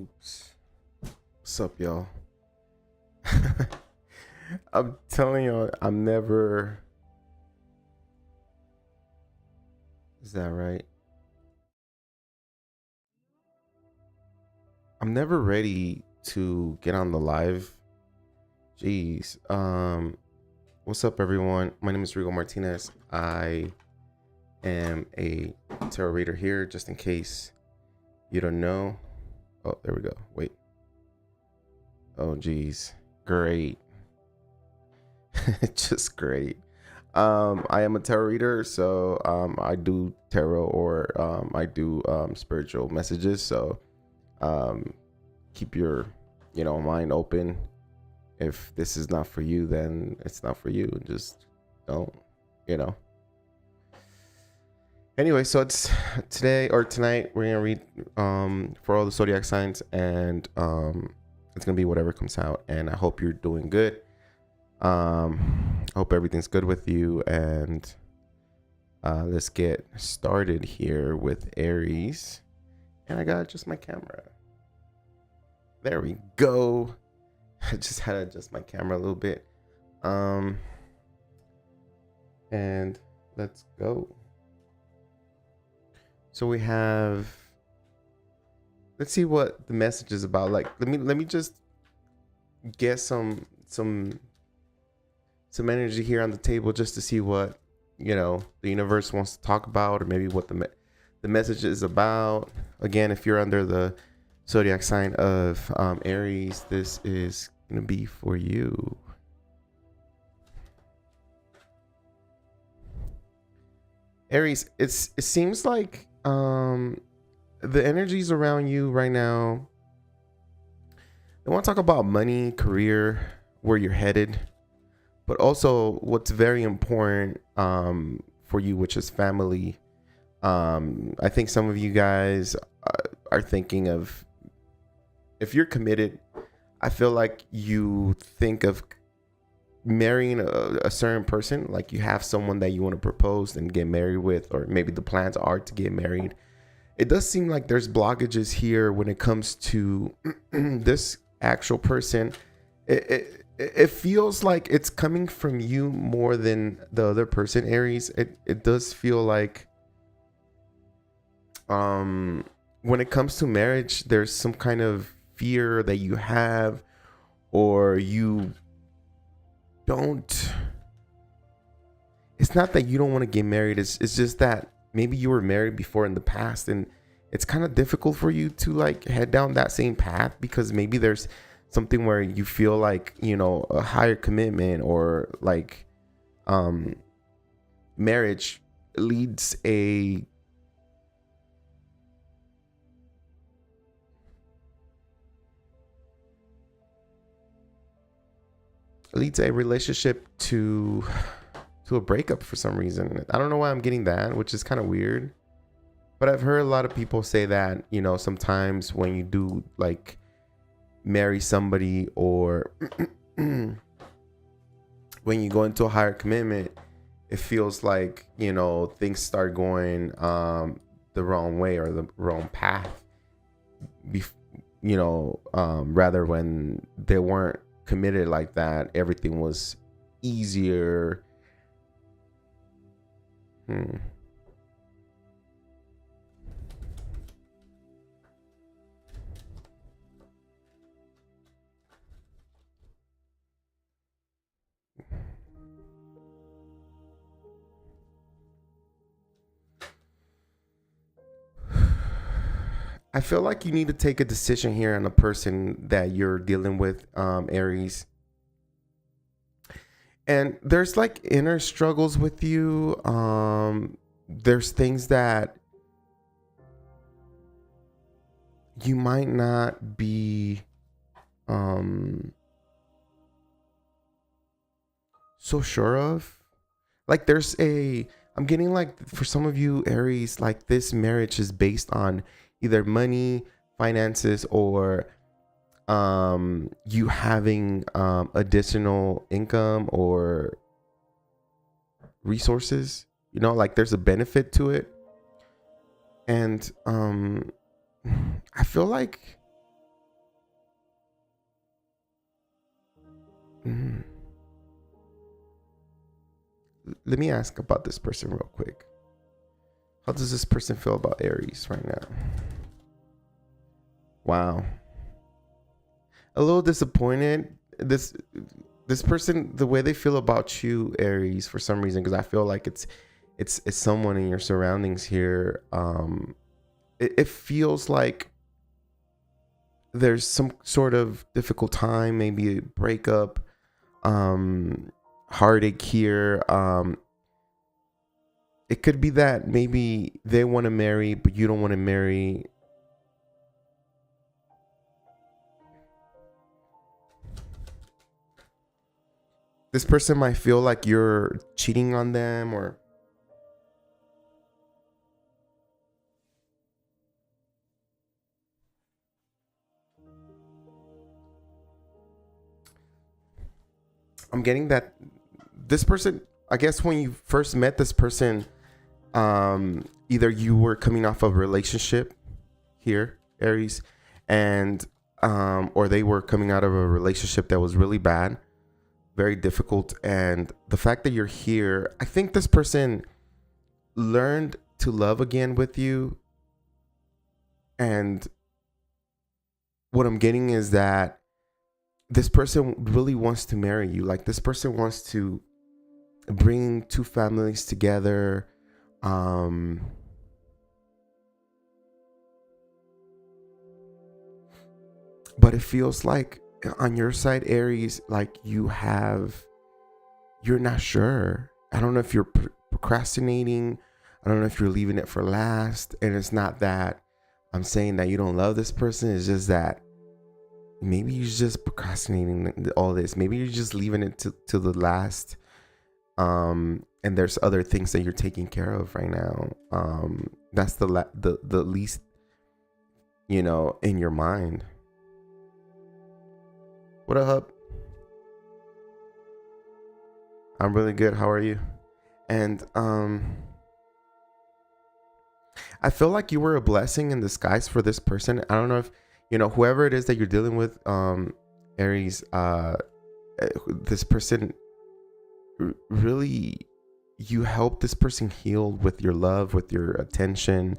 Oops. What's up, y'all? I'm telling you, I'm never. Is that right? I'm never ready to get on the live. Jeez. What's up, everyone? My name is Rigo Martinez. I am a tarot reader here, just in case you don't know. Oh, there we go. Wait. Oh, geez. Great. Just great. I am a tarot reader, so I do tarot or I do spiritual messages. So keep your mind open. If this is not for you, then it's not for you. Just don't, you know. Anyway, so it's today or tonight we're gonna read for all the Zodiac signs, and it's gonna be whatever comes out. And I hope you're doing good. I hope everything's good with you, and let's get started here with Aries. And I got just my camera. There we go. I just had to adjust my camera a little bit. And let's go. So we have, let's see what the message is about. Like, let me just get some energy here on the table, just to see what the universe wants to talk about, or maybe what the message is about. Again, if you're under the zodiac sign of Aries, this is gonna be for you. Aries, it seems like the energies around you right now, they want to talk about money, career, where you're headed, but also what's very important for you, which is family. I think some of you guys are thinking of, if you're committed, I feel like you think of marrying a certain person, like you have someone that you want to propose and get married with, or maybe the plans are to get married. It does seem like there's blockages here when it comes to this actual person. It feels like it's coming from you more than the other person, Aries. It does feel like when it comes to marriage, there's some kind of fear that you have, or you don't. It's not that you don't want to get married. It's just that maybe you were married before in the past, and it's kind of difficult for you to like head down that same path, because maybe there's something where you feel like, a higher commitment, or like marriage leads a relationship to a breakup for some reason. I don't know why I'm getting that, which is kind of weird. But I've heard a lot of people say that, sometimes when you do like marry somebody, or when you go into a higher commitment, it feels like, things start going the wrong way, or the wrong path. Rather when they weren't committed like that, everything was easier. I feel like you need to take a decision here on the person that you're dealing with, Aries. And there's like inner struggles with you. There's things that you might not be so sure of. Like I'm getting like, for some of you, Aries, like this marriage is based on either money, finances, or you having additional income or resources. Like there's a benefit to it. And I feel like let me ask about this person real quick. How does this person feel about Aries right now? Wow. A little disappointed. This person, the way they feel about you, Aries, for some reason, because I feel like it's someone in your surroundings here. It feels like there's some sort of difficult time, maybe a breakup, heartache here. It could be that maybe they want to marry, but you don't want to marry. This person might feel like you're cheating on them, or I'm getting that this person, I guess when you first met this person, either you were coming off of a relationship here, Aries, and or they were coming out of a relationship that was really bad, very difficult. And the fact that you're here, I think this person learned to love again with you. And what I'm getting is that this person really wants to marry you. Like, this person wants to bring two families together. But it feels like on your side, Aries, like you're not sure. I don't know if you're procrastinating. I don't know if you're leaving it for last. And it's not that I'm saying that you don't love this person. It's just that maybe you're just procrastinating all this. Maybe you're just leaving it to the last. And there's other things that you're taking care of right now. That's the least, in your mind. What up, Hub? I'm really good. How are you? And I feel like you were a blessing in disguise for this person. I don't know if whoever it is that you're dealing with, Aries. This person really, you helped this person heal with your love, with your attention.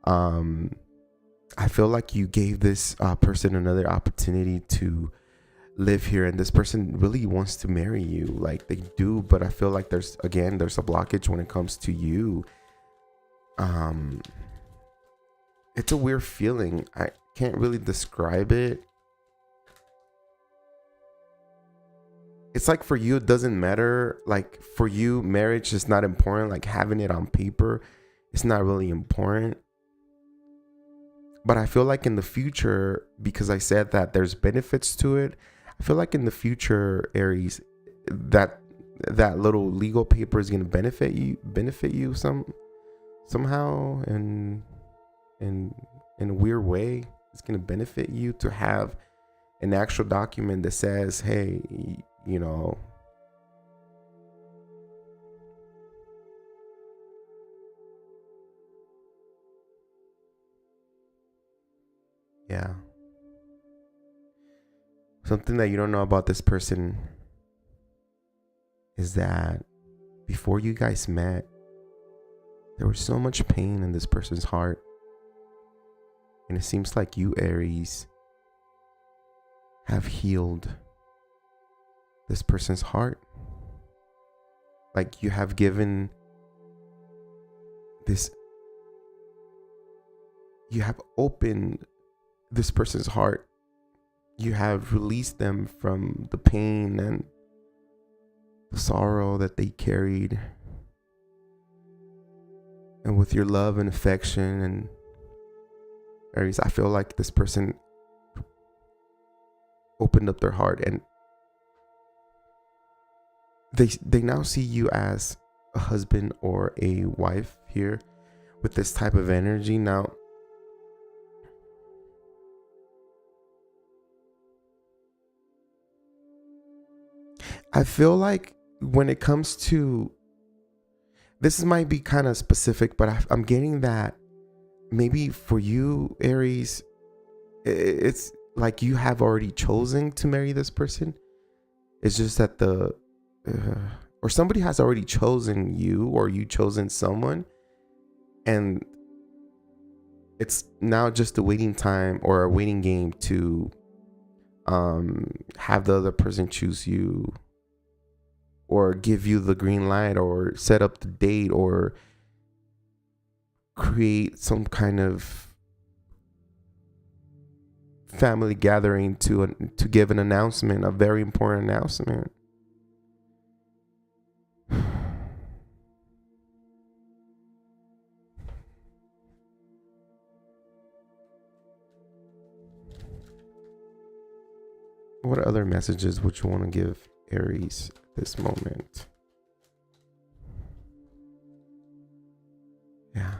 I feel like you gave this person another opportunity to live here, and this person really wants to marry you, like they do. But I feel like there's a blockage when it comes to you. It's a weird feeling. I can't really describe it. It's like for you, it doesn't matter. Like for you, marriage is not important. Like having it on paper, it's not really important. But I feel like in the future, because I said that there's benefits to it, I feel like in the future, Aries, that little legal paper is going to benefit you somehow, and in a weird way. It's going to benefit you to have an actual document that says, hey, yeah. Something that you don't know about this person is that before you guys met, there was so much pain in this person's heart. And it seems like you, Aries, have healed this person's heart. Like you have given you have opened this person's heart. You have released them from the pain and the sorrow that they carried. And with your love and affection, and Aries, I feel like this person opened up their heart, and they now see you as a husband or a wife here with this type of energy. Now, I feel like when it comes to this, might be kind of specific, but I'm getting that maybe for you, Aries, it's like you have already chosen to marry this person. It's just that or somebody has already chosen you, or you chosen someone, and it's now just a waiting time or a waiting game to have the other person choose you, or give you the green light, or set up the date, or create some kind of family gathering to give an announcement, a very important announcement. What other messages would you want to give Aries this moment? Yeah.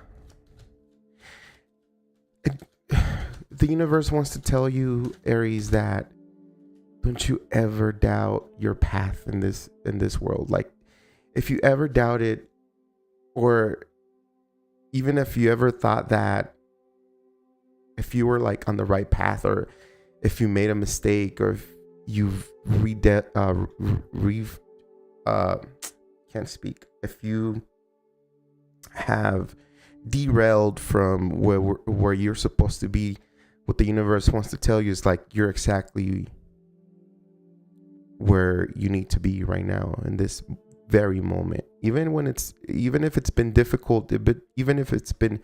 The universe wants to tell you, Aries, that don't you ever doubt your path in this world. Like, if you ever doubted, or even if you ever thought that if you were like on the right path, or if you made a mistake, or if you've can't speak, if you have derailed from where you're supposed to be, what the universe wants to tell you is like, you're exactly where you need to be right now in this very moment. Even if it's been difficult, even if it's been,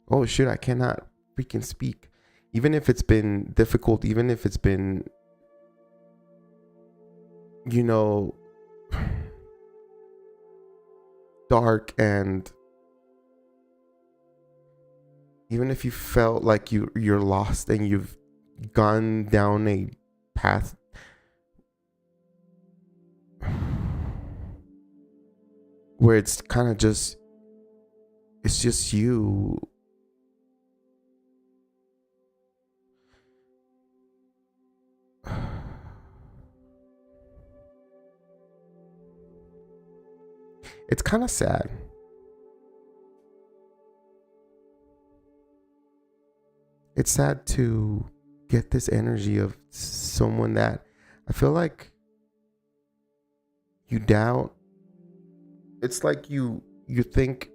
oh shit, I cannot freaking speak. Even if it's been difficult, even if it's been, dark, and even if you felt like you're lost and you've gone down a path where it's kind of just, it's just you. It's kind of sad. It's sad to get this energy of someone that I feel like you doubt. It's like you think,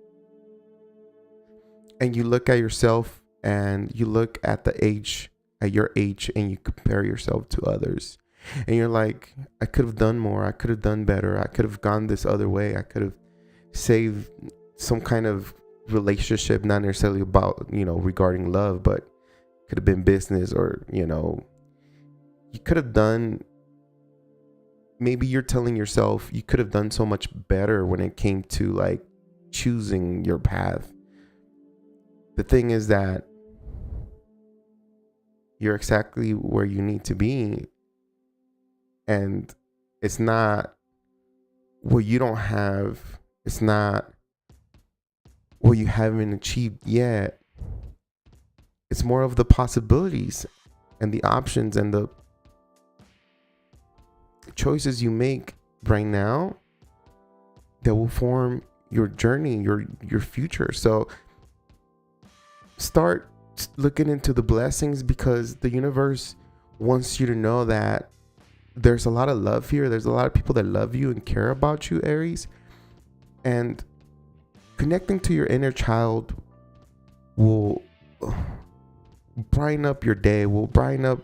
and you look at yourself, and you look at your age, and you compare yourself to others. And you're like, I could have done more. I could have done better. I could have gone this other way. I could have saved some kind of relationship, not necessarily about, regarding love, but could have been business, or, you could have done, maybe you're telling yourself you could have done so much better when it came to like choosing your path. The thing is that you're exactly where you need to be. And it's not what you don't have. It's not what you haven't achieved yet. It's more of the possibilities and the options and the choices you make right now that will form your journey, your future. So start looking into the blessings, because the universe wants you to know that there's a lot of love here. There's a lot of people that love you and care about you, Aries. And connecting to your inner child will brighten up your day, will brighten up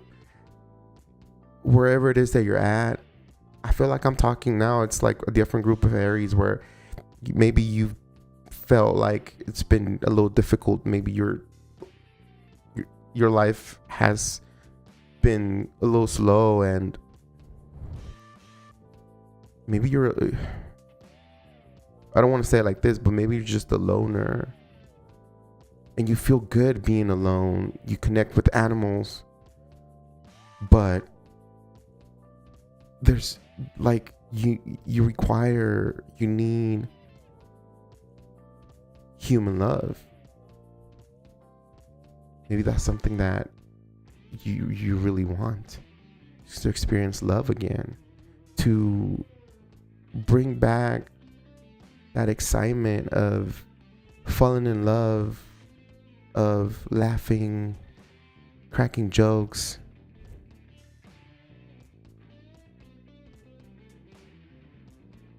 wherever it is that you're at. I feel like I'm talking now, it's like a different group of Aries where maybe you felt like it's been a little difficult. Maybe your life has been a little slow, and maybe I don't want to say it like this, but maybe you're just a loner and you feel good being alone. You connect with animals, but there's like you need human love. Maybe that's something that you really want, just to experience love again, to bring back that excitement of falling in love, of laughing, cracking jokes.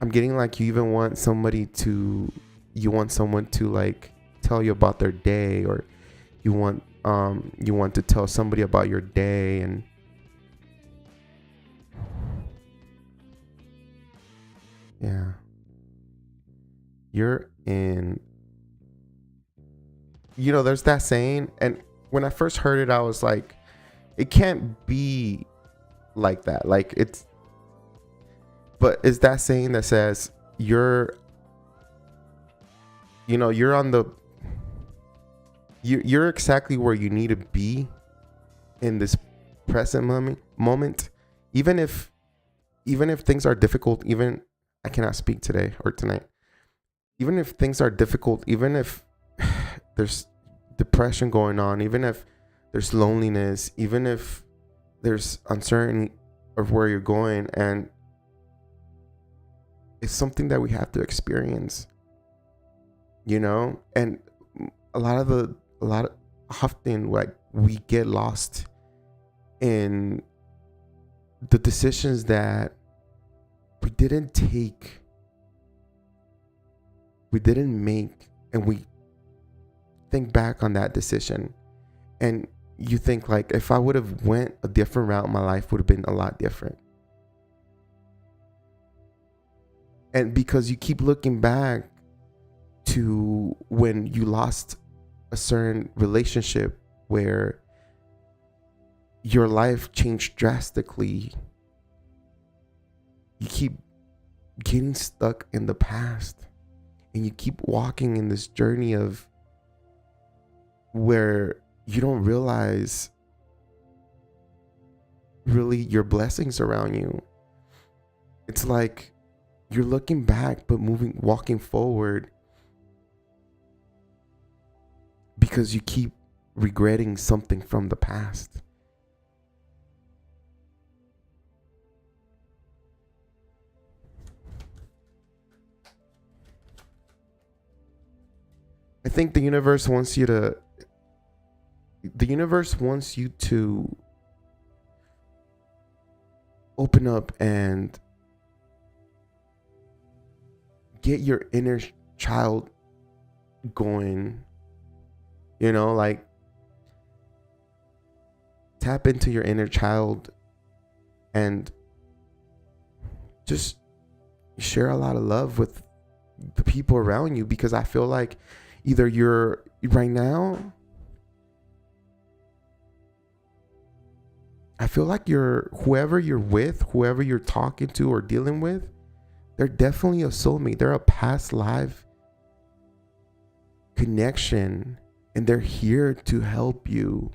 I'm getting like you want someone to like tell you about their day, or you want to tell somebody about your day. And yeah, you're in, there's that saying, and when I first heard it, I was like, it can't be like that. Like but it's that saying that says you're on you're exactly where you need to be in this present moment, even if things are difficult. I cannot speak today or tonight. Even if things are difficult, even if there's depression going on, even if there's loneliness, even if there's uncertainty of where you're going, and it's something that we have to experience, and often, like, we get lost in the decisions that we didn't make, and we think back on that decision, and you think, like, if I would have went a different route, my life would have been a lot different. And because you keep looking back to when you lost a certain relationship where your life changed drastically, you keep getting stuck in the past, and you keep walking in this journey of where you don't realize really your blessings around you. It's like you're looking back but walking forward because you keep regretting something from the past. I think the universe wants you to open up and get your inner child going, like tap into your inner child and just share a lot of love with the people around you, because I feel like either you're right now, I feel like whoever you're with, whoever you're talking to or dealing with, they're definitely a soulmate. They're a past life connection, and they're here to help you.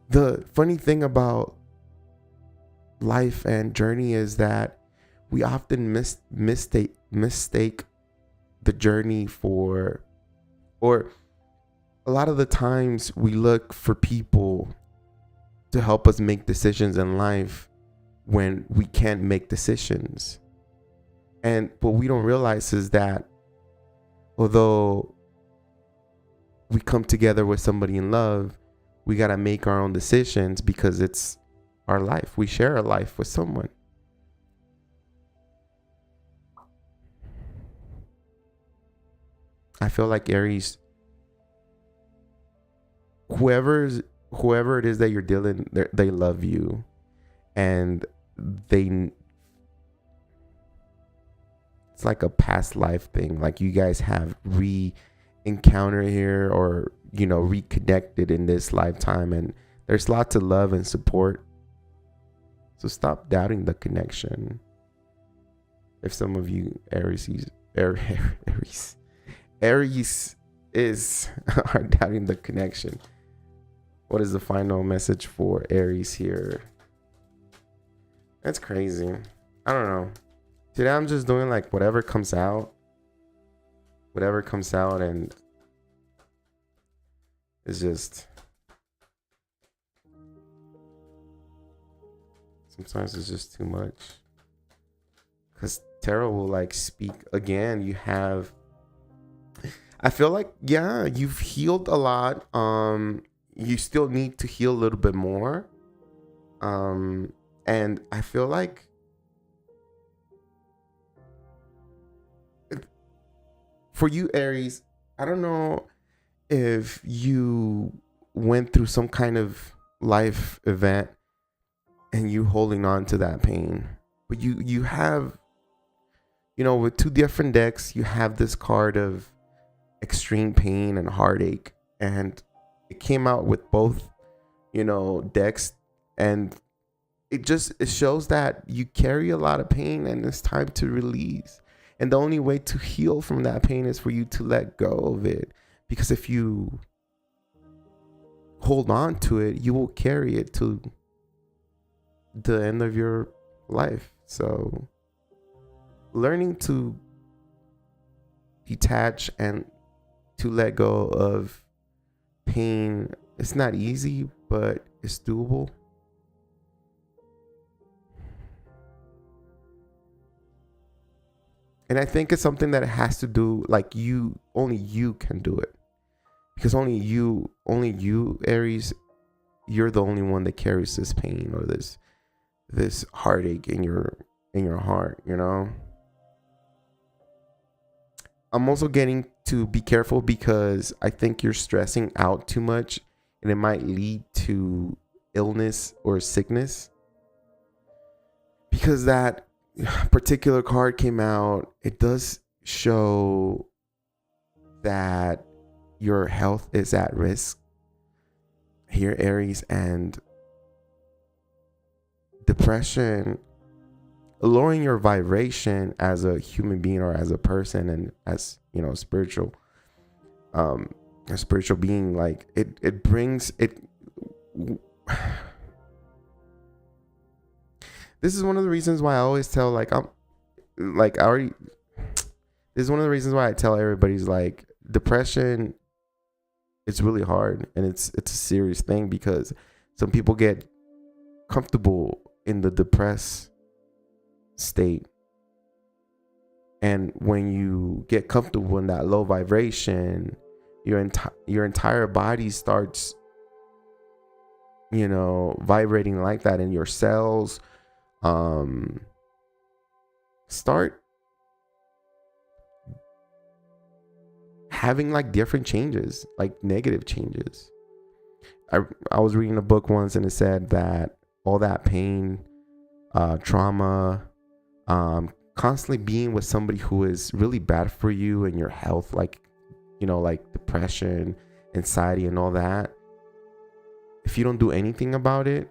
The funny thing about life and journey is that we often mistake the journey or a lot of the times we look for people to help us make decisions in life when we can't make decisions. And what we don't realize is that although we come together with somebody in love, we got to make our own decisions because it's our life. We share our life with someone. I feel like Aries, whoever it is that you're dealing, they love you, and it's like a past life thing. Like you guys have re-encountered here, or reconnected in this lifetime, and there's lots of love and support. So stop doubting the connection. If some of you Aries are doubting the connection, what is the final message for Aries here? That's crazy. I don't know. Today I'm just doing like whatever comes out, and it's just, sometimes it's just too much. Because tarot will like speak again. I feel like, yeah, you've healed a lot. You still need to heal a little bit more. And I feel like for you, Aries, I don't know if you went through some kind of life event and you holding on to that pain, but you have, with two different decks, you have this card of extreme pain and heartache, and it came out with both, decks, and it shows that you carry a lot of pain and it's time to release. And the only way to heal from that pain is for you to let go of it. Because if you hold on to it, you will carry it to the end of your life. So learning to detach and to let go of pain, it's not easy, but it's doable. And I think it's something that has to do, like, only you can do it. Because only you, Aries, you're the only one that carries this pain or this heartache in your heart, I'm also getting to be careful because I think you're stressing out too much and it might lead to illness or sickness. Because that particular card came out, it does show that your health is at risk here, Aries, and depression, lowering your vibration as a human being or as a person, and as a spiritual being, like it brings it. This is one of the reasons why I always tell, this is one of the reasons why I tell everybody's, like, depression, it's really hard and it's a serious thing, because some people get comfortable in the depressed state, and when you get comfortable in that low vibration, your entire body starts vibrating like that, and your cells start having like different changes, like negative changes. I was reading a book once and it said that all that pain, trauma, constantly being with somebody who is really bad for you and your health, like depression, anxiety, and all that, if you don't do anything about it,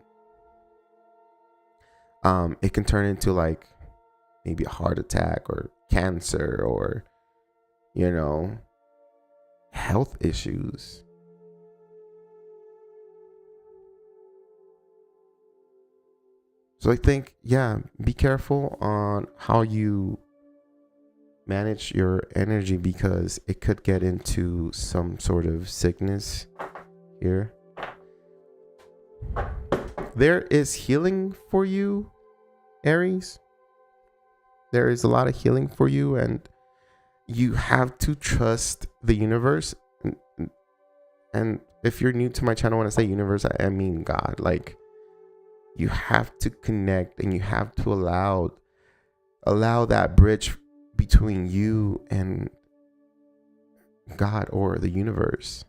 it can turn into like maybe a heart attack or cancer or health issues. So I think, be careful on how you manage your energy, because it could get into some sort of sickness here. There is healing for you, Aries. There is a lot of healing for you, and you have to trust the universe. And if you're new to my channel, when I say universe, I mean God. Like, you have to connect, and you have to allow that bridge between you and God or the universe.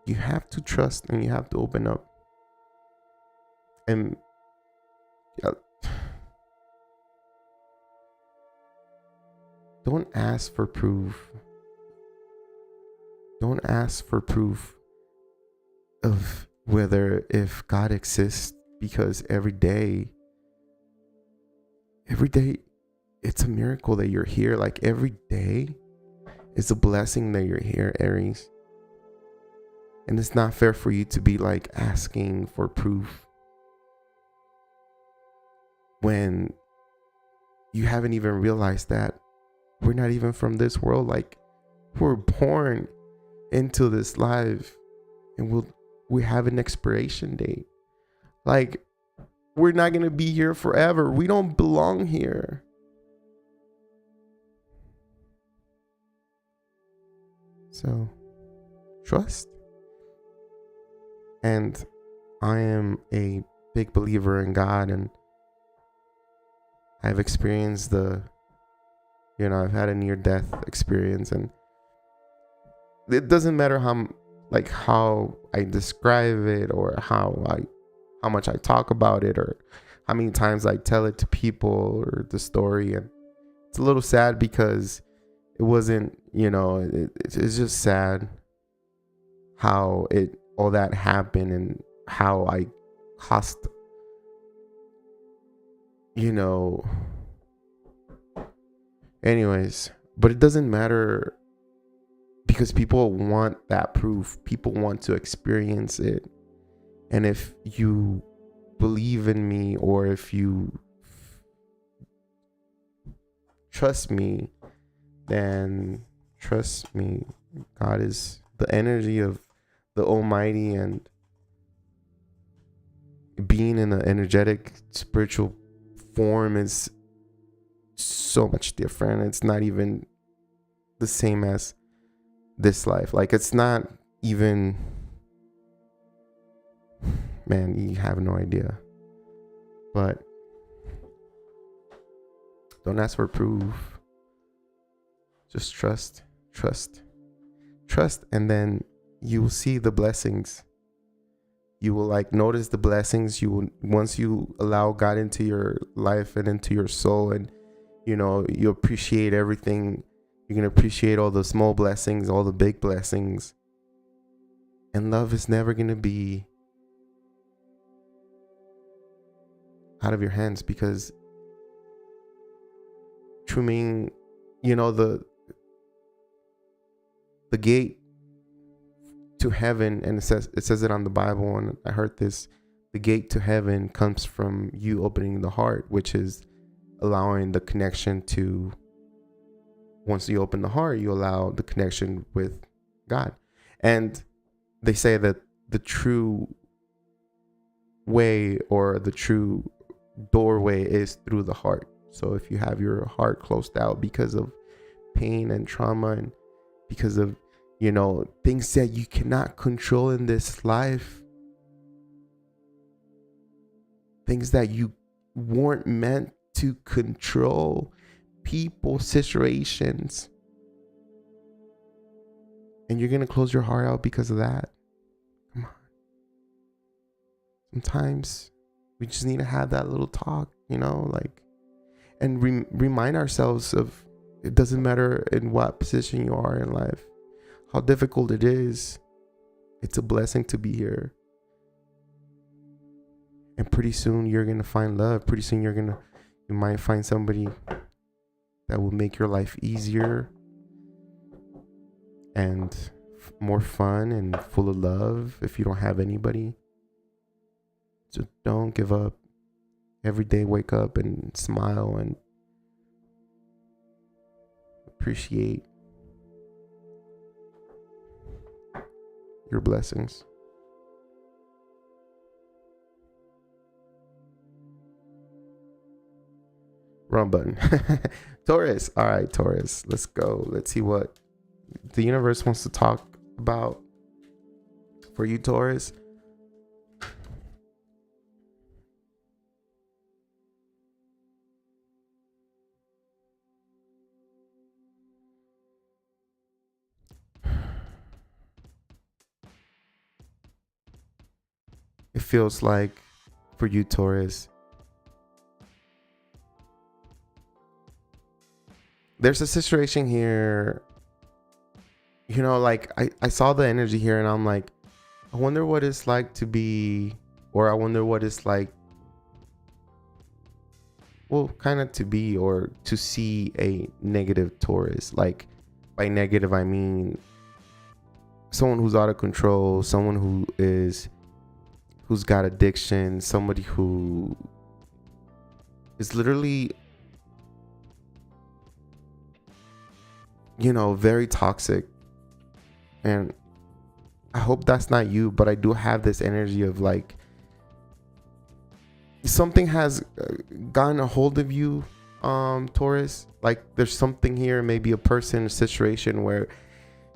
You have to trust, and you have to open up, and don't ask for proof. Don't ask for proof of if God exists, because every day it's a miracle that you're here. Like, every day is a blessing that you're here, Aries. And it's not fair for you to be like asking for proof when you haven't even realized that we're not even from this world. Like, we're born into this life, and we have an expiration date. Like, we're not going to be here forever. We don't belong here. So, trust. And I am a big believer in God, and I've experienced I've had a near death experience, and it doesn't matter how I describe it, or how much I talk about it, or how many times I tell it to people, or the story. And it's a little sad because it wasn't, it's just sad how all that happened, and how I cost, anyways. But it doesn't matter, because people want that proof. People want to experience it. And if you believe in me, or if you trust me, then trust me, God is the energy of the Almighty, and being in an energetic spiritual form is so much different. It's not even the same as this life. Like, it's not even, man, you have no idea. But don't ask for proof. Just trust, and then you will see the blessings. You will notice the blessings. You will, once you allow God into your life and into your soul, and you appreciate everything. You're gonna appreciate all the small blessings, all the big blessings. And love is never gonna be out of your hands, because trimming, the gate to heaven, and it says it on the Bible, and I heard this, the gate to heaven comes from you opening the heart, which is allowing the connection to, once you open the heart, you allow the connection with God. And they say that the true way, or the true doorway, is through the heart. So if you have your heart closed out because of pain and trauma, and because of things that you cannot control in this life, things that you weren't meant to control, people, situations, and you're gonna close your heart out because of that. Come on. Sometimes we just need to have that little talk, and remind ourselves of, it doesn't matter in what position you are in life, how difficult it is. It's a blessing to be here. And pretty soon you're gonna find love. Pretty soon you might find somebody that will make your life easier and more fun and full of love, if you don't have anybody. So don't give up. Every day wake up and smile and appreciate your blessings. Wrong button. Taurus. All right, Taurus. Let's go. Let's see what the universe wants to talk about for you, Taurus. It feels like for you, Taurus, there's a situation here, I saw the energy here, and I'm like, I wonder what it's like to be, or I wonder what it's like, well, kind of to be, or to see a negative Taurus. Like, by negative, I mean someone who's out of control, someone who's got addiction, somebody who is literally, very toxic. And I hope that's not you, but I do have this energy of like, something has gotten a hold of you, Taurus. Like, there's something here, maybe a person, a situation where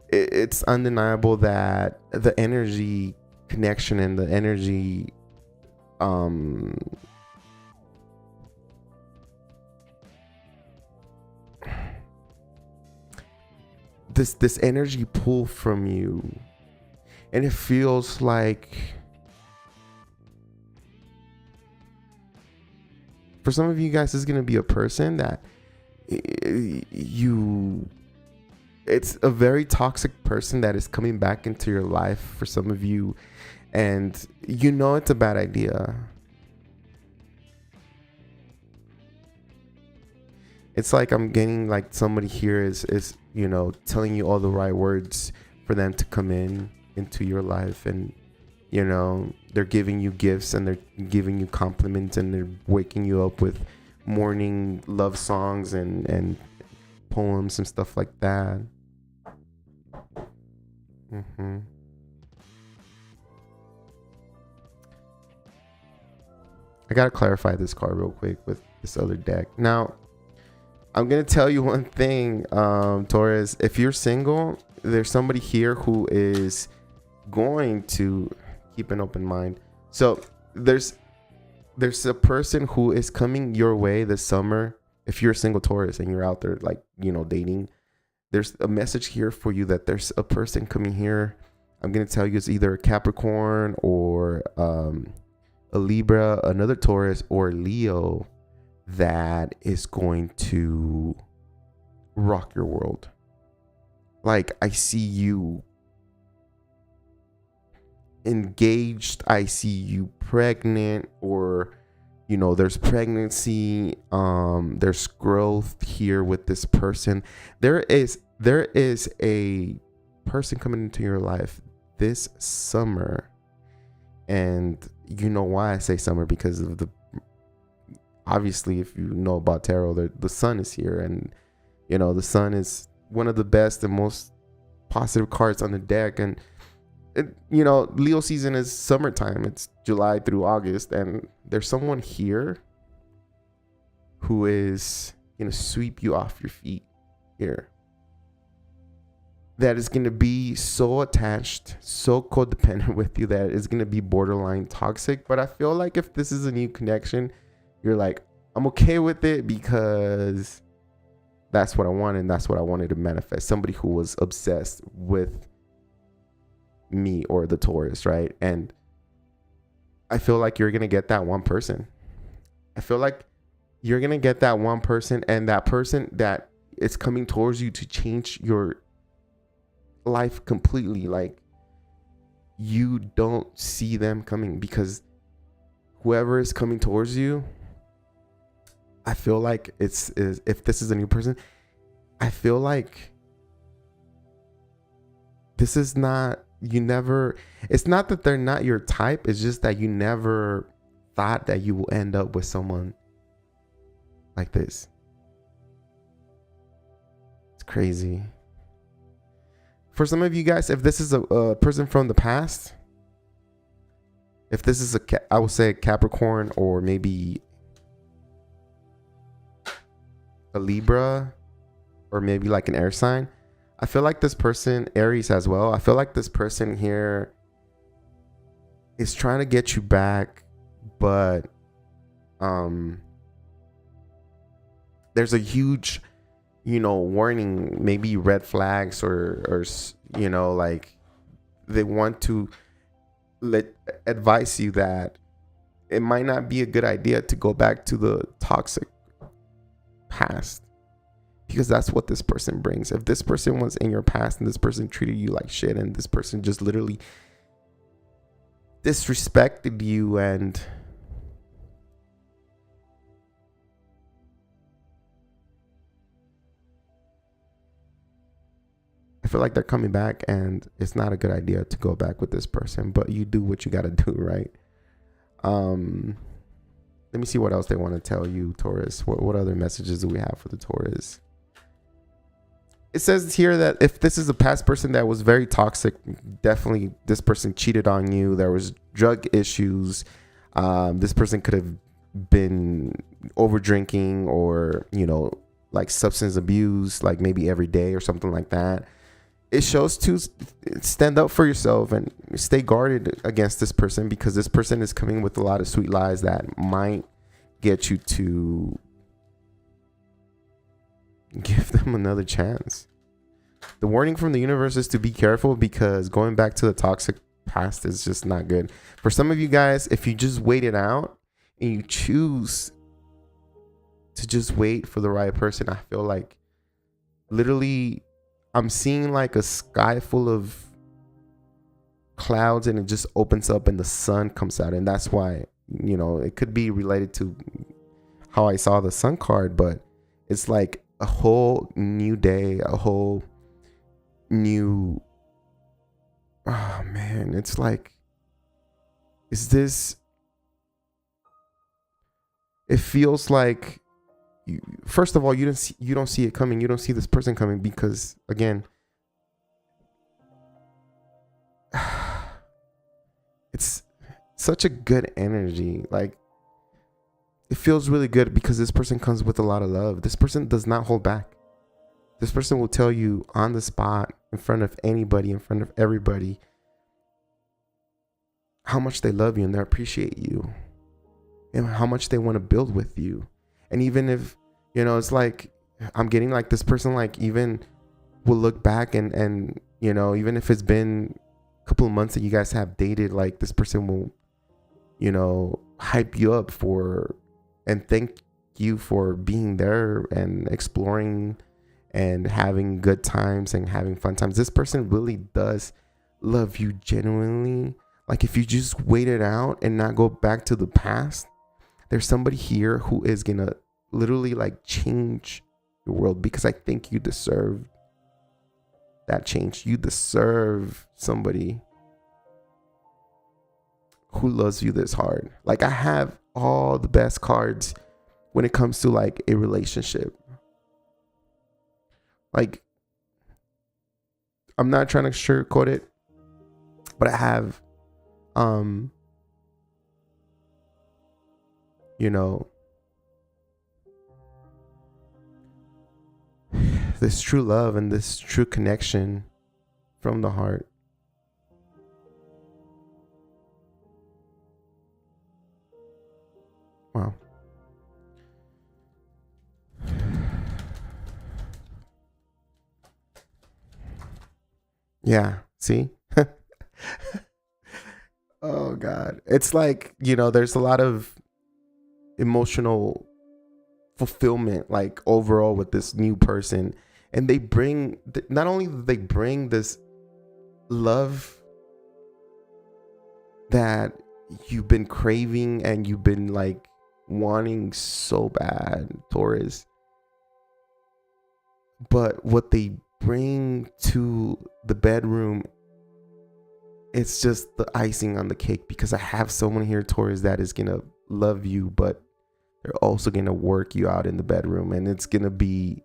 it's undeniable that the energy connection and the energy um this energy pull from you, and it feels like, for some of you guys, is going to be a person that it's a very toxic person that is coming back into your life for some of you, and you know it's a bad idea. It's like I'm getting like somebody here is telling you all the right words for them to come into your life, and they're giving you gifts, and they're giving you compliments, and they're waking you up with morning love songs and poems and stuff like that. I gotta clarify this card real quick with this other deck. Now, I'm gonna tell you one thing, Taurus. If you're single, there's somebody here who is going to keep an open mind. So there's a person who is coming your way this summer. If you're a single Taurus and you're out there dating, there's a message here for you that there's a person coming here. I'm gonna tell you it's either a Capricorn or a Libra, another Taurus, or Leo that is going to rock your world. Like, I see you engaged, I see you pregnant, or there's pregnancy, there's growth here with this person. There is a person coming into your life this summer, and you know why I say summer, because of obviously, if you know about tarot, the sun is here, and the sun is one of the best and most positive cards on the deck. And Leo season is summertime. It's July through August, and there's someone here who is gonna sweep you off your feet here. That is gonna be so attached, so codependent with you, that is gonna be borderline toxic. But I feel like if this is a new connection, you're like, I'm okay with it because that's what I wanted, and that's what I wanted to manifest. Somebody who was obsessed with me or the Taurus, right? And I feel like you're going to get that one person. I feel like you're going to get that one person, and that person that is coming towards you to change your life completely. Like, you don't see them coming, because whoever is coming towards you, I feel like if this is a new person, I feel like this is not, it's not that they're not your type. It's just that you never thought that you will end up with someone like this. It's crazy. For some of you guys, if this is a person from the past, if this is I would say a Capricorn, or maybe a Libra, or maybe like an air sign, I feel like this person, Aries as well, I feel like this person here is trying to get you back, but there's a huge warning, maybe red flags, or like they want to advise you that it might not be a good idea to go back to the toxic past, because that's what this person brings. If this person was in your past and this person treated you like shit, and this person just literally disrespected you, and I feel like they're coming back, and it's not a good idea to go back with this person, but you do what you got to do, right? Let me see what else they want to tell you, Taurus. What other messages do we have for the Taurus? It says here that if this is a past person that was very toxic, definitely this person cheated on you. There was drug issues. This person could have been over drinking, or, like substance abuse, like maybe every day or something like that. it shows to stand up for yourself and stay guarded against this person, because this person is coming with a lot of sweet lies that might get you to give them another chance. The warning from the universe is to be careful, because going back to the toxic past is just not good. For some of you guys, if you just wait it out and you choose to just wait for the right person, I feel like literally I'm seeing like a sky full of clouds, and it just opens up and the sun comes out. And that's why, you know, it could be related to how I saw the sun card, but it's like a whole new day, a whole new, oh man, it's like, is this, it feels like, first of all, you don't see it coming. You don't see this person coming, because again, it's such a good energy. Like, it feels really good because this person comes with a lot of love. This person does not hold back. This person will tell you on the spot, in front of anybody, in front of everybody, how much they love you and they appreciate you, and how much they want to build with you. And even if, you know, it's like, I'm getting like this person, like, even will look back and, you know, even if it's been a couple of months that you guys have dated, like, this person will, you know, hype you up for, and thank you for being there and exploring and having good times and having fun times. This person really does love you genuinely. Like, if you just wait it out and not go back to the past, there's somebody here who is gonna literally like change your world, because I think you deserve that change. You deserve somebody who loves you this hard. Like, I have all the best cards when it comes to like a relationship. Like, I'm not trying to sugarcoat it, but I have you know, this true love and this true connection from the heart. Wow. Yeah, see? Oh God. It's like, you know, there's a lot of emotional fulfillment, like, overall with this new person. And they bring, not only do they bring this love that you've been craving and you've been like wanting so bad, Taurus, but what they bring to the bedroom, it's just the icing on the cake. Because I have someone here, Taurus, that is gonna love you, but they're also gonna work you out in the bedroom, and it's gonna be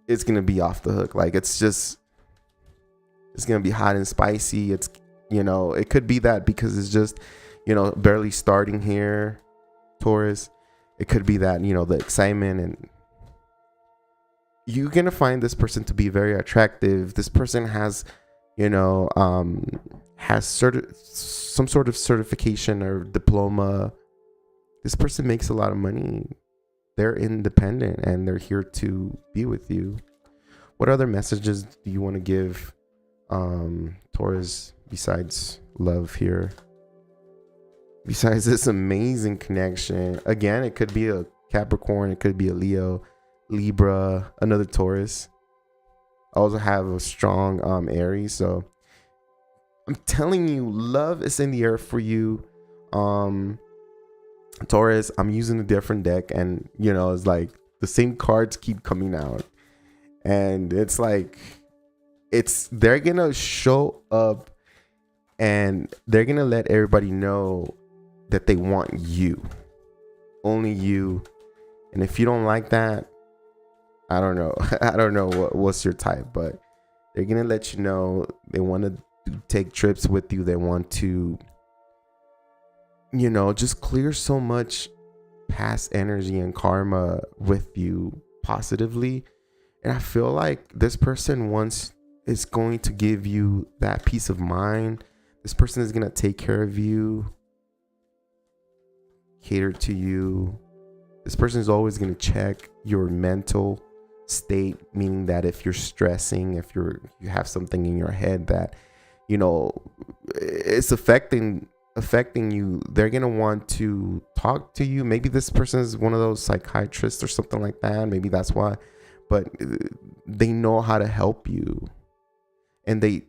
off the hook. Like, it's gonna be hot and spicy. It's, you know, it could be that because it's just, you know, barely starting here, Taurus. It could be that, you know, the excitement, and you're gonna find this person to be very attractive. This person has, you know, has some sort of certification or diploma. This person makes a lot of money. They're independent and they're here to be with you. What other messages do you want to give, Taurus, besides love here? Besides this amazing connection. Again, it could be a Capricorn, it could be a Leo, Libra, another Taurus. I also have a strong Aries. So I'm telling you, love is in the air for you. Taurus, I'm using a different deck, and, you know, it's like the same cards keep coming out, and it's like, they're gonna show up and they're gonna let everybody know that they want you, only you. And if you don't like that, I don't know. I don't know what's your type, but they're gonna let you know they want to take trips with you. They want to, you know, just clear so much past energy and karma with you positively. And I feel like this person is going to give you that peace of mind. This person is going to take care of you, cater to you. This person is always going to check your mental state, meaning that if you're stressing, if you have something in your head that, you know, it's affecting you, they're going to want to talk to you. Maybe this person is one of those psychiatrists or something like that. Maybe that's why. But they know how to help you, and they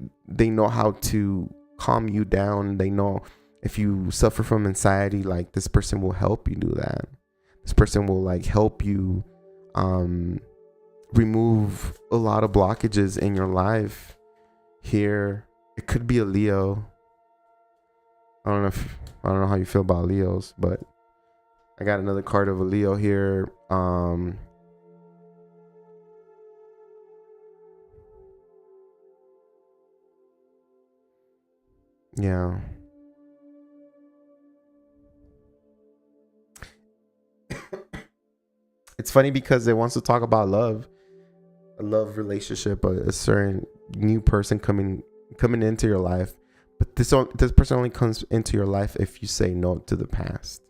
know how to calm you down. They know if you suffer from anxiety, like, this person will help you do that. This person will, like, help you remove a lot of blockages in your life. Here, it could be a Leo. I don't know how you feel about Leos, but I got another card of a Leo here. Yeah. It's funny because it wants to talk about love, a love relationship, a certain new person coming into your life. But this person only comes into your life if you say no to the past.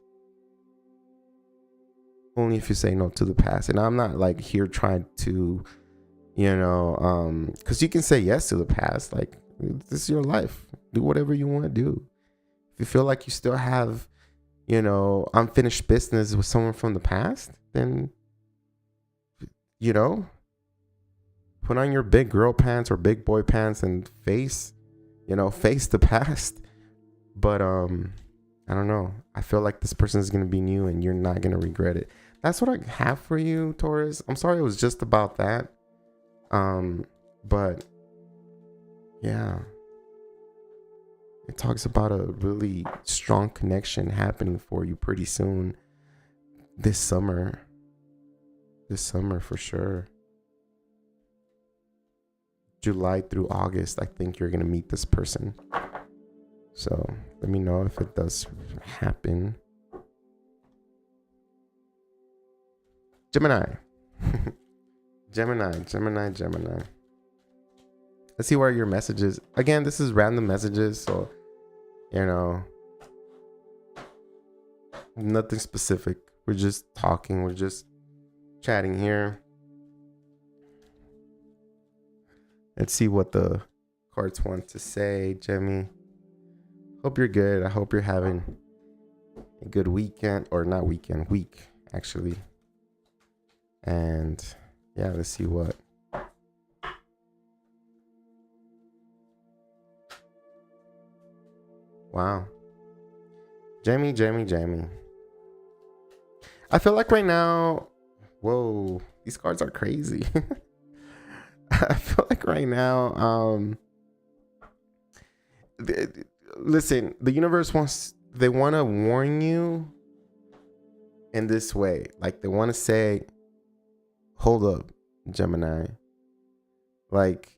Only if you say no to the past. And I'm not like here trying to, because you can say yes to the past. Like, this is your life. Do whatever you want to do. If you feel like you still have, unfinished business with someone from the past, then, put on your big girl pants or big boy pants and face the past. But I don't know. I feel like this person is going to be new and you're not going to regret it. That's what I have for you, Taurus. I'm sorry it was just about that. But yeah. It talks about a really strong connection happening for you pretty soon. This summer for sure. July through August, I think you're going to meet this person. So let me know if it does happen. Gemini. Gemini. Let's see where your messages. Again, this is random messages, so nothing specific. We're just talking. We're just chatting here. Let's see what the cards want to say, Jemmy. Hope you're good. I hope you're having a good weekend, or not weekend, week actually. And yeah, let's see what. Wow. Jamie. I feel like right now, whoa, these cards are crazy. I feel like right now, listen, the universe they want to warn you in this way. Like, they want to say, hold up, Gemini. Like,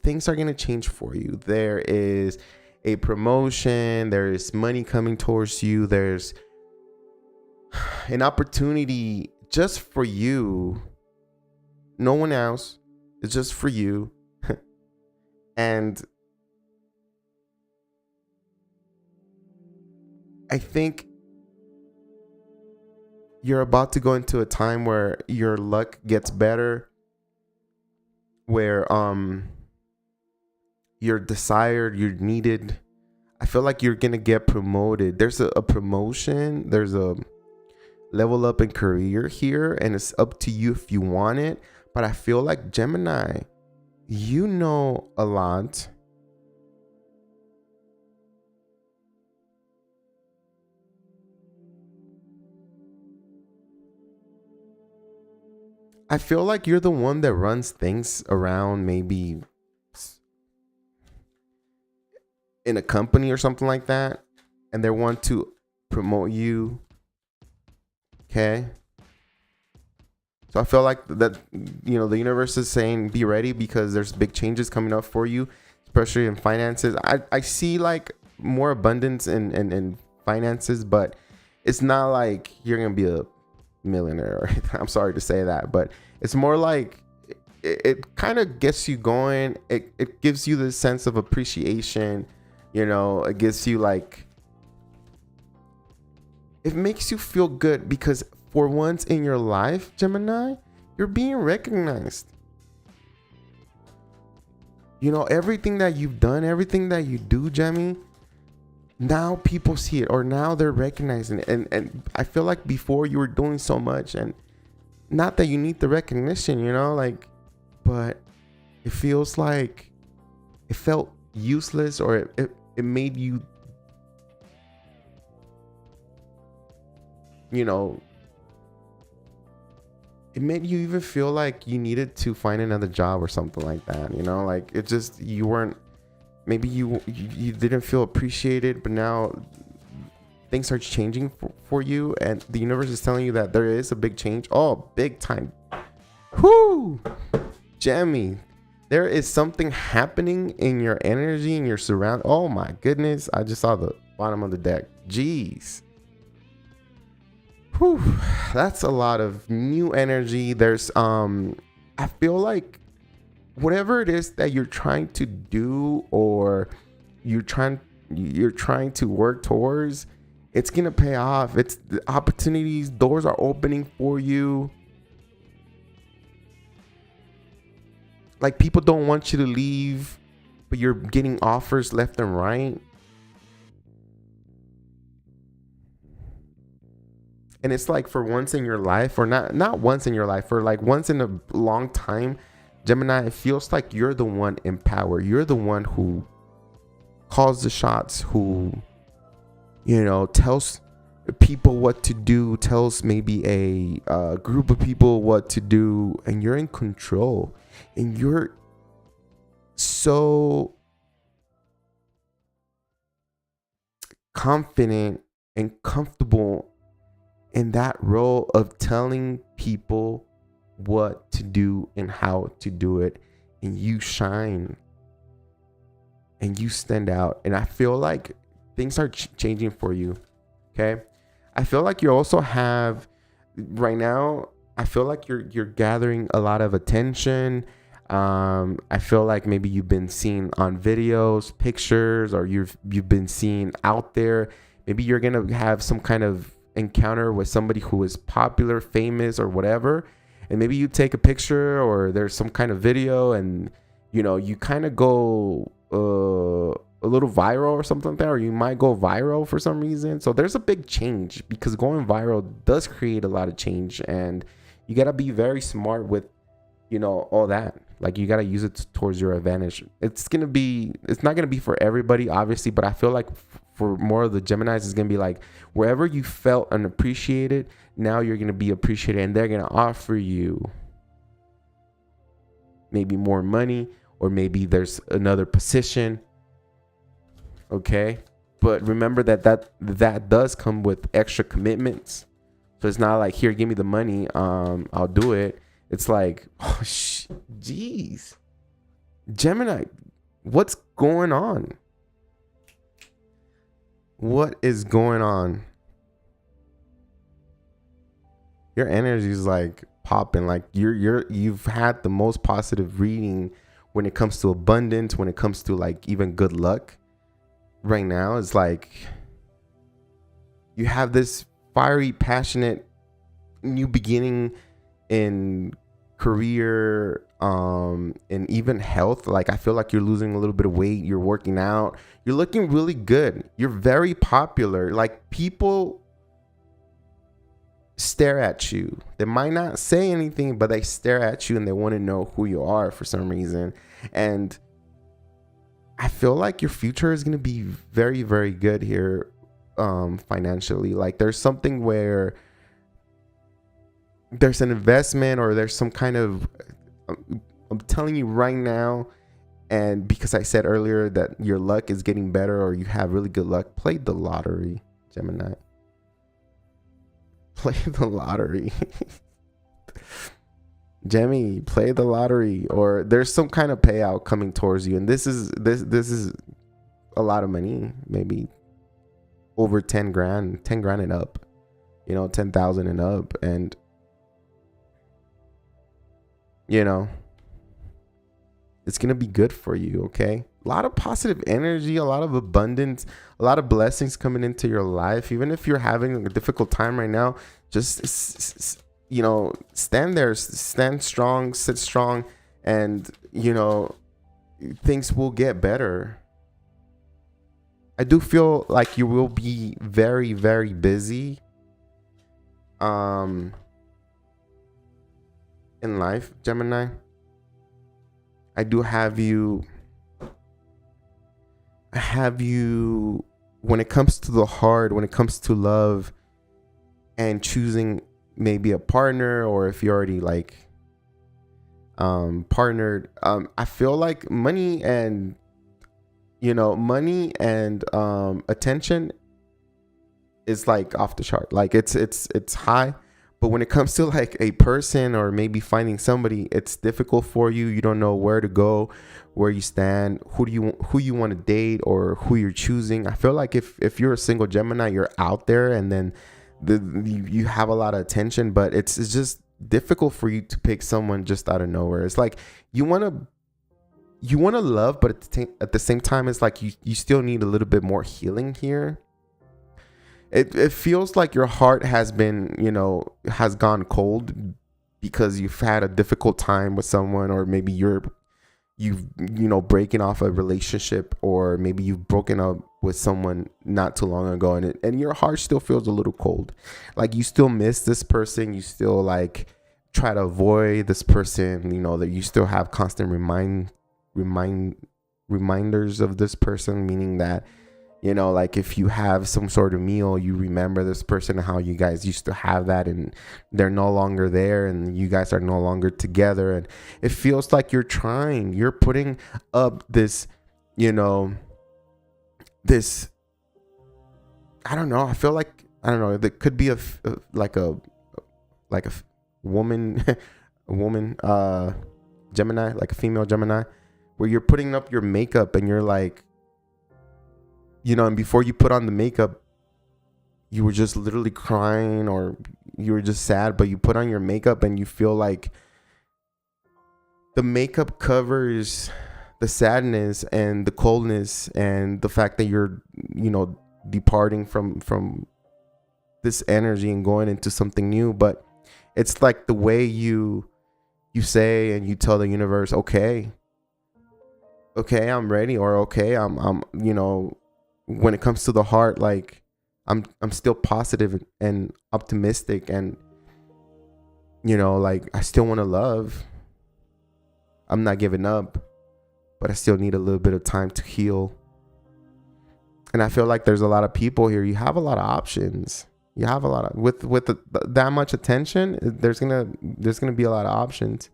things are going to change for you. There is a promotion. There is money coming towards you. There's an opportunity just for you. No one else. It's just for you. And I think you're about to go into a time where your luck gets better, where you're desired, you're needed. I feel like you're gonna get promoted. There's a promotion, there's a level up in career here, and it's up to you if you want it. But I feel like, Gemini, you know a lot. I feel like you're the one that runs things around, maybe in a company or something like that, and they want to promote you. Okay. So I feel like that, the universe is saying be ready, because there's big changes coming up for you, especially in finances. I see like more abundance in finances, but it's not like you're going to be millionaire. I'm sorry to say that, but it's more like it kind of gets you going. It gives you this sense of appreciation. You know, it gives you like, it makes you feel good because for once in your life, Gemini, you're being recognized. You know, everything that you've done, everything that you do, Gemini, now people see it, or now they're recognizing it. And I feel like before you were doing so much, and not that you need the recognition, you know, like, but it feels like it felt useless, or it made you, you know, it made you even feel like you needed to find another job or something like that, you know, like it just, you weren't, maybe you didn't feel appreciated, but now things are changing for you, and the universe is telling you that there is a big change. Oh, big time. Whoo, Gemini, there is something happening in your energy, in your surround. Oh my goodness, I just saw the bottom of the deck. Jeez. Whew, that's a lot of new energy. There's I feel like whatever it is that you're trying to do, or you're trying to work towards, it's gonna pay off. It's the opportunities, doors are opening for you. Like, people don't want you to leave, but you're getting offers left and right. And it's like, for once in your life, or not once in your life, for like once in a long time, Gemini, it feels like you're the one in power. You're the one who calls the shots, who, you know, tells people what to do, tells maybe a group of people what to do, and you're in control. And you're so confident and comfortable in that role of telling people what to do and how to do it, and you shine and you stand out. And I feel like things are changing for you. Okay, I feel like you also have right now, I feel like you're gathering a lot of attention. I feel like maybe you've been seen on videos, pictures, or you've been seen out there. Maybe you're gonna have some kind of encounter with somebody who is popular, famous, or whatever, and maybe you take a picture, or there's some kind of video, and you know, you kind of go a little viral or something like that, or you might go viral for some reason. So there's a big change, because going viral does create a lot of change, and you got to be very smart with, you know, all that. Like, you got to use it towards your advantage. It's not going to be for everybody, obviously, but I feel like for more of the Geminis, it's going to be like, wherever you felt unappreciated, now you're going to be appreciated, and they're going to offer you maybe more money, or maybe there's another position. Okay. But remember that does come with extra commitments. So it's not like, here, give me the money, I'll do it. It's like, oh, geez, Gemini, what's going on? What is going on? Your energy is like popping. Like, you've had the most positive reading when it comes to abundance, when it comes to like even good luck. Right now, it's like you have this fiery, passionate new beginning in career, and even health. Like, I feel like you're losing a little bit of weight, you're working out, you're looking really good, you're very popular. Like, people stare at you. They might not say anything, but they stare at you and they want to know who you are for some reason. And I feel like your future is going to be very, very good here, financially. Like, there's something where there's an investment, or there's some kind of, I'm telling you right now, and because I said earlier that your luck is getting better, or you have really good luck, play the lottery, Gemini. Play the lottery. Gemini, play the lottery, or there's some kind of payout coming towards you, and this is a lot of money, maybe over 10 grand and up. 10,000 and up. And, you know, it's going to be good for you. Okay. A lot of positive energy, a lot of abundance, a lot of blessings coming into your life. Even if you're having a difficult time right now, just, stand there, stand strong, sit strong, and, things will get better. I do feel like you will be very, very busy in life, Gemini. I do have you when it comes to the heart, when it comes to love and choosing maybe a partner, or if you're already like partnered, I feel like money and attention is like off the chart. Like it's high. But when it comes to like a person or maybe finding somebody, it's difficult for you. You don't know where to go, where you stand, who you want to date, or who you're choosing. I feel like if you're a single Gemini, you're out there, and then you have a lot of attention, but it's just difficult for you to pick someone just out of nowhere. It's like you want to love, but at the same time, it's like you still need a little bit more healing here. It feels like your heart has been, has gone cold because you've had a difficult time with someone, or maybe you've breaking off a relationship, or maybe you've broken up with someone not too long ago, and your heart still feels a little cold. Like you still miss this person. You still like try to avoid this person, that you still have constant reminders of this person, meaning that, like if you have some sort of meal, you remember this person and how you guys used to have that, and they're no longer there, and you guys are no longer together. And it feels like you're putting up this, this, I don't know. I feel like, I don't know. There could be a woman, Gemini, like a female Gemini, where you're putting up your makeup and you're like, and before you put on the makeup, you were just literally crying, or you were just sad, but you put on your makeup and you feel like the makeup covers the sadness and the coldness and the fact that you're, departing from this energy and going into something new. But it's like the way you say and you tell the universe, okay, I'm ready, or okay, I'm when it comes to the heart, like I'm still positive and optimistic, and like I still want to love. I'm not giving up, but I still need a little bit of time to heal. And I feel like there's a lot of people here. You have a lot of options. You have a lot of with that much attention. There's gonna be a lot of options.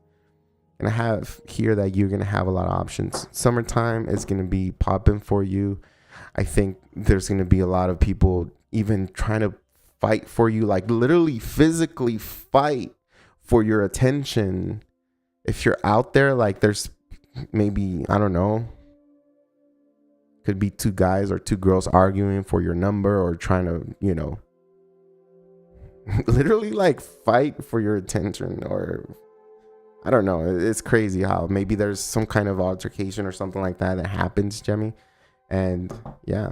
And I have here that you're gonna have a lot of options. Summertime is gonna be popping for you. I think there's going to be a lot of people even trying to fight for you, like literally physically fight for your attention. If you're out there, like there's maybe, I don't know, could be two guys or two girls arguing for your number, or trying to, literally like fight for your attention, or I don't know. It's crazy how maybe there's some kind of altercation or something like that happens, Jemmy. And yeah,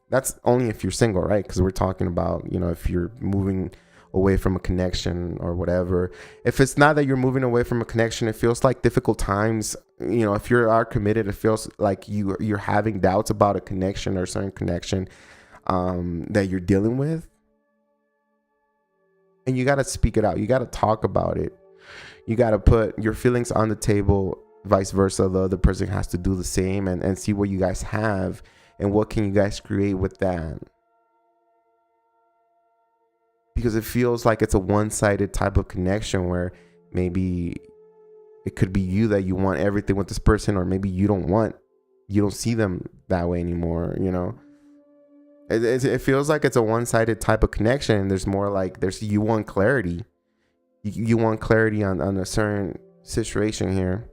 that's only if you're single, right? Because we're talking about, if you're moving away from a connection or whatever. If it's not that you're moving away from a connection, it feels like difficult times. If you are committed, it feels like you're having doubts about a connection or certain connection that you're dealing with. And you got to speak it out. You got to talk about it. You got to put your feelings on the table. Vice versa, the other person has to do the same, and see what you guys have and what can you guys create with that. Because it feels like it's a one-sided type of connection where maybe it could be you that you want everything with this person, or maybe you don't see them that way anymore. It feels like it's a one-sided type of connection. There's more like you want clarity. You want clarity on a certain situation here,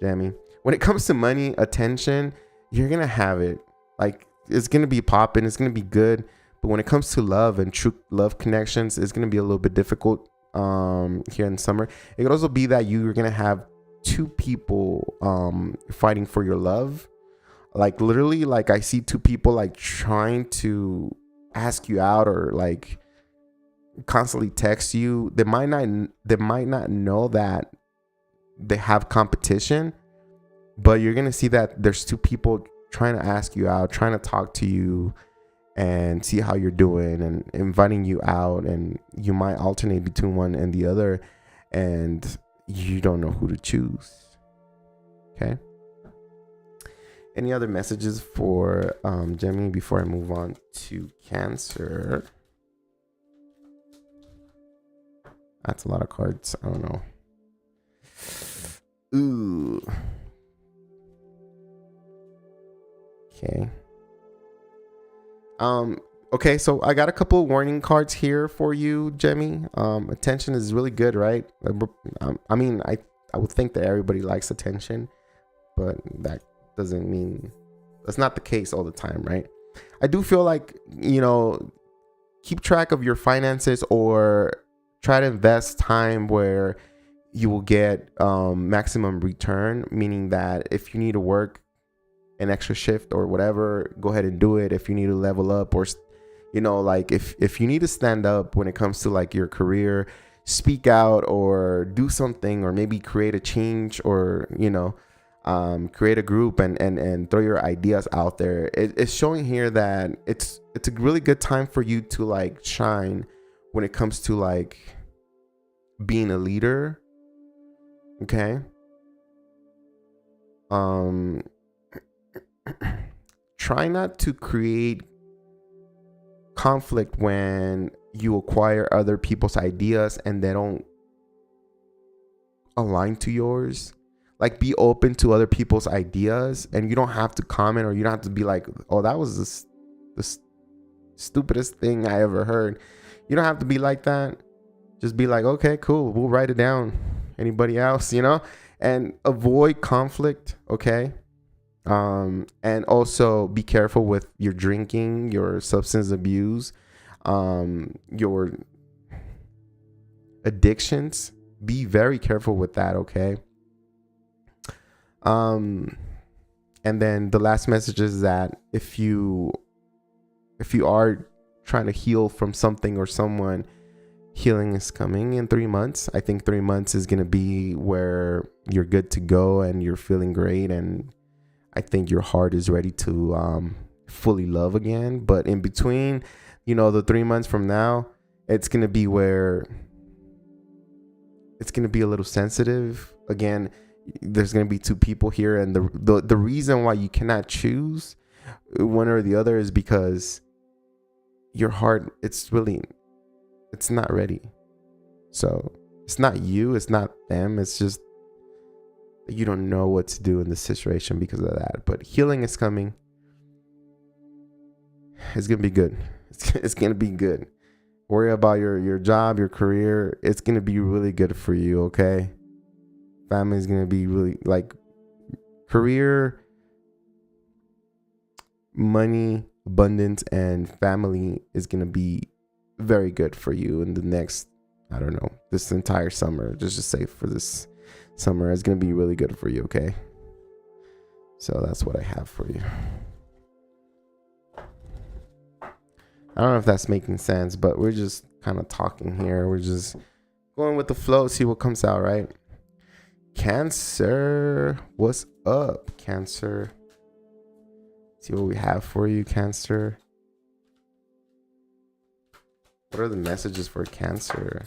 Jamie. When it comes to money, attention, you're going to have it. Like, it's going to be popping. It's going to be good. But when it comes to love and true love connections, it's going to be a little bit difficult here in summer. It could also be that you're going to have two people fighting for your love. Like literally, like I see two people like trying to ask you out, or like constantly text you. They might not know that they have competition, but you're gonna see that there's two people trying to ask you out, trying to talk to you and see how you're doing and inviting you out, and you might alternate between one and the other, and you don't know who to choose. Okay. Any other messages for Gemini before I move on to Cancer? That's a lot of cards. I don't know. Ooh. Okay. Okay, so I got a couple of warning cards here for you, Gemini. Attention is really good, right? I mean, I would think that everybody likes attention, but that doesn't mean that's not the case all the time, right? I do feel like, keep track of your finances, or try to invest time where you will get maximum return, meaning that if you need to work an extra shift or whatever, go ahead and do it. If you need to level up, or like if you need to stand up when it comes to like your career, speak out or do something, or maybe create a change, or create a group and throw your ideas out there. It's showing here that it's a really good time for you to like shine when it comes to like being a leader. Okay. Try not to create conflict when you acquire other people's ideas and they don't align to yours. Like, be open to other people's ideas, and you don't have to comment, or you don't have to be like, oh, that was the stupidest thing I ever heard. You don't have to be like that. Just be like, okay, cool, we'll write it down. Anybody else, and avoid conflict. Okay. And also be careful with your drinking, your substance abuse, your addictions. Be very careful with that. Okay. And then the last message is that if you are trying to heal from something or someone, healing is coming in 3 months. I think 3 months is going to be where you're good to go and you're feeling great. And I think your heart is ready to fully love again. But in between, the 3 months from now, it's going to be where it's going to be a little sensitive. Again, there's going to be two people here. And the reason why you cannot choose one or the other is because your heart, it's not ready. So it's not you, it's not them. It's just you don't know what to do in this situation because of that. But healing is coming. It's going to be good. It's going to be good. Worry about your job, your career. It's going to be really good for you, okay? Family is going to be really, like, career, money, abundance, and family is going to be very good for you in the next, I don't know, this entire summer. Just say for this summer, it's going to be really good for you, okay? So that's what I have for you. I don't know if that's making sense, but we're just kind of talking here. We're just going with the flow, see what comes out, right? Cancer, what's up, Cancer? See what we have for you, Cancer. What are the messages for Cancer?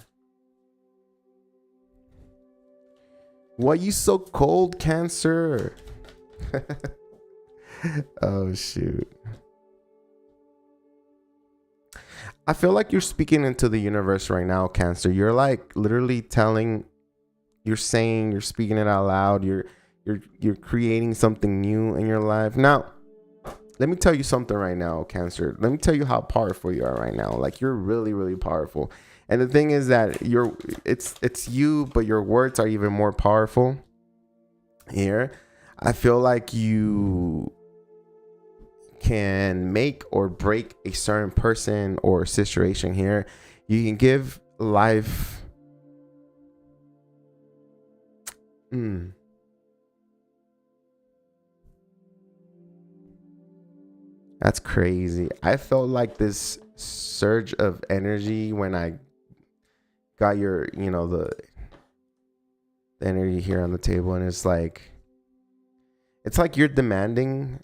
Why you so cold, Cancer? Oh, shoot. I feel like you're speaking into the universe right now, Cancer. You're like literally you're speaking it out loud. You're creating something new in your life. Now, let me tell you something right now, Cancer. Let me tell you how powerful you are right now. Like, you're really, really powerful. And the thing is that it's you, but your words are even more powerful. Here, I feel like you can make or break a certain person or situation here. You can give life that's crazy. I felt like this surge of energy when I got your, the energy here on the table, and it's like you're demanding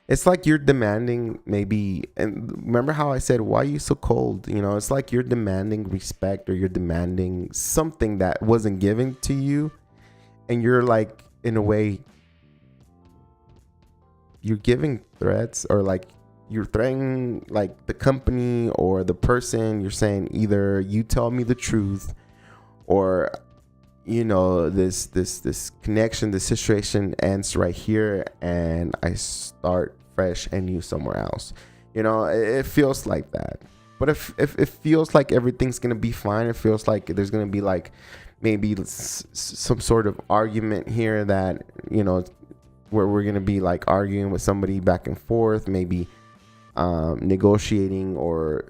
it's like you're demanding maybe, and remember how I said, why are you so cold? It's like you're demanding respect, or you're demanding something that wasn't given to you, and you're like, in a way, you're giving threats, or like you're threatening like the company or the person. You're saying either you tell me the truth, or this connection, this situation ends right here, and I start fresh and new somewhere else. It feels like that. But if it feels like everything's gonna be fine, it feels like there's gonna be like maybe some sort of argument here that where we're gonna be like arguing with somebody back and forth, maybe negotiating or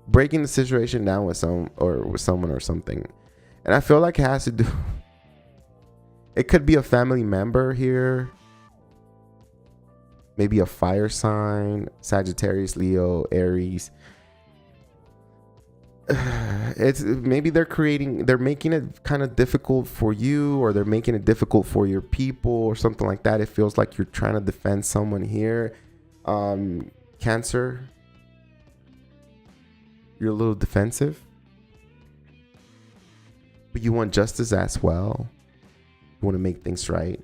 breaking the situation down with someone or something. And I feel like it has to do, it could be a family member here, maybe a fire sign, Sagittarius, Leo, Aries. It's maybe they're making it kind of difficult for you, or they're making it difficult for your people or something like that. It feels like you're trying to defend someone here. Cancer, you're a little defensive, but you want justice as well. You want to make things right.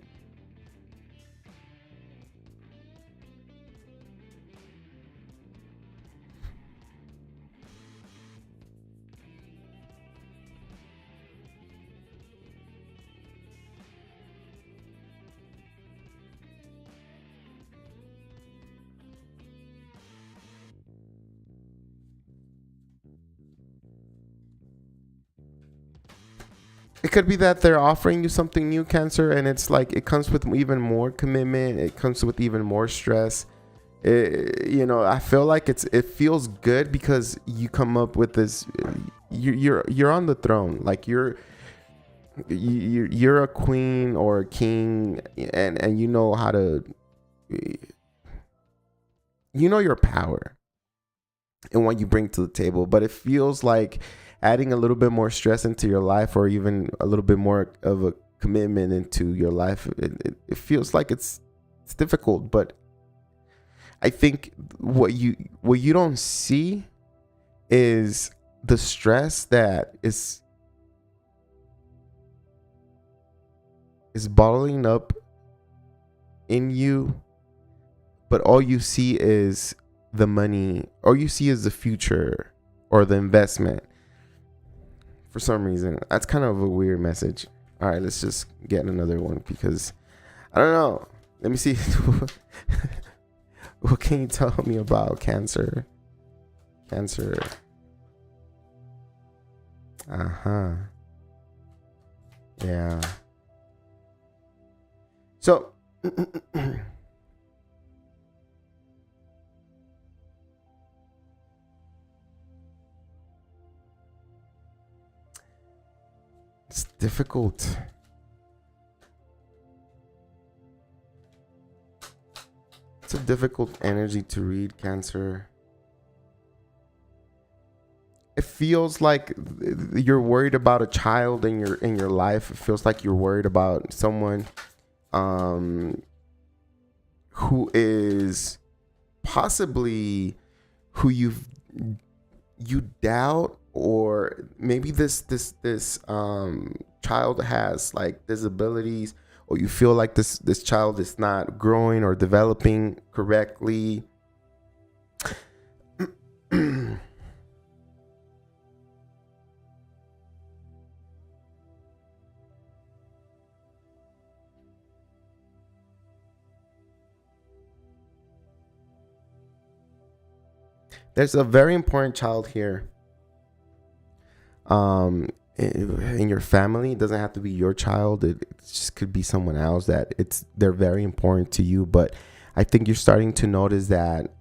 It could be that they're offering you something new, Cancer, and it's like it comes with even more commitment. It comes with even more stress. I feel like it feels good because you come up with this. You're on the throne, like you're a queen or a king, and you know how to. You know your power and what you bring to the table, but it feels like adding a little bit more stress into your life, or even a little bit more of a commitment into your life. It feels like it's difficult, but I think what you don't see is the stress that is bottling up in you, but all you see is the money, all you see is the future or the investment. For some reason, that's kind of a weird message. All right, let's just get another one, because I don't know. Let me see. What can you tell me about Cancer? Cancer. Yeah. So it's difficult. It's a difficult energy to read, Cancer. It feels like you're worried about a child in your life. It feels like you're worried about someone who is possibly who you doubt, or maybe this child has like disabilities, or you feel like this child is not growing or developing correctly. There's a very important child here. in your family. It doesn't have to be your child. It just could be someone else that they're very important to you. But I think you're starting to notice that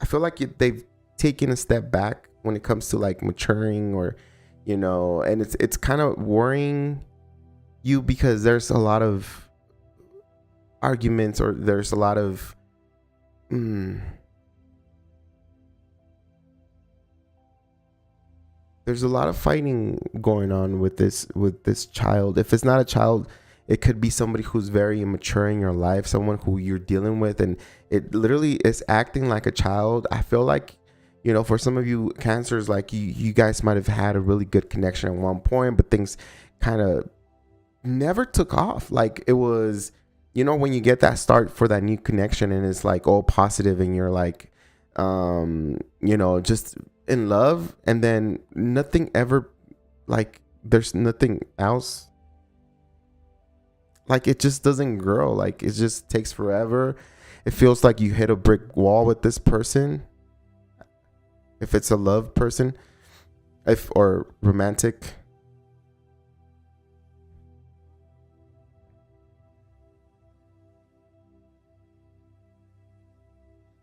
I feel like they've taken a step back when it comes to like maturing, or and it's kind of worrying you because there's a lot of arguments, or there's a lot of there's a lot of fighting going on with this child. If it's not a child, it could be somebody who's very immature in your life, someone who you're dealing with, and it literally is acting like a child. I feel like, for some of you Cancers, like you guys might have had a really good connection at one point, but things kind of never took off. Like it was, when you get that start for that new connection and it's like all positive and you're like, just in love, and then nothing ever, like there's nothing else. Like it just doesn't grow. Like it just takes forever. It feels like you hit a brick wall with this person. If it's a love person, or romantic.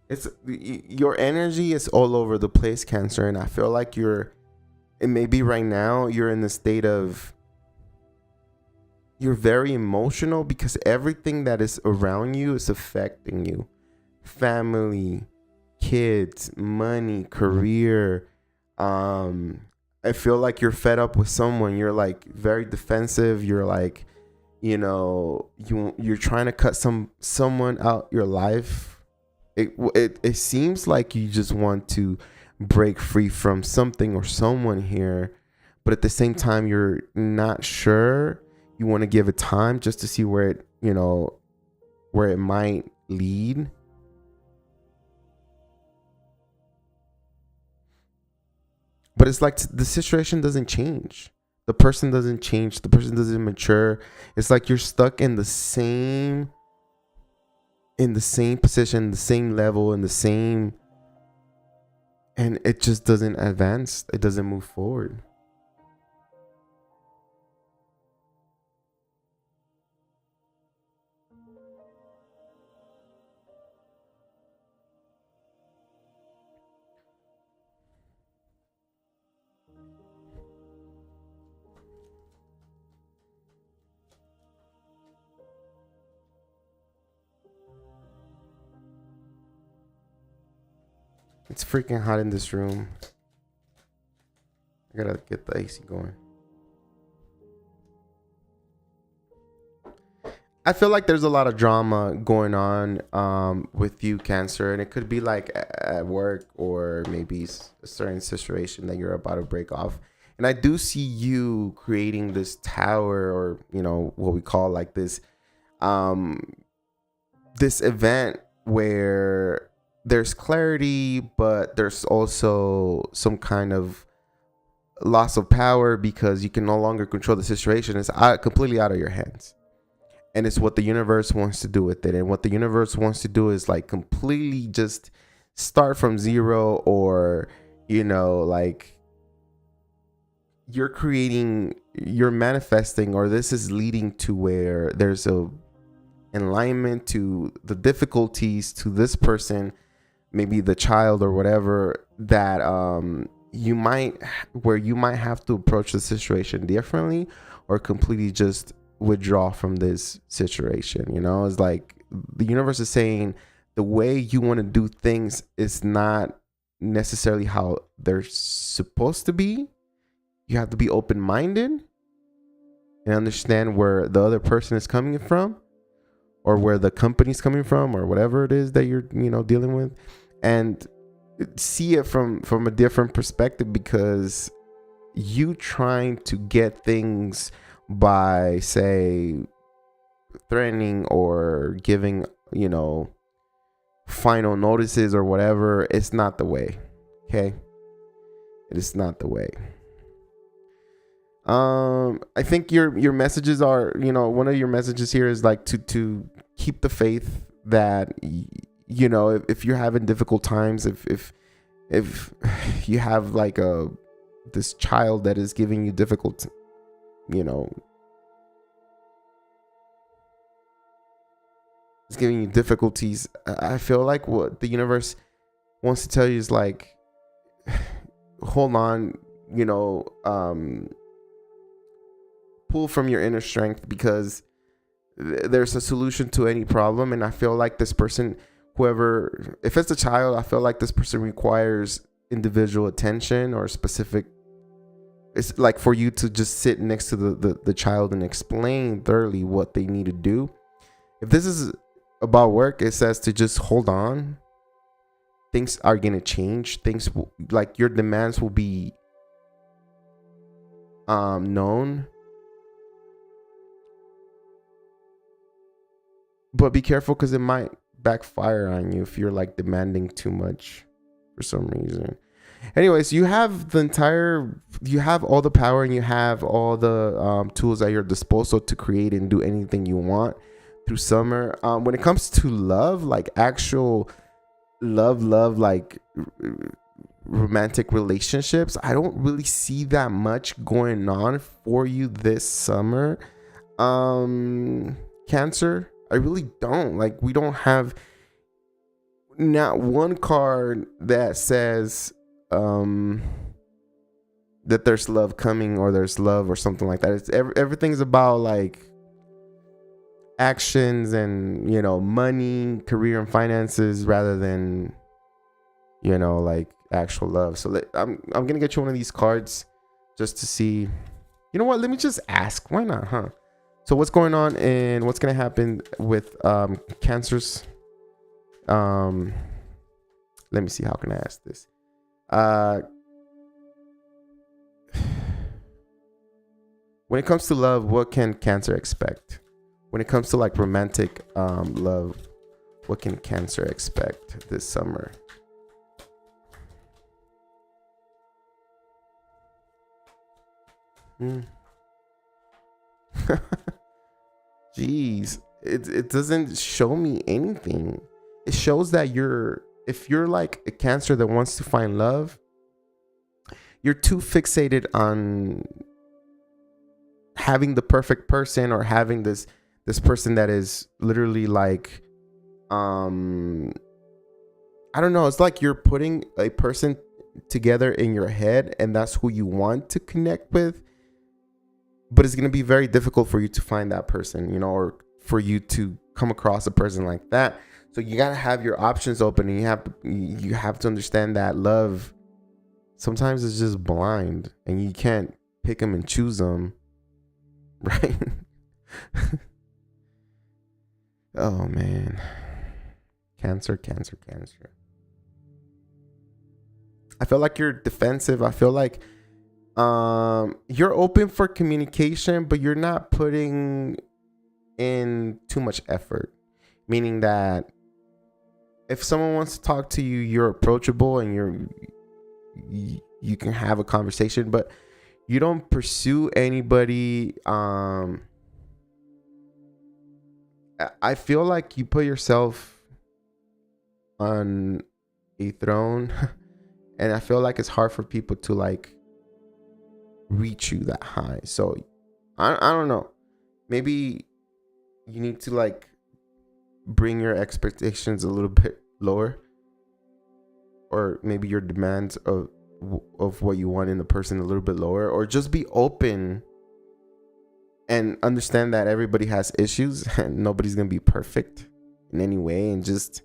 It's your energy is all over the place, Cancer, and I feel like it may be right now you're in the state of, you're very emotional because everything that is around you is affecting you. Family, kids, money, career. I feel like you're fed up with someone. You're like very defensive. You're like, you're trying to cut someone out your life. It seems like you just want to break free from something or someone here, but at the same time you're not sure. You want to give it time just to see where it might lead. But it's like the situation doesn't change. The person doesn't change. The person doesn't mature. It's like you're stuck in the same position, the same level, and it just doesn't advance. It doesn't move forward. It's freaking hot in this room. I gotta get the AC going. I feel like there's a lot of drama going on with you, Cancer, and it could be like at work, or maybe a certain situation that you're about to break off. And I do see you creating this tower, or what we call like this event where there's clarity, but there's also some kind of loss of power because you can no longer control the situation. It's completely out of your hands. And it's what the universe wants to do with it. And what the universe wants to do is like completely just start from zero, or, like you're manifesting, or this is leading to where there's a alignment to the difficulties to this person, maybe the child or whatever, that you might have to approach the situation differently, or completely just withdraw from this situation. It's like the universe is saying the way you want to do things is not necessarily how they're supposed to be. You have to be open-minded and understand where the other person is coming from, or where the company's coming from, or whatever it is that you're dealing with, and see it from a different perspective, because you trying to get things by, say, threatening or giving final notices or whatever, it's not the way. Okay, it is not the way. I think your messages are, one of your messages here is like to keep the faith that, if you're having difficult times, if if you have like this child that is giving you difficult, it's giving you difficulties. I feel like what the universe wants to tell you is like, hold on, pull from your inner strength, because there's a solution to any problem. And I feel like this person, whoever, if it's a child, I feel like this person requires individual attention or specific. It's like for you to just sit next to the child and explain thoroughly what they need to do. If this is about work, it says to just hold on. Things are going to change. Things like your demands will be known. But be careful, because it might backfire on you if you're like demanding too much for some reason. Anyways, you have all the power, and you have all the tools at your disposal to create and do anything you want through summer. When it comes to love, like actual love, like romantic relationships, I don't really see that much going on for you this summer. Cancer, I really don't. Like, we don't have not one card that says that there's love coming, or there's love or something like that. It's everything's about like actions and money, career, and finances, rather than like actual love. So I'm gonna get you one of these cards just to see. You know what, let me just ask, why not, huh? So what's going on and what's gonna happen with Cancers? Let me see, how can I ask this? When it comes to love, what can Cancer expect? When it comes to like romantic love, what can Cancer expect this summer? Jeez, it doesn't show me anything. It shows that if you're like a Cancer that wants to find love, you're too fixated on having the perfect person, or having this person that is literally like, I don't know. It's like you're putting a person together in your head, and that's who you want to connect with. But it's going to be very difficult for you to find that person, or for you to come across a person like that. So you got to have your options open, and you have to understand that love sometimes is just blind, and you can't pick them and choose them. Right? Oh man. Cancer. I feel like you're defensive. I feel like you're open for communication, but you're not putting in too much effort. Meaning that if someone wants to talk to you, you're approachable, and you can have a conversation, but you don't pursue anybody. I feel like you put yourself on a throne, and I feel like it's hard for people to like reach you that high. So I don't know. Maybe you need to like bring your expectations a little bit lower, or maybe your demands of what you want in the person a little bit lower, or just be open and understand that everybody has issues and nobody's gonna be perfect in any way, and just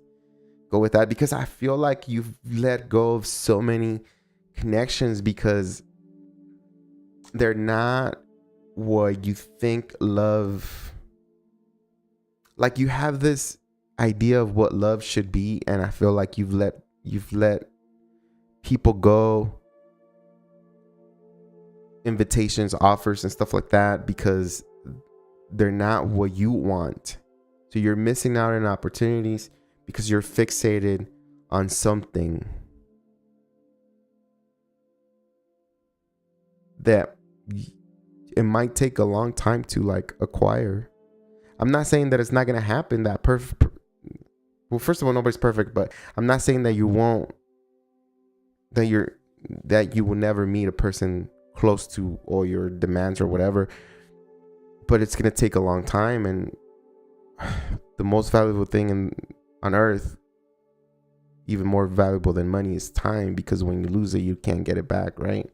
go with that. Because I feel like you've let go of so many connections because they're not what you think love, like you have this idea of what love should be, and I feel like you've let people go, invitations, offers, and stuff like that, because they're not what you want. So you're missing out on opportunities because you're fixated on something that it might take a long time to like acquire. I'm not saying that it's not going to happen, that perfect. Well, first of all, nobody's perfect, but I'm not saying that you won't that you will never meet a person close to all your demands or whatever, but it's going to take a long time. And the most valuable thing on earth, even more valuable than money, is time, because when you lose it, you can't get it back, right?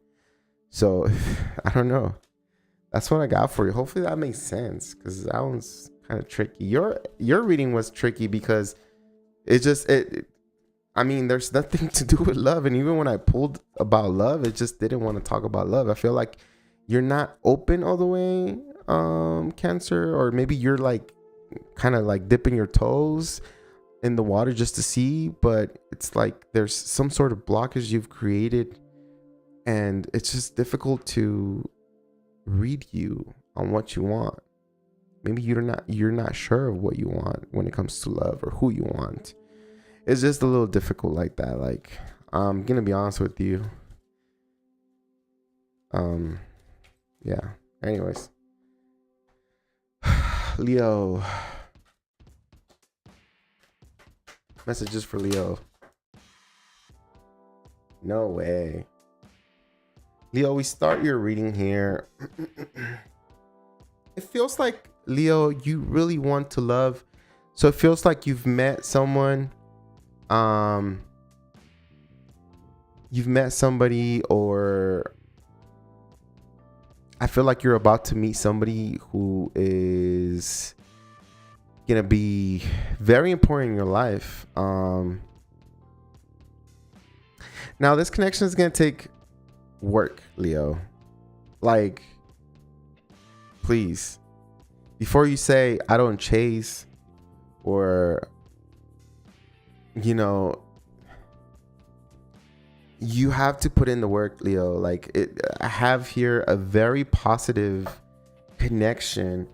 So I don't know. That's what I got for you. Hopefully that makes sense, because that one's kind of tricky. Your reading was tricky because I mean, there's nothing to do with love. And even when I pulled about love, it just didn't want to talk about love. I feel like you're not open all the way, Cancer, or maybe you're like kind of like dipping your toes in the water just to see, but it's like there's some sort of blockage you've created, and it's just difficult to read you on what you want. Maybe you're not sure of what you want when it comes to love or who you want. It's just a little difficult like that. Like, I'm gonna be honest with you. Yeah. Anyways, Leo. Messages for Leo. No way. Leo, we start your reading here. It feels like, Leo, you really want to love. So it feels like you've met someone. You've met somebody, or I feel like you're about to meet somebody who is gonna be very important in your life. Now this connection is gonna take work, Leo. Like, please, before you say I don't chase, or you have to put in the work, Leo. Like, I have here a very positive connection,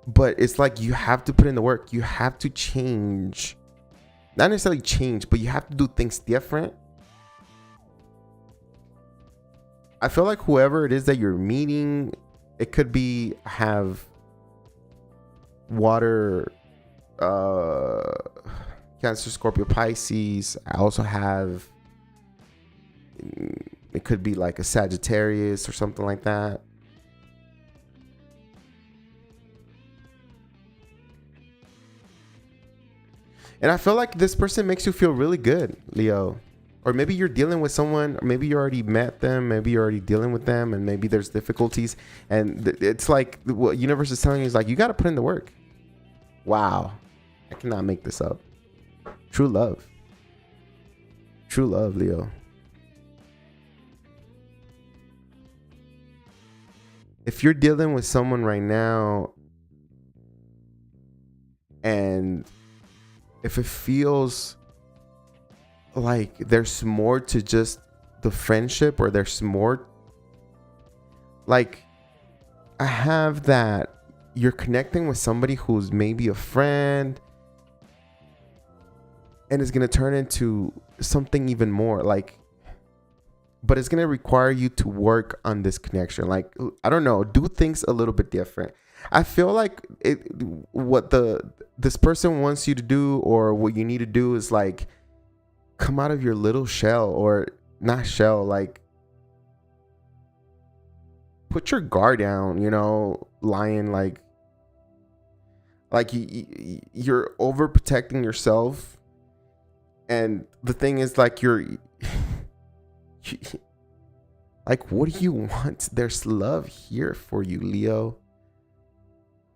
but it's like you have to put in the work. You have to change, not necessarily change, but you have to do things different. I feel like whoever it is that you're meeting, it could be have water, Cancer, Scorpio, Pisces. I also have, it could be like a Sagittarius or something like that. And I feel like this person makes you feel really good, Leo. Or maybe you're dealing with someone, or maybe you already met them, maybe you're already dealing with them, and maybe there's difficulties. And it's like what universe is telling you is like, you got to put in the work. Wow. I cannot make this up. True love. True love, Leo. If you're dealing with someone right now, and if it feels like there's more to just the friendship, or there's more, like, I have that you're connecting with somebody who's maybe a friend, and it's going to turn into something even more, like, but it's going to require you to work on this connection. Like, I don't know, do things a little bit different. I feel like this person wants you to do, or what you need to do, is like come out of your little shell, or not shell, like put your guard down, lion, like you're overprotecting yourself. And the thing is, like, like, what do you want? There's love here for you, Leo.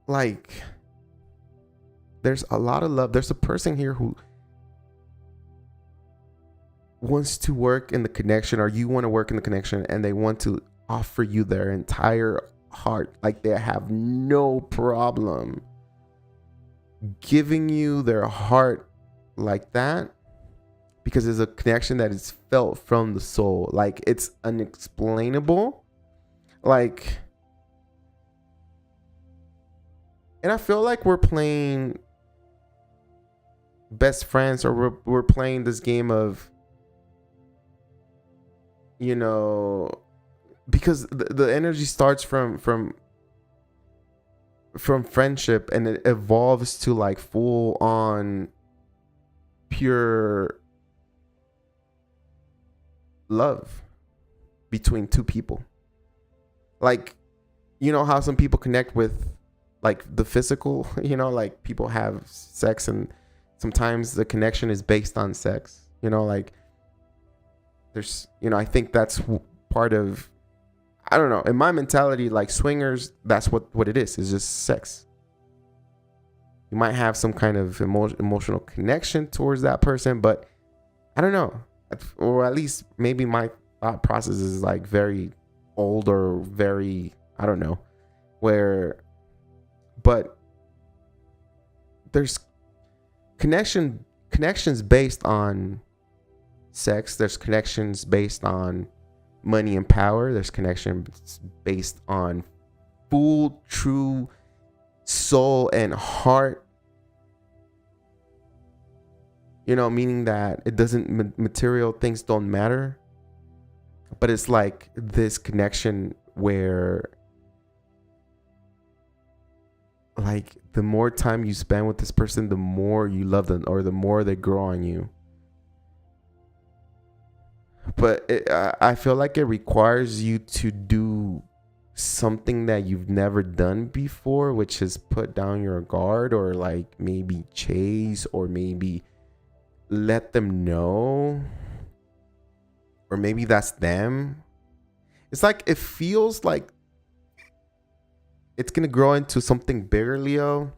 Like, there's a lot of love. There's a person here who wants to work in the connection, or you want to work in the connection, and they want to offer you their entire heart. Like, they have no problem giving you their heart like that, because it's a connection that is felt from the soul. Like, it's unexplainable. Like, and I feel like we're playing best friends, or we're playing this game of, because the energy starts from friendship, and it evolves to like full on pure love between two people. Like, you know how some people connect with like the physical, like people have sex and sometimes the connection is based on sex, like there's, I think that's part of, I don't know, in my mentality, like swingers, that's what it is. It's just sex. You might have some kind of emotional connection towards that person, but I don't know. Or at least maybe my thought process is like very old or very, I don't know, but there's connections based on sex. There's connections based on money and power. There's connections based on full, true soul and heart. Meaning that it doesn't, material things don't matter. But it's like this connection where, like, the more time you spend with this person, the more you love them, or the more they grow on you. But I feel like it requires you to do something that you've never done before, which is put down your guard, or like maybe chase, or maybe let them know, or maybe that's them. It's like, it feels like it's gonna grow into something bigger, Leo,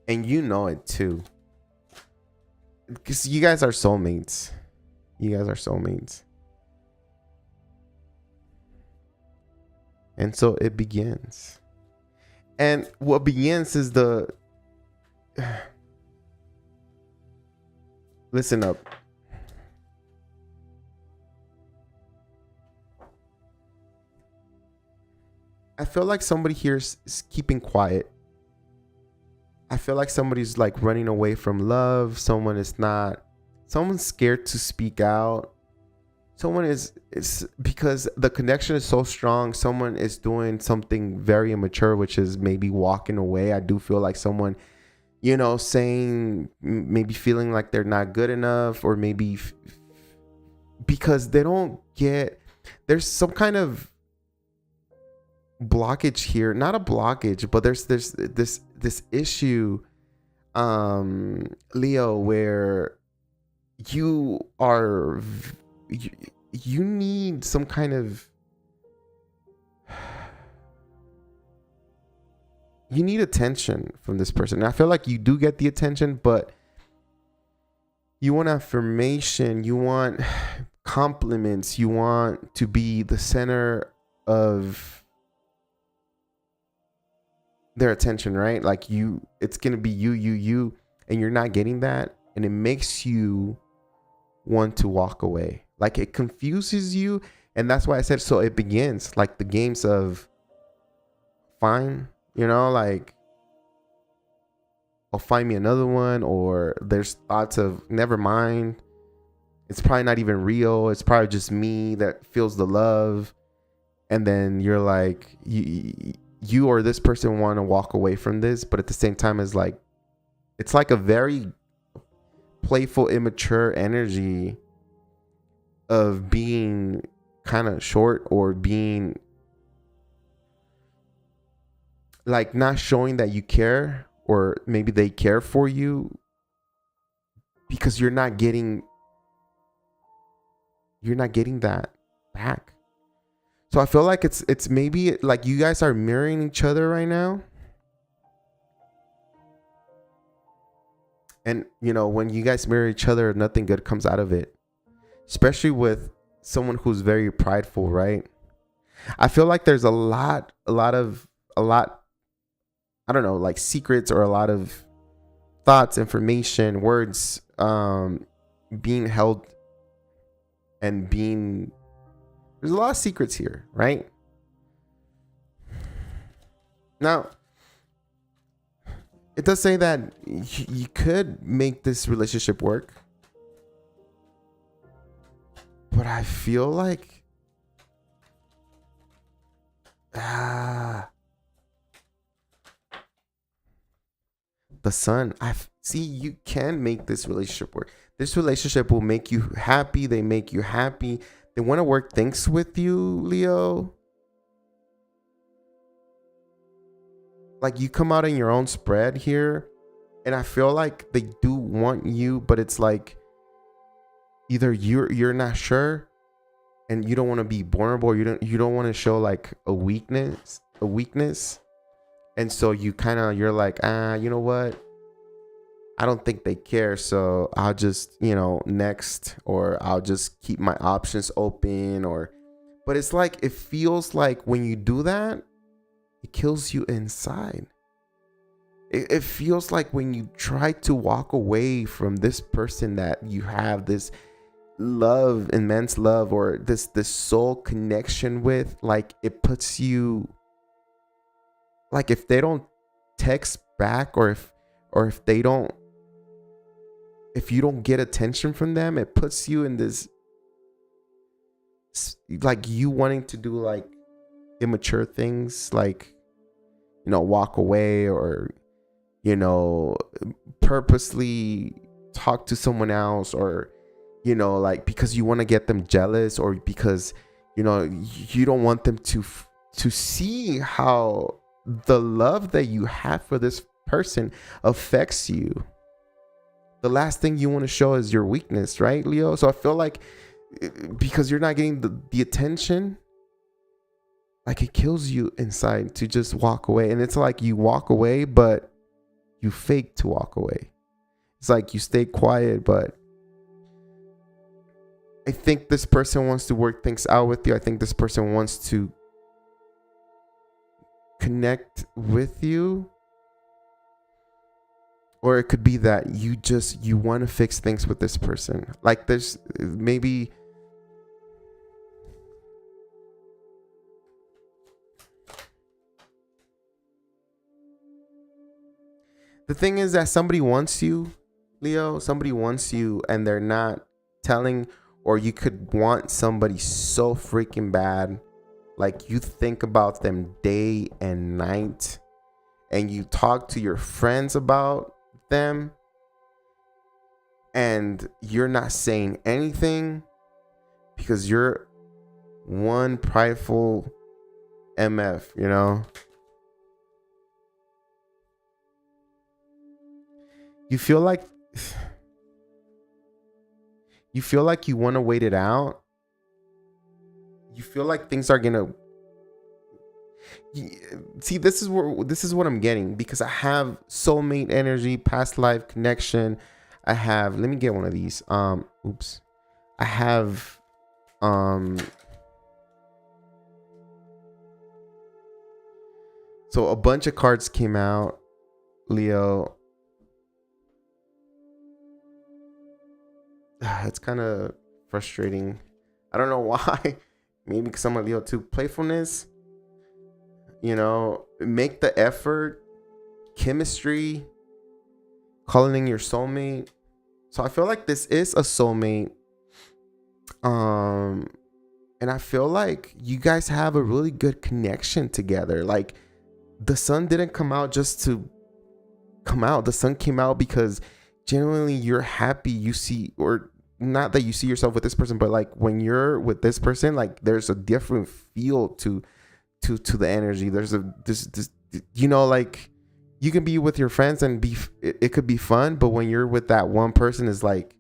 and you know it too, because you guys are soulmates. And so it begins. And what begins is listen up. I feel like somebody here is keeping quiet. I feel like somebody's like running away from love. Someone's scared to speak out. Someone is because the connection is so strong. Someone is doing something very immature, which is maybe walking away. I do feel like someone, saying, maybe feeling like they're not good enough, or maybe because they don't get, there's some kind of blockage here. Not a blockage, but there's this issue, Leo, where you need some kind of, you need attention from this person. And I feel like you do get the attention, but you want affirmation, you want compliments, you want to be the center of their attention, right? Like it's gonna be you, and you're not getting that, and it makes you want to walk away. Like, it confuses you, and that's why I said, so it begins like the games of fine, like, I'll find me another one, or there's thoughts of never mind, it's probably not even real, it's probably just me that feels the love. And then you're like, you or this person want to walk away from this, but at the same time it's like a very playful, immature energy of being kind of short, or being like not showing that you care, or maybe they care for you, because you're not getting that back. So I feel like it's maybe like you guys are mirroring each other right now. And, when you guys mirror each other, nothing good comes out of it. Especially with someone who's very prideful, right? I feel like there's a lot, I don't know, like secrets, or a lot of thoughts, information, words, being held, and there's a lot of secrets here, right? Now, it does say that you could make this relationship work, but I feel like the sun, I see you can make this relationship work. This relationship will make you happy. They make you happy. They want to work things with you, Leo. Like, you come out in your own spread here, and I feel like they do want you, but it's like either you're not sure, and you don't want to be vulnerable. You don't want to show like a weakness, and so you're like, you know what? I don't think they care, so I'll just, next, or I'll just keep my options open, but it's like, it feels like when you do that, it kills you inside. It feels like when you try to walk away from this person that you have this love, immense love, or this soul connection with, like, it puts you, like, if they don't text back, or if they don't, if you don't get attention from them, it puts you in this, like, you wanting to do like immature things, like, walk away, or, purposely talk to someone else, or, like, because you want to get them jealous, or because, you don't want them to see how the love that you have for this person affects you. The last thing you want to show is your weakness, right, Leo? So I feel like because you're not getting the attention, like, it kills you inside to just walk away. And it's like you walk away, but you fake to walk away. It's like you stay quiet, but I think this person wants to work things out with you. I think this person wants to connect with you. Or it could be that you want to fix things with this person. Like, there's maybe the thing is that somebody wants you, Leo. Somebody wants you, and they're not telling. Or you could want somebody so freaking bad, like, you think about them day and night, and you talk to your friends about them, and you're not saying anything because you're one prideful MF, You feel like you want to wait it out. You feel like things are gonna see. This is what I'm getting, because I have soulmate energy, past life connection. I have, let me get one of these. I have so a bunch of cards came out, Leo. It's kind of frustrating. I don't know why. Maybe because I'm a Leo too. Playfulness, make the effort, chemistry, calling in your soulmate. So I feel like this is a soulmate. And I feel like you guys have a really good connection together. Like, the sun didn't come out just to come out. The sun came out because genuinely you're happy. You see, or not that you see yourself with this person, but like, when you're with this person, like, there's a different feel to the energy. There's this like, you can be with your friends and it could be fun, but when you're with that one person, is like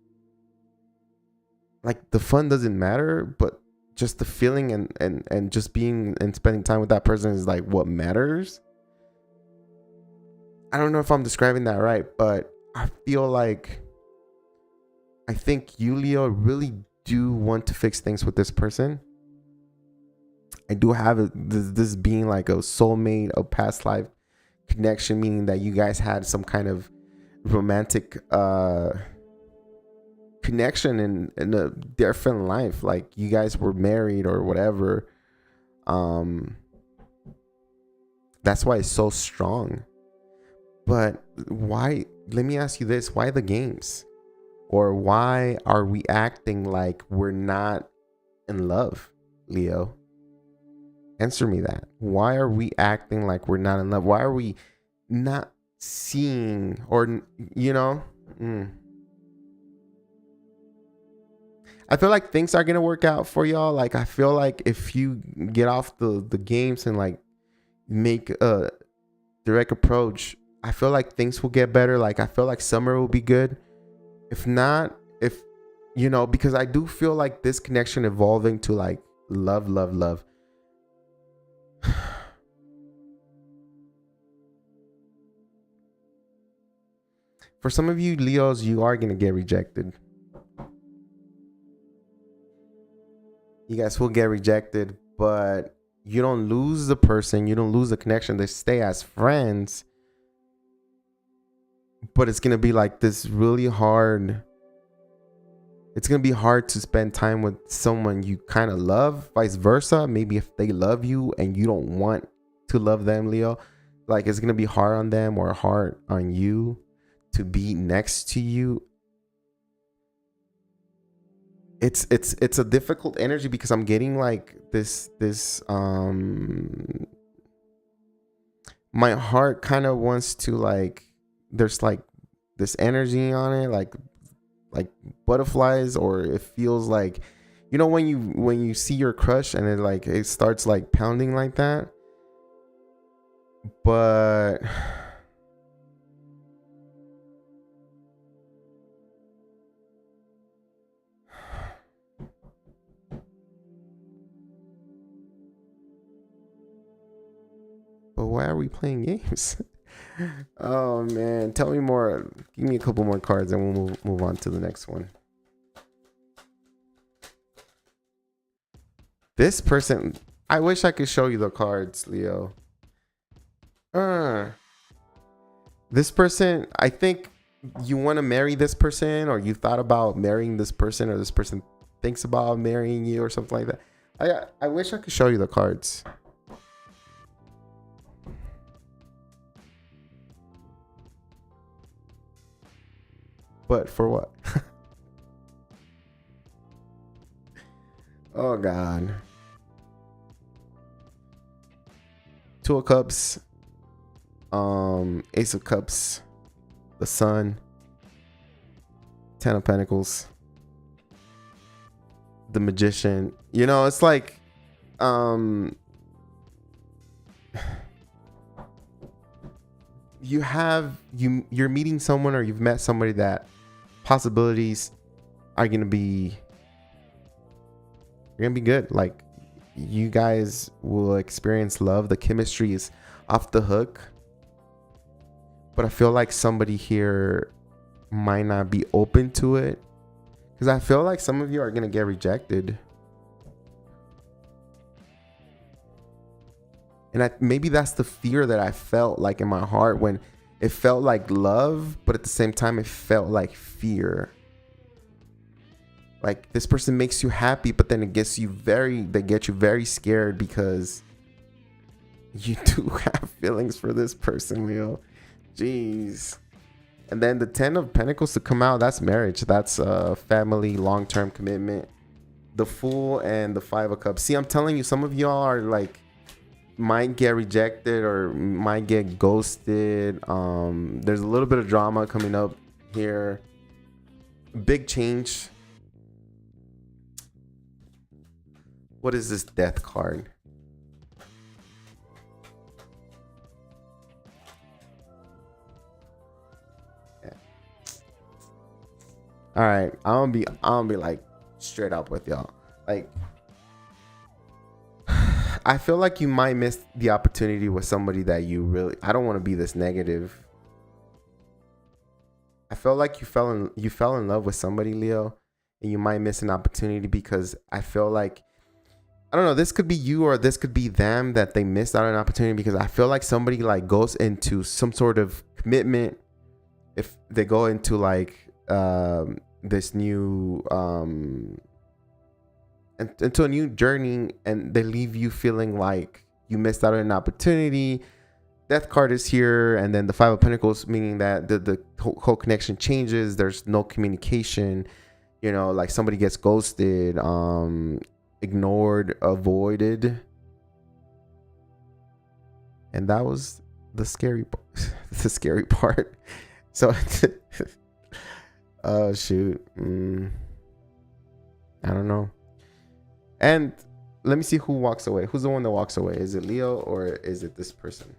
the fun doesn't matter, but just the feeling and just being and spending time with that person is like what matters. I don't know if I'm describing that right, but I feel like, I think you, Leo, really do want to fix things with this person. I do have this being like a soulmate, a past life connection, meaning that you guys had some kind of romantic connection in a different life. Like, you guys were married or whatever. That's why it's so strong. But why? Let me ask you this: why the games? Or why are we acting like we're not in love, Leo? Answer me that. Why are we acting like we're not in love? Why are we not seeing, or I feel like things are gonna work out for y'all. Like I feel like if you get off the games and like make a direct approach, I feel like things will get better. Like I feel like summer will be good. If not, if you know, because I do feel like this connection evolving to like love. For some of you Leos, you are gonna get rejected. You guys will get rejected, but you don't lose the person. You don't lose the connection. They stay as friends. But it's going to be like this really hard. It's going to be hard to spend time with someone you kind of love. Vice versa. Maybe if they love you and you don't want to love them, Leo. Like it's going to be hard on them or hard on you to be next to you. It's a difficult energy because I'm getting like this my heart kind of wants to like, there's like this energy on it, like butterflies, or it feels like, you know, when you see your crush and it starts like pounding like that. But why are we playing games? Oh man, tell me more. Give me a couple more cards and we'll move on to the next one. This person, I wish I could show you the cards, Leo. This person, I think you want to marry this person, or you thought about marrying this person, or this person thinks about marrying you or something like that. I wish I could show you the cards. But for what? Oh God. Two of Cups, Ace of Cups, the Sun, Ten of Pentacles, the Magician. You know, it's like you're meeting someone, or you've met somebody that possibilities are gonna be good. Like you guys will experience love. The chemistry is off the hook. But I feel like somebody here might not be open to it, because I feel like some of you are gonna get rejected. And maybe that's the fear that I felt like in my heart, when it felt like love, but at the same time, it felt like fear. Like this person makes you happy, but then they get you very scared, because you do have feelings for this person, Leo. Jeez. And then the 10 of Pentacles to come out, that's marriage. That's family, long-term commitment. The Fool and the 5 of Cups. See, I'm telling you, some of y'all are like, might get rejected or might get ghosted. There's a little bit of drama coming up here. Big change. What is this Death card? Yeah. All right, I'm gonna be like straight up with y'all. Like, I feel like you might miss the opportunity with somebody that you really, I don't want to be this negative. I feel like you fell in love with somebody, Leo, and you might miss an opportunity, because I feel like, I don't know, this could be you or this could be them, that they missed out on an opportunity, because I feel like somebody like goes into some sort of commitment. If they go into like this new into a new journey, and they leave you feeling like you missed out on an opportunity. Death card is here, and then the 5 of Pentacles, meaning that the whole connection changes. There's no communication, you know, like somebody gets ghosted, ignored, avoided. And that was the scary part. So oh shoot. I don't know. And let me see who walks away. Who's the one that walks away? Is it Leo or is it this person?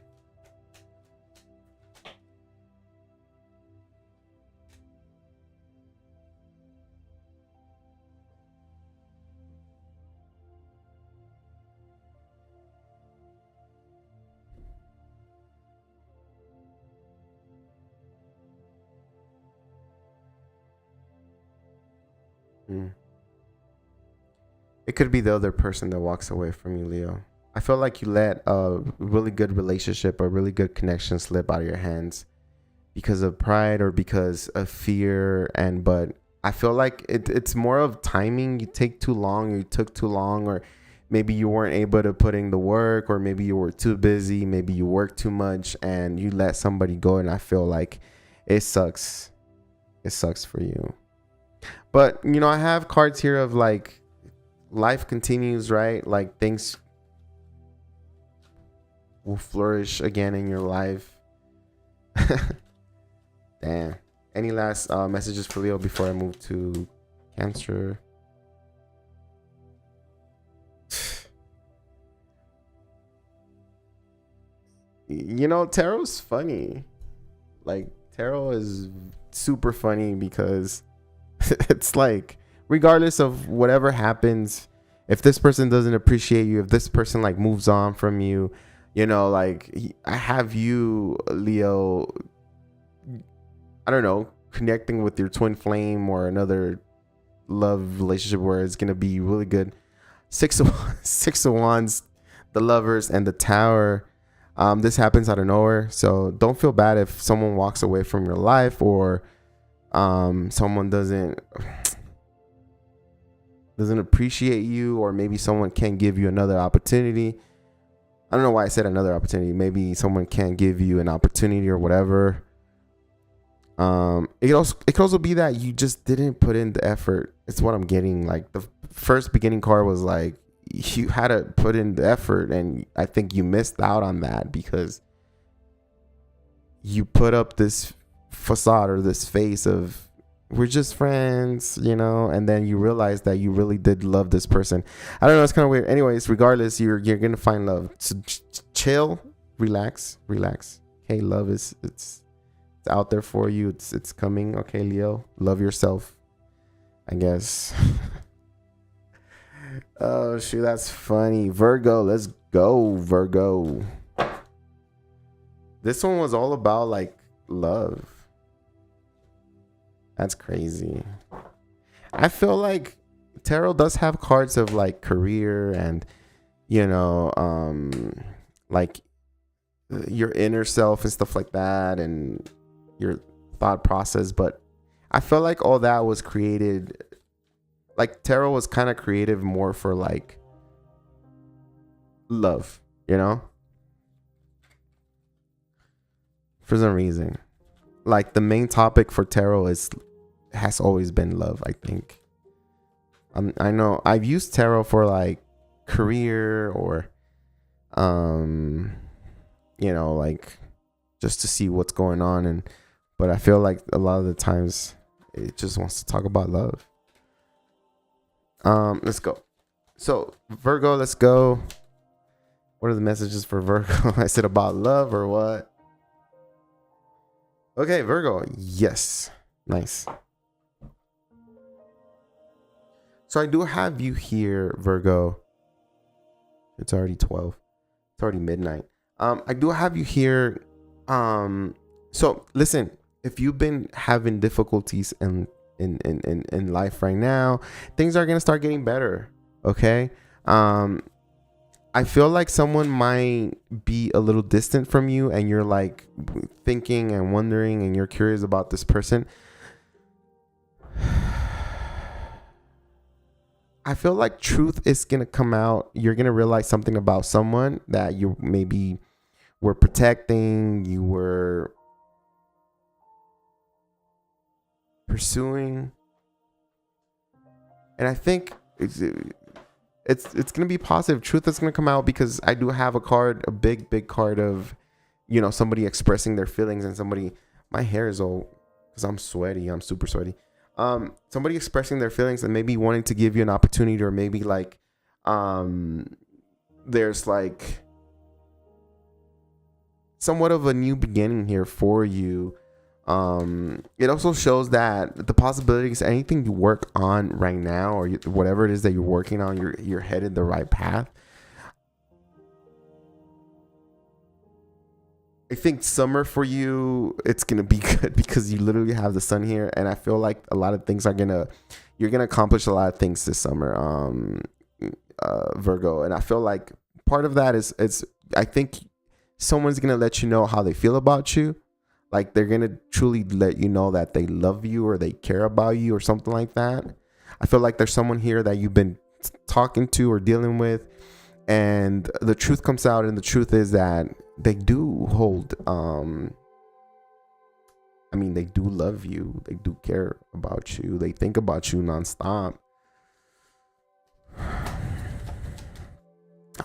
It could be the other person that walks away from you, Leo. I feel like you let a really good relationship, a really good connection slip out of your hands because of pride or because of fear. But I feel like it's more of timing. You take too long, or you took too long, or maybe you weren't able to put in the work, or maybe you were too busy, maybe you worked too much and you let somebody go. And I feel like it sucks. It sucks for you. But, you know, I have cards here of like life continues, right? Like things will flourish again in your life. Damn. Any last messages for Leo before I move to Cancer? You know, tarot's funny. Like, tarot is super funny because it's like, regardless of whatever happens, if this person doesn't appreciate you, if this person like moves on from you, you know, like I have you, Leo, I don't know, connecting with your twin flame or another love relationship where it's gonna be really good. Six of Wands, the Lovers, and the Tower. This happens out of nowhere, so don't feel bad if someone walks away from your life or someone doesn't appreciate you, or maybe someone can't give you another opportunity. I don't know why I said another opportunity. Maybe someone can't give you an opportunity or whatever. It could also be that you just didn't put in the effort. It's what I'm getting. Like the first beginning card was like you had to put in the effort, and I think you missed out on that because you put up this facade or this face of we're just friends, you know, and then you realize that you really did love this person. I don't know, it's kind of weird. Anyways, regardless, you're gonna find love. So chill, relax. Hey, love it's out there for you. It's coming. Okay, Leo, love yourself, I guess. Oh shoot, that's funny. Virgo, let's go, Virgo. This one was all about like love. That's crazy. I feel like tarot does have cards of like career and, you know, like your inner self and stuff like that and your thought process. But I feel like all that was created, like tarot was kind of creative more for like love, you know, for some reason. Like the main topic for tarot has always been love, I think. I know I've used tarot for like career or you know, like just to see what's going on, but I feel like a lot of the times it just wants to talk about love. Let's go. So Virgo, let's go. What are the messages for Virgo? I said about love or what? Okay, Virgo. Yes. Nice. So I do have you here, Virgo. It's already 12. It's already midnight. I do have you here. So listen, if you've been having difficulties in life right now, things are gonna start getting better. Okay. I feel like someone might be a little distant from you and you're like thinking and wondering and you're curious about this person. I feel like truth is going to come out. You're going to realize something about someone that you maybe were protecting, you were pursuing. And I think it's going to be positive. Truth is going to come out because I do have a card, a big card of, you know, somebody expressing their feelings and somebody, my hair is all, because I'm sweaty. I'm super sweaty. somebody expressing their feelings and maybe wanting to give you an opportunity, or maybe like there's like somewhat of a new beginning here for you. It also shows that the possibilities, anything you work on right now, or whatever it is that you're working on, you're headed the right path. I think summer for you, it's gonna be good because you literally have the sun here, and I feel like a lot of things you're gonna accomplish a lot of things this summer, Virgo. And I feel like part of that is I think someone's gonna let you know how they feel about you. Like they're gonna truly let you know that they love you or they care about you or something like that. I feel like there's someone here that you've been talking to or dealing with, and the truth comes out, and the truth is that they do hold they do love you, they do care about you, they think about you nonstop.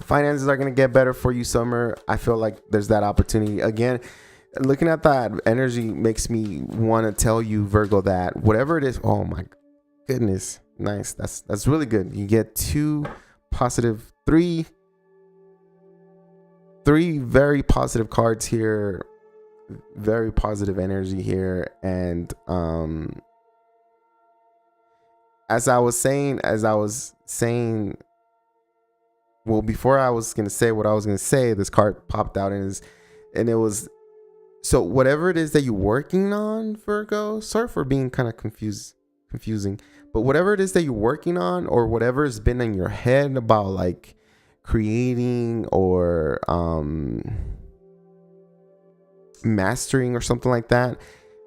Finances are going to get better for you summer. I feel like there's that opportunity. Again, looking at that energy makes me want to tell you, Virgo, that whatever it is, oh my goodness, nice, that's really good. You get three very positive cards here, very positive energy here. And as I was saying, well, before I was gonna say what I was gonna say, this card popped out, and it was, so whatever it is that you're working on, Virgo, sorry for being kind of confusing, but whatever it is that you're working on, or whatever has been in your head about like creating or mastering or something like that,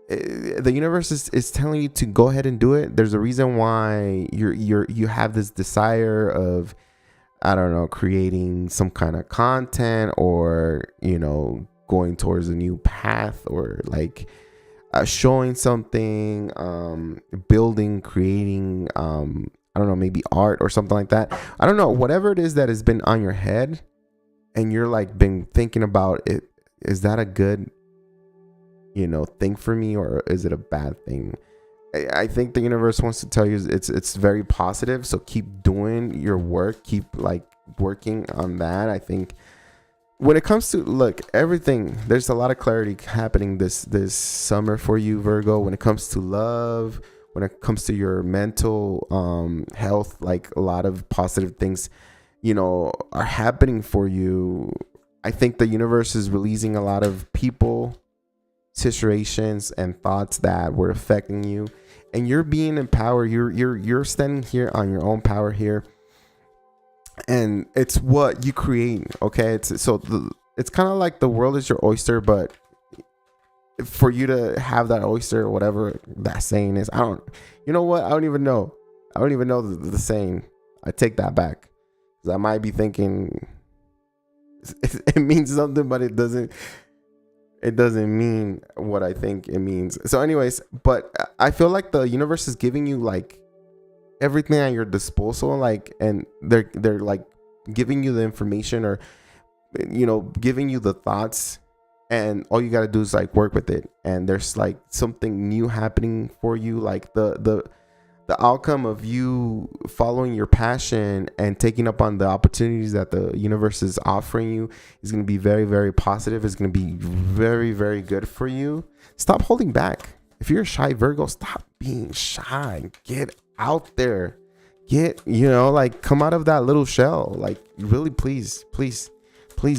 the universe is telling you to go ahead and do it. There's a reason why you have this desire of, I don't know, creating some kind of content, or going towards a new path, or like showing something, building, creating, I don't know, maybe art or something like that. I don't know, whatever it is that has been on your head and you're like been thinking about it, is that a good, thing for me, or is it a bad thing? I think the universe wants to tell you it's very positive. So keep doing your work, keep like working on that. I think when it comes to everything, there's a lot of clarity happening this summer for you, Virgo, when it comes to love, when it comes to your mental health. Like a lot of positive things are happening for you. I think the universe is releasing a lot of people, situations, and thoughts that were affecting you, and you're being empowered. You're standing here on your own power here, and it's what you create. Okay, it's kind of like the world is your oyster, but for you to have that oyster, or whatever that saying is, I don't even know the saying. I take that back, because I might be thinking it means something, but it doesn't mean what I think it means. So anyways, but I feel like the universe is giving you like everything at your disposal, like, and they're like giving you the information, or giving you the thoughts, and all you got to do is like work with it. And there's like something new happening for you, like the outcome of you following your passion and taking up on the opportunities that the universe is offering you is going to be very, very positive. It's going to be very, very good for you. Stop holding back. If you're a shy Virgo, stop being shy. Get out there. Come out of that little shell. Like, really, please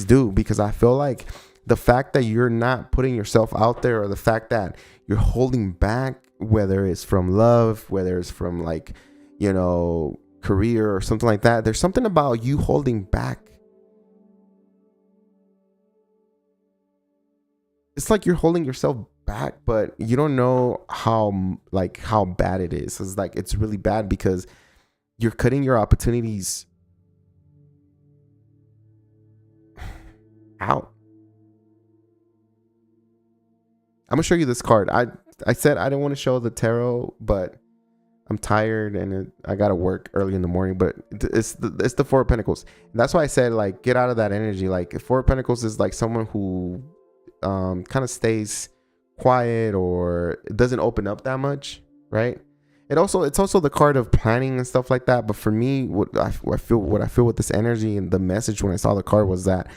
do. Because I feel like the fact that you're not putting yourself out there, or the fact that you're holding back, whether it's from love, whether it's from like, career or something like that, there's something about you holding back. It's like you're holding yourself back, but you don't know how bad it is. It's like, it's really bad because you're cutting your opportunities out. I'm gonna show you this card. I said I didn't want to show the tarot, but I'm tired and I gotta work early in the morning. But it's the Four of Pentacles. And that's why I said, like, get out of that energy. Like, Four of Pentacles is like someone who kind of stays quiet or doesn't open up that much, right? It's also the card of planning and stuff like that. But for me, what I feel with this energy and the message when I saw the card was that,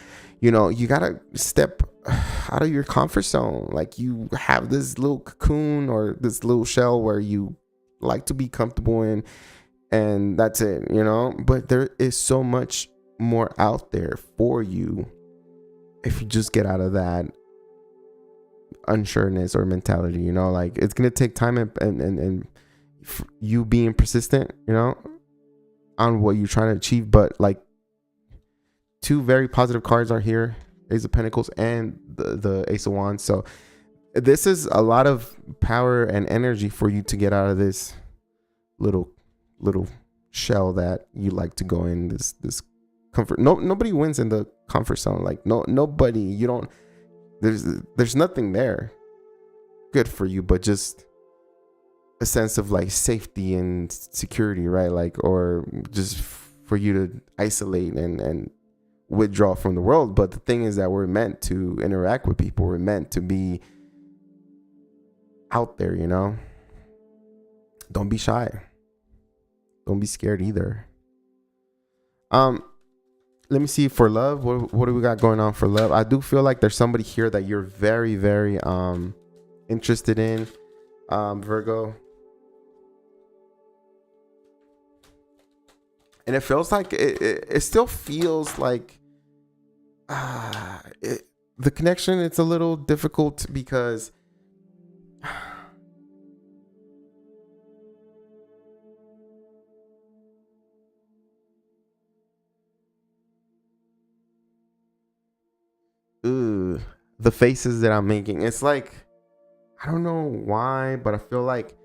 you know, you gotta step out of your comfort zone. Like, you have this little cocoon or this little shell where you like to be comfortable in, and that's it, you know. But there is so much more out there for you if you just get out of that unsureness or mentality, you know. Like, it's gonna take time and you being persistent, you know, on what you're trying to achieve. But like, two very positive cards are here: Ace of Pentacles and the Ace of Wands. So this is a lot of power and energy for you to get out of this little shell that you like to go in, this comfort. Nobody wins in the comfort zone. Like, nobody, you don't, there's nothing there good for you but just a sense of like safety and security, right? Like, or just for you to isolate and withdraw from the world. But the thing is that we're meant to interact with people. We're meant to be out there, you know. Don't be shy. Don't be scared either. Let me see for love. What do we got going on for love? I do feel like there's somebody here that you're very, very interested in, Virgo. And it feels like it still feels like the connection. It's a little difficult because the faces that I'm making. It's like, I don't know why, but I feel like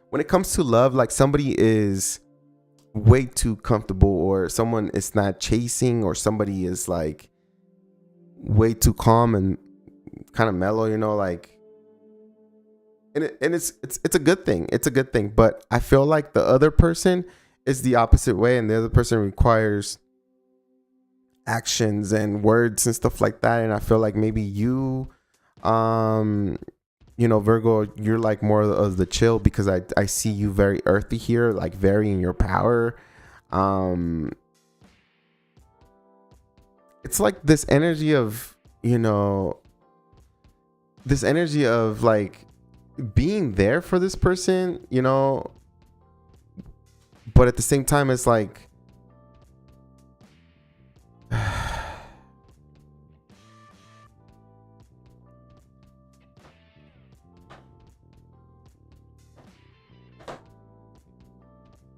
when it comes to love, like, somebody is way too comfortable, or someone is not chasing, or somebody is like way too calm and kind of mellow, you know, like, and it's a good thing. It's a good thing. But I feel like the other person is the opposite way, and the other person requires actions and words and stuff like that. And I feel like maybe you, you know, Virgo, you're like more of the chill, because I see you very earthy here, like very in your power. It's like this energy of, you know, this energy of like being there for this person, you know, but at the same time, it's like,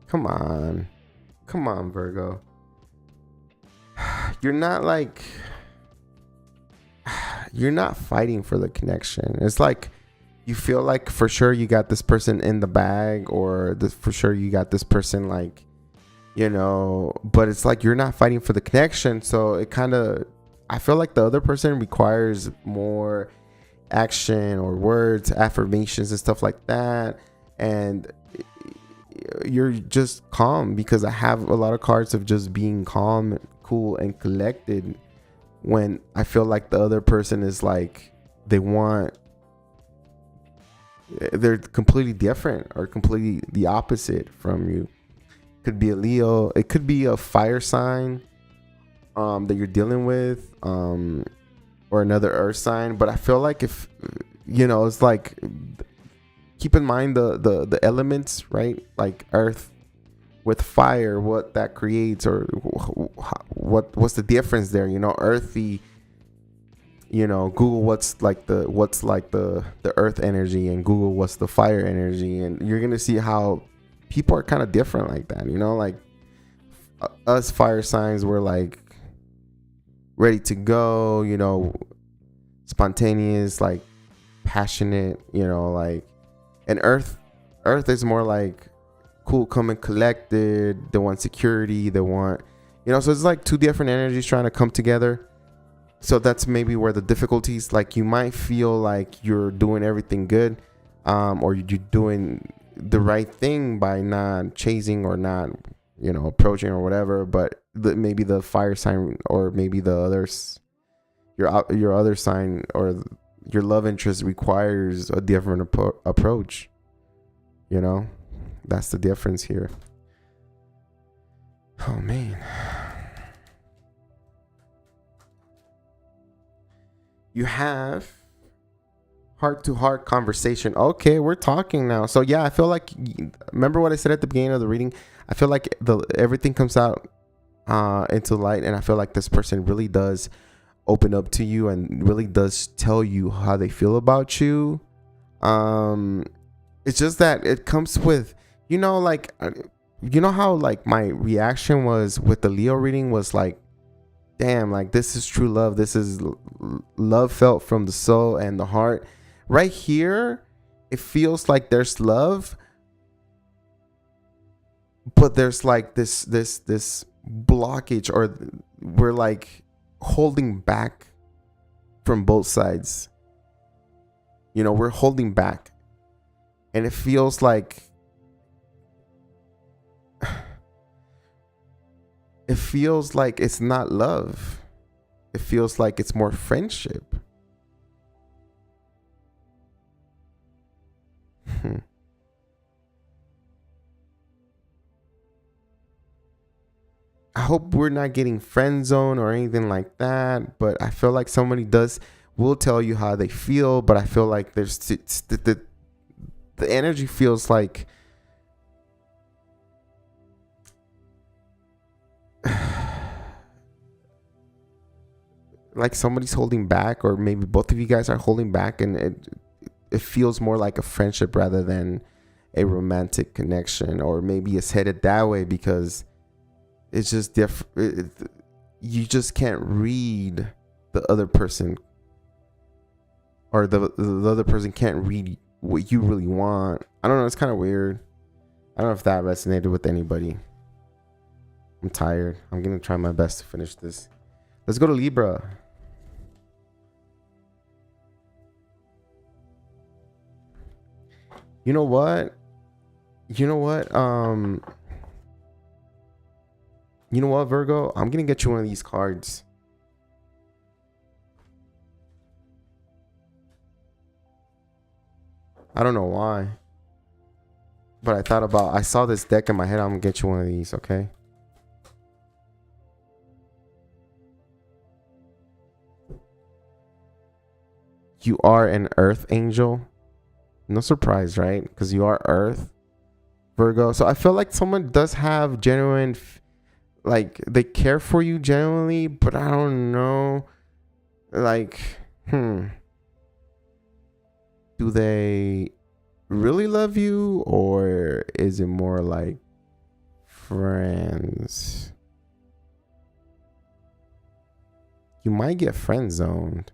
come on, Virgo. You're not like, you're not fighting for the connection. It's like, you feel like for sure you got this person in the bag, or for sure you got this person, like, you know, but it's like you're not fighting for the connection. So it kind of, I feel like the other person requires more action or words, affirmations and stuff like that. And you're just calm, because I have a lot of cards of just being calm, cool and collected, when I feel like the other person is like, they're completely different or completely the opposite from you. Could be a Leo, it could be a fire sign that you're dealing with, or another earth sign. But I feel like, if you know, it's like, keep in mind the elements, right? Like earth with fire, what that creates, or what's the difference there, you know? Earthy, you know, Google what's the earth energy, and Google what's the fire energy, and you're gonna see how people are kind of different like that, you know? Like, us fire signs, we're like ready to go, you know, spontaneous, like passionate, you know, like, and earth is more like cool, calm and collected. They want security, they want, you know, so it's like two different energies trying to come together. So that's maybe where the difficulties, like, you might feel like you're doing everything good, or you're doing the right thing by not chasing or not, you know, approaching or whatever. But maybe the fire sign, or maybe the others, your other sign or your love interest requires a different approach. You know, that's the difference here. Oh man. You have heart-to-heart conversation. Okay, we're talking now. So yeah, I feel like, remember what I said at the beginning of the reading? I feel like everything comes out into light, and I feel like this person really does open up to you and really does tell you how they feel about you. It's just that it comes with, you know, like, you know how like my reaction was with the Leo reading was like, damn, like this is true love. This is love felt from the soul and the heart. Right here, it feels like there's love, but there's like this blockage, or we're like holding back from both sides. You know, we're holding back, and it feels like it's not love. It feels like it's more friendship. I hope we're not getting friend zone or anything like that, but I feel like somebody will tell you how they feel, but I feel like there's the energy feels like like somebody's holding back, or maybe both of you guys are holding back, and it feels more like a friendship rather than a romantic connection, or maybe it's headed that way because it's just different. You just can't read the other person, or the other person can't read what you really want. I don't know. It's kind of weird. I don't know if that resonated with anybody. I'm tired. I'm going to try my best to finish this. Let's go to Libra. You know what? You know what, Virgo? I'm going to get you one of these cards. I don't know why. But I saw this deck in my head. I'm going to get you one of these, okay? You are an earth angel. No surprise, right? Because you are earth, Virgo. So I feel like someone does have genuine, like, they care for you genuinely, but I don't know. Like, do they really love you, or is it more like friends? You might get friend zoned.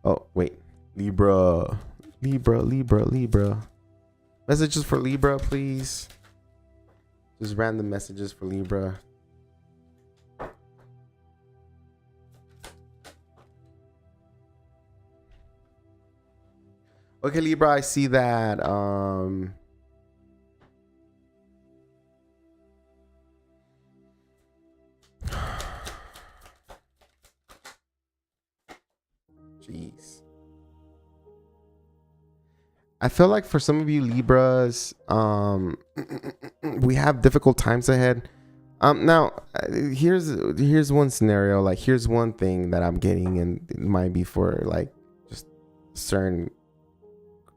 Oh, wait. Libra. Messages for Libra, please. Just random messages for Libra. Okay, Libra, I see that. Jeez. I feel like for some of you Libras, we have difficult times ahead. Now, here's one scenario. Like, here's one thing that I'm getting, and it might be for like just a certain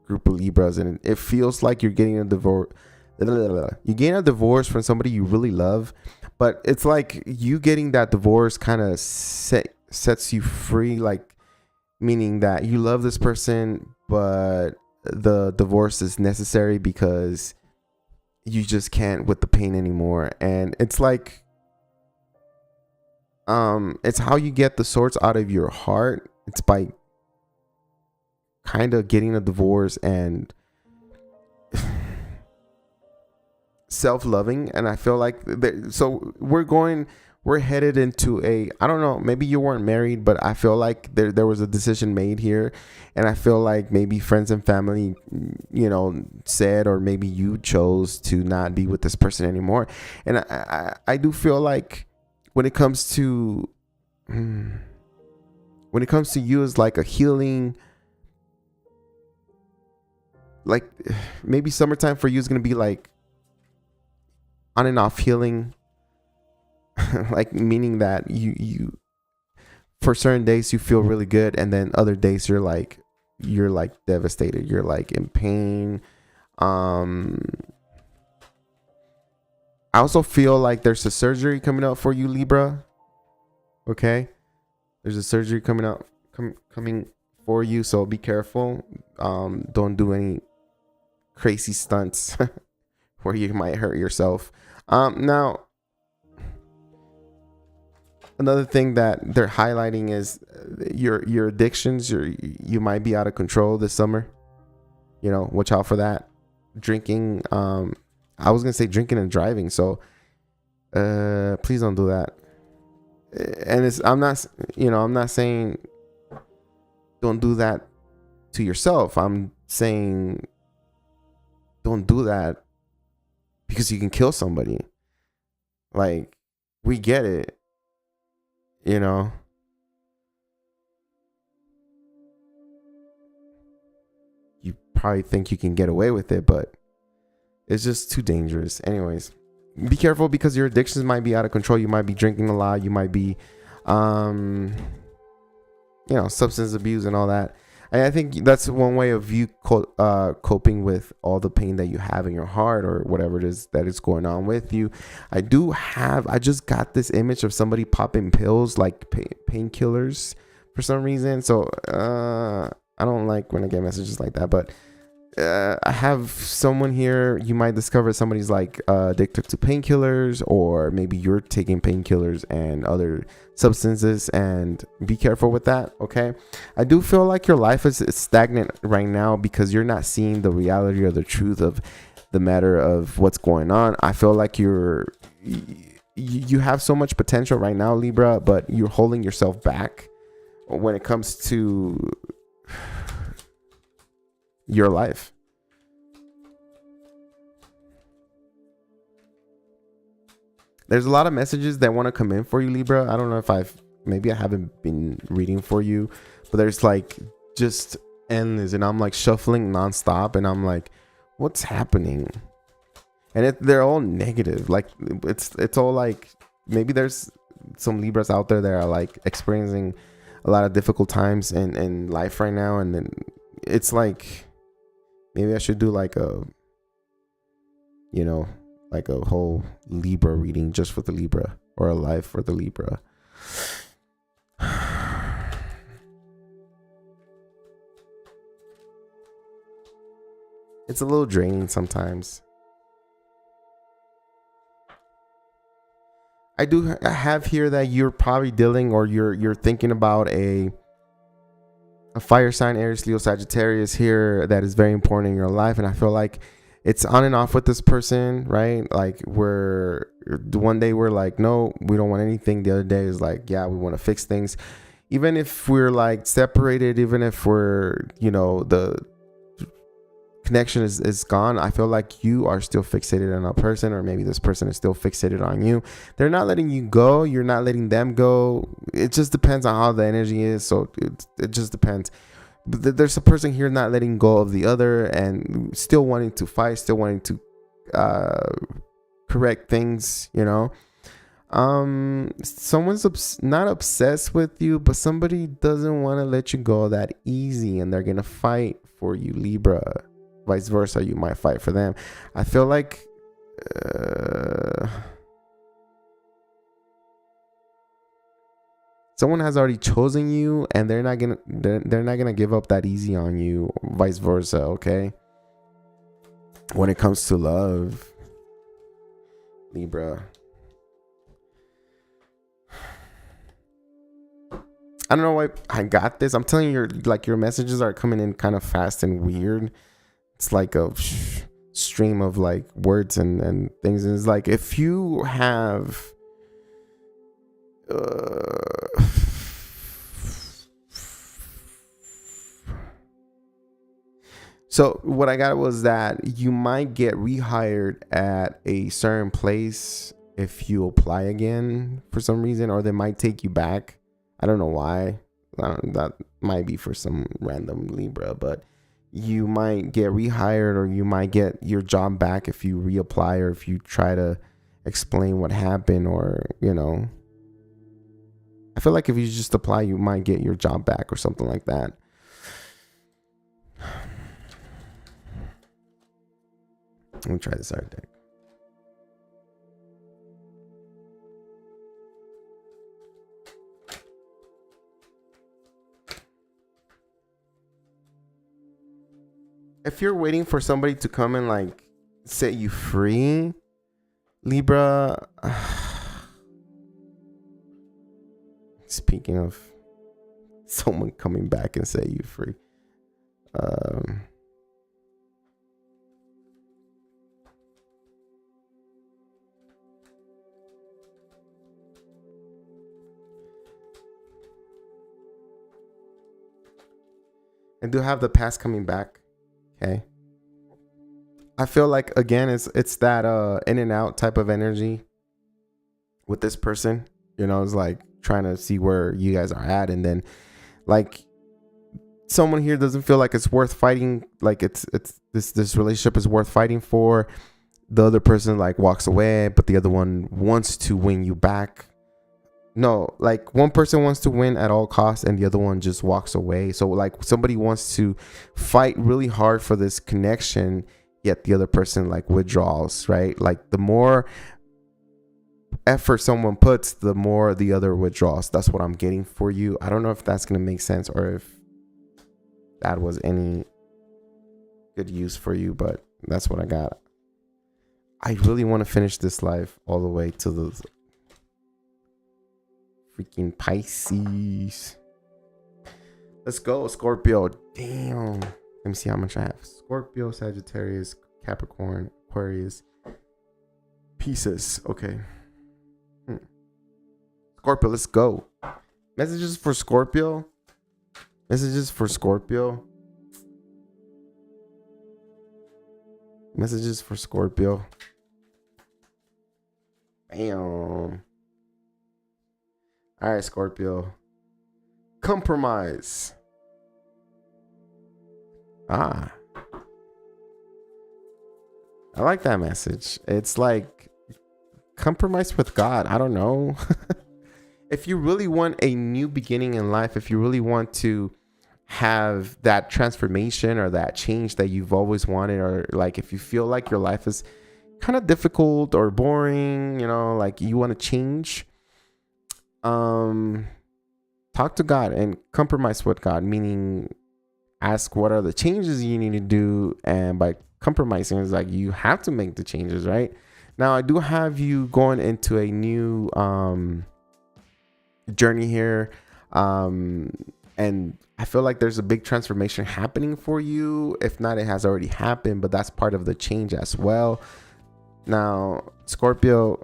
group of Libras, and it feels like you're getting a divorce. You're getting a divorce from somebody you really love, but it's like you getting that divorce kind of sets you free, like, meaning that you love this person, but the divorce is necessary because you just can't with the pain anymore. And it's like, it's how you get the swords out of your heart. It's by kind of getting a divorce and self-loving. And I feel like so we're going we're headed into I don't know, maybe you weren't married, but I feel like there was a decision made here. And I feel like maybe friends and family, said, or maybe you chose to not be with this person anymore. And I do feel like when it comes to you, is like a healing, like maybe summertime for you is going to be like on and off healing. Like, meaning that you for certain days you feel really good, and then other days you're like devastated, you're like in pain. I also feel like there's a surgery coming up for you, Libra. Okay, there's a surgery coming for you, so be careful. Don't do any crazy stunts where you might hurt yourself. Now, another thing that they're highlighting is your addictions. You might be out of control this summer. Watch out for that. Drinking. I was gonna say drinking and driving. So, please don't do that. And I'm not saying don't do that to yourself. I'm saying don't do that because you can kill somebody. Like, we get it. You probably think you can get away with it, but it's just too dangerous. Anyways, be careful because your addictions might be out of control. You might be drinking a lot. You might be, substance abuse and all that. And I think that's one way of you coping with all the pain that you have in your heart, or whatever it is that is going on with you. I just got this image of somebody popping pills, like painkillers for some reason. So I don't like when I get messages like that, but I have someone here. You might discover somebody's like addicted to painkillers, or maybe you're taking painkillers and other substances, and be careful with that. Okay, I do feel like your life is stagnant right now because you're not seeing the reality or the truth of the matter of what's going on. I feel like you have so much potential right now, Libra, but you're holding yourself back when it comes to your life. There's a lot of messages that want to come in for you, Libra. I don't know if I haven't been reading for you, but there's like just endless, and I'm like shuffling nonstop, and I'm like, what's happening? And they're all negative. Like, it's all like, maybe there's some Libras out there that are like experiencing a lot of difficult times in life right now, and then it's like, maybe I should do like a whole Libra reading just for the Libra, or a live for the Libra. It's a little draining sometimes. I have here that you're probably dealing, or you're thinking about a fire sign, Aries Leo Sagittarius here, that is very important in your life. And I feel like it's on and off with this person, right? Like, one day we're like, no, we don't want anything. The other day is like, yeah, we want to fix things. Even if we're like separated, even if we're, the connection is gone, I feel like you are still fixated on a person, or maybe this person is still fixated on you. They're not letting you go. You're not letting them go. It just depends on how the energy is. So it just depends. But there's a person here not letting go of the other, and still wanting to fight, still wanting to correct things, someone's not obsessed with you, but somebody doesn't want to let you go that easy, and they're gonna fight for you, Libra. Vice versa, you might fight for them. I feel like someone has already chosen you, and they're not gonna give up that easy on you. Vice versa, okay? When it comes to love, Libra, I don't know why I got this. I'm telling you, your messages are coming in kind of fast and weird. It's like a stream of like words and things. And it's like, if you have Uh, so what I got was that you might get rehired at a certain place if you apply again for some reason, or they might take you back. I don't know why. That might be for some random Libra, but you might get rehired, or you might get your job back if you reapply, or if you try to explain what happened, or, you know, I feel like if you just apply, you might get your job back or something like that. Let me try this other deck. If you're waiting for somebody to come and like set you free, Libra, speaking of someone coming back and set you free, I do have the past coming back. Okay. I feel like, again, it's that in and out type of energy with this person. You know, it's like trying to see where you guys are at, and then like someone here doesn't feel like it's worth fighting, like it's this relationship is worth fighting for. The other person like walks away, but the other one wants to win you back. No, like one person wants to win at all costs and the other one just walks away. So like somebody wants to fight really hard for this connection, yet the other person like withdraws, right? Like the more effort someone puts, the more the other withdraws. That's what I'm getting for you. I don't know if that's going to make sense or if that was any good use for you, but that's what I got. I really want to finish this life all the way to the freaking Pisces. Let's go, Scorpio. Damn. Let me see how much I have. Scorpio, Sagittarius, Capricorn, Aquarius, Pisces. Okay. Scorpio, let's go. Messages for Scorpio. Messages for Scorpio. Messages for Scorpio. Bam. All right, Scorpio. Compromise. I like that message. It's like compromise with God. I don't know. If you really want a new beginning in life, if you really want to have that transformation or that change that you've always wanted, or like if you feel like your life is kind of difficult or boring, you know, like you want to change, talk to God and compromise with God, meaning ask what are the changes you need to do, and by compromising is like you have to make the changes, right? Now I do have you going into a new journey here, and I feel like there's a big transformation happening for you. If not, it has already happened, but that's part of the change as well. Now Scorpio,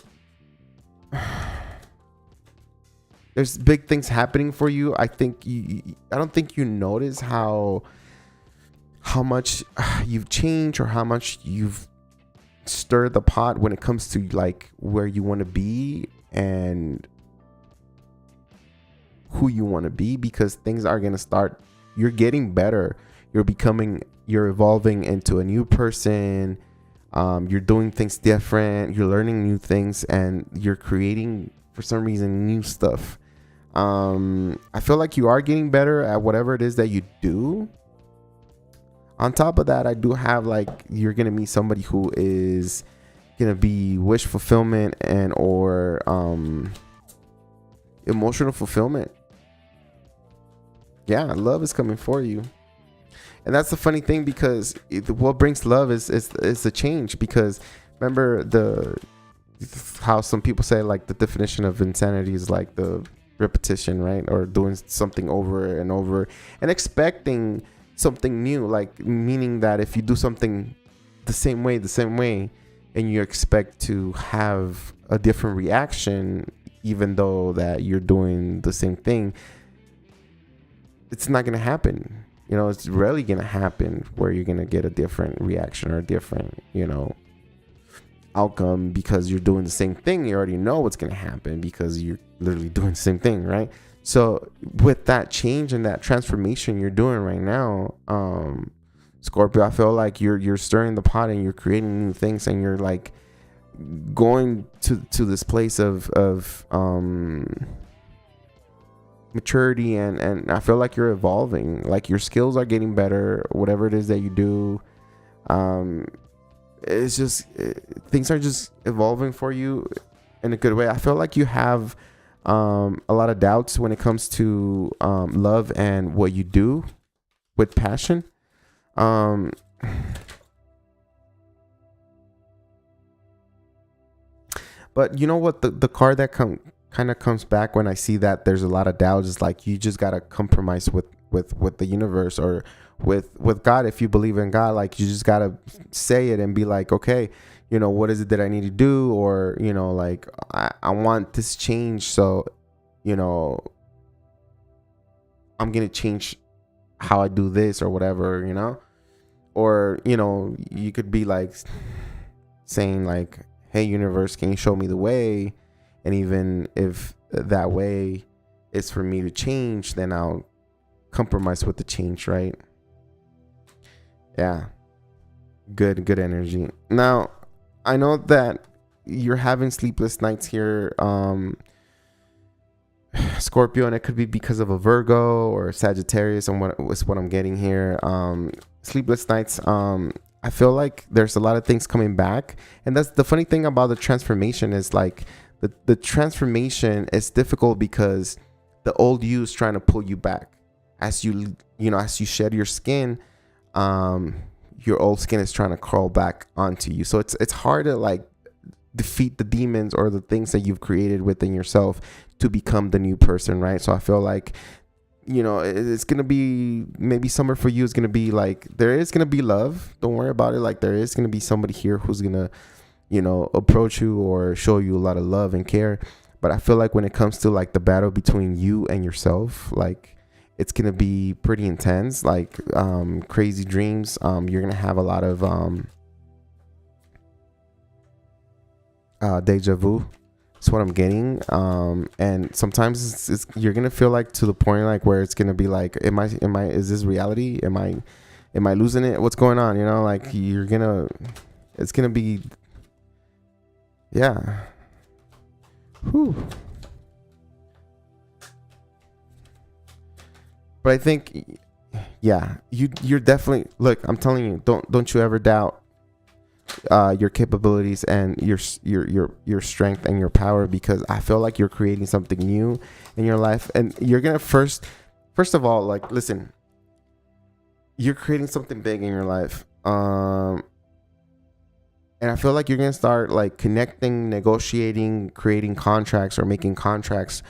there's big things happening for you. I don't think you notice how much you've changed or how much you've stirred the pot when it comes to like where you want to be and who you want to be, because things are going to start. You're getting better. You're evolving into a new person. You're doing things different. You're learning new things, and you're creating, for some reason, new stuff. I feel like you are getting better at whatever it is that you do. On top of that, I do have like you're gonna meet somebody who is gonna be wish fulfillment and or emotional fulfillment. Yeah, love is coming for you. And that's the funny thing, because what brings love is the change. Because remember how some people say like the definition of insanity is like the repetition, right? Or doing something over and over and expecting something new, like meaning that if you do something the same way and you expect to have a different reaction, even though that you're doing the same thing, it's not going to happen. You know, it's rarely going to happen where you're going to get a different reaction or a different, you know, outcome because you're doing the same thing. You already know what's going to happen because you're literally doing the same thing, right? So with that change and that transformation you're doing right now, Scorpio, I feel like you're stirring the pot and you're creating new things, and you're like going to this place of maturity, and I feel like you're evolving, like your skills are getting better, whatever it is that you do. It's just things are just evolving for you in a good way. I feel like you have a lot of doubts when it comes to love and what you do with passion. But you know what, the card that kind of comes back when I see that there's a lot of doubt is like, you just gotta compromise with the universe, or with God. If you believe in God, like, you just gotta say it and be like, okay, you know, what is it that I need to do? Or, you know, like, I want this change, so, you know, I'm gonna change how I do this or whatever, you know. Or, you know, you could be like saying like, hey, universe, can you show me the way? And even if that way is for me to change, then I'll compromise with the change, right? Yeah. Good energy. Now, I know that you're having sleepless nights here, Scorpio, and it could be because of a Virgo or a Sagittarius, and what I'm getting here. Sleepless nights. I feel like there's a lot of things coming back, and that's the funny thing about the transformation is like the transformation is difficult because the old you is trying to pull you back as you shed your skin. Your old skin is trying to crawl back onto you, so it's hard to like defeat the demons or the things that you've created within yourself to become the new person, right? So I feel like, you know, it's gonna be, maybe summer for you is gonna be like, there is gonna be love, don't worry about it. Like, there is gonna be somebody here who's gonna, you know, approach you or show you a lot of love and care. But I feel like when it comes to like the battle between you and yourself, like, it's gonna be pretty intense, like crazy dreams. You're gonna have a lot of deja vu. That's what I'm getting. And sometimes it's you're gonna feel like to the point like where it's gonna be like, is this reality? Am I losing it? What's going on? You know, like, it's gonna be, yeah. Whew. But I think, yeah, you're definitely, look, I'm telling you, don't you ever doubt your capabilities and your strength and your power, because I feel like you're creating something new in your life, and you're gonna first of all, like, listen, you're creating something big in your life, and I feel like you're gonna start like connecting, negotiating, creating contracts or making contracts,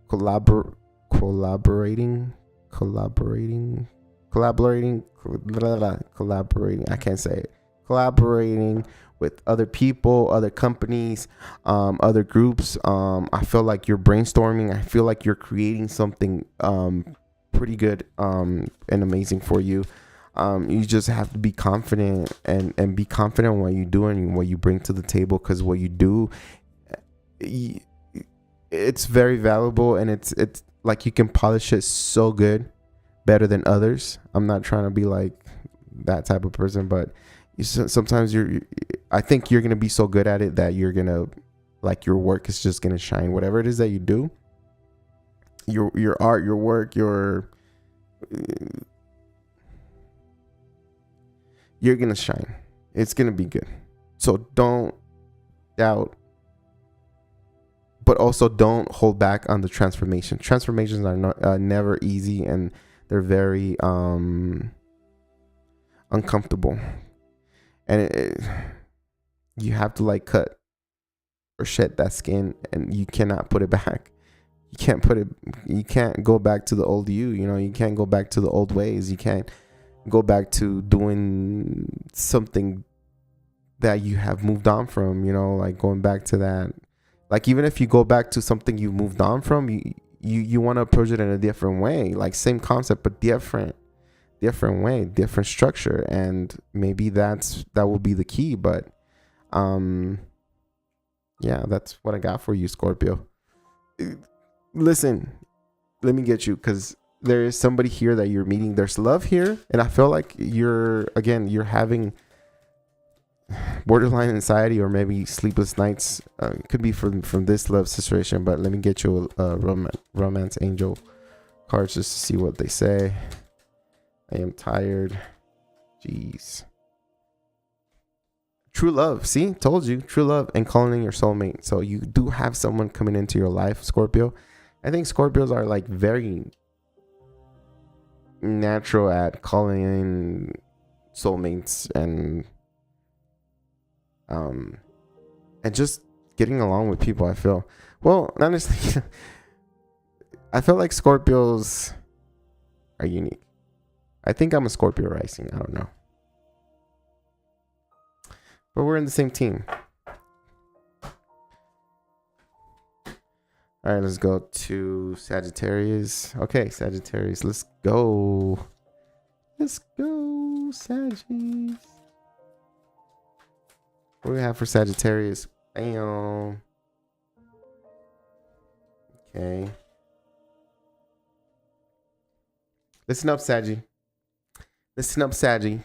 collaborating I can't say it. Collaborating with other people, other companies, other groups. I feel like you're brainstorming. I feel like you're creating something pretty good and amazing for you. You just have to be confident and be confident in what you do and what you bring to the table, because what you do, it's very valuable, and it's like you can polish it so good, better than others. I'm not trying to be like that type of person, but sometimes I think you're gonna be so good at it that you're gonna, like, your work is just gonna shine. Whatever it is that you do, your art, your work, you're gonna shine. It's gonna be good. So don't doubt, but also don't hold back on the transformation. Transformations are never easy, and they're very uncomfortable, and you have to like cut or shed that skin, and you cannot put it back. You can't go back to the old you. You know, you can't go back to the old ways. You can't go back to doing something that you have moved on from, you know, like going back to that Like, even if you go back to something you moved on from, you want to approach it in a different way. Like, same concept, but different way, different structure. And maybe that will be the key. But yeah, that's what I got for you, Scorpio. Listen, let me get you, because there is somebody here that you're meeting. There's love here, and I feel like you're having borderline anxiety or maybe sleepless nights. It could be from this love situation. But let me get you a romance angel cards just to see what they say. I am tired. Jeez. True love. See, told you. True love and calling in your soulmate. So you do have someone coming into your life, Scorpio. I think Scorpios are like very natural at calling in soulmates and just getting along with people. I feel, well, honestly, I feel like Scorpios are unique. I think I'm a Scorpio rising. I don't know, but we're in the same team. All right, let's go to Sagittarius. Okay, Sagittarius, let's go. Let's go, Saggies. What do we have for Sagittarius? Bam. Okay. Listen up, Saggy. Listen up, Saggy.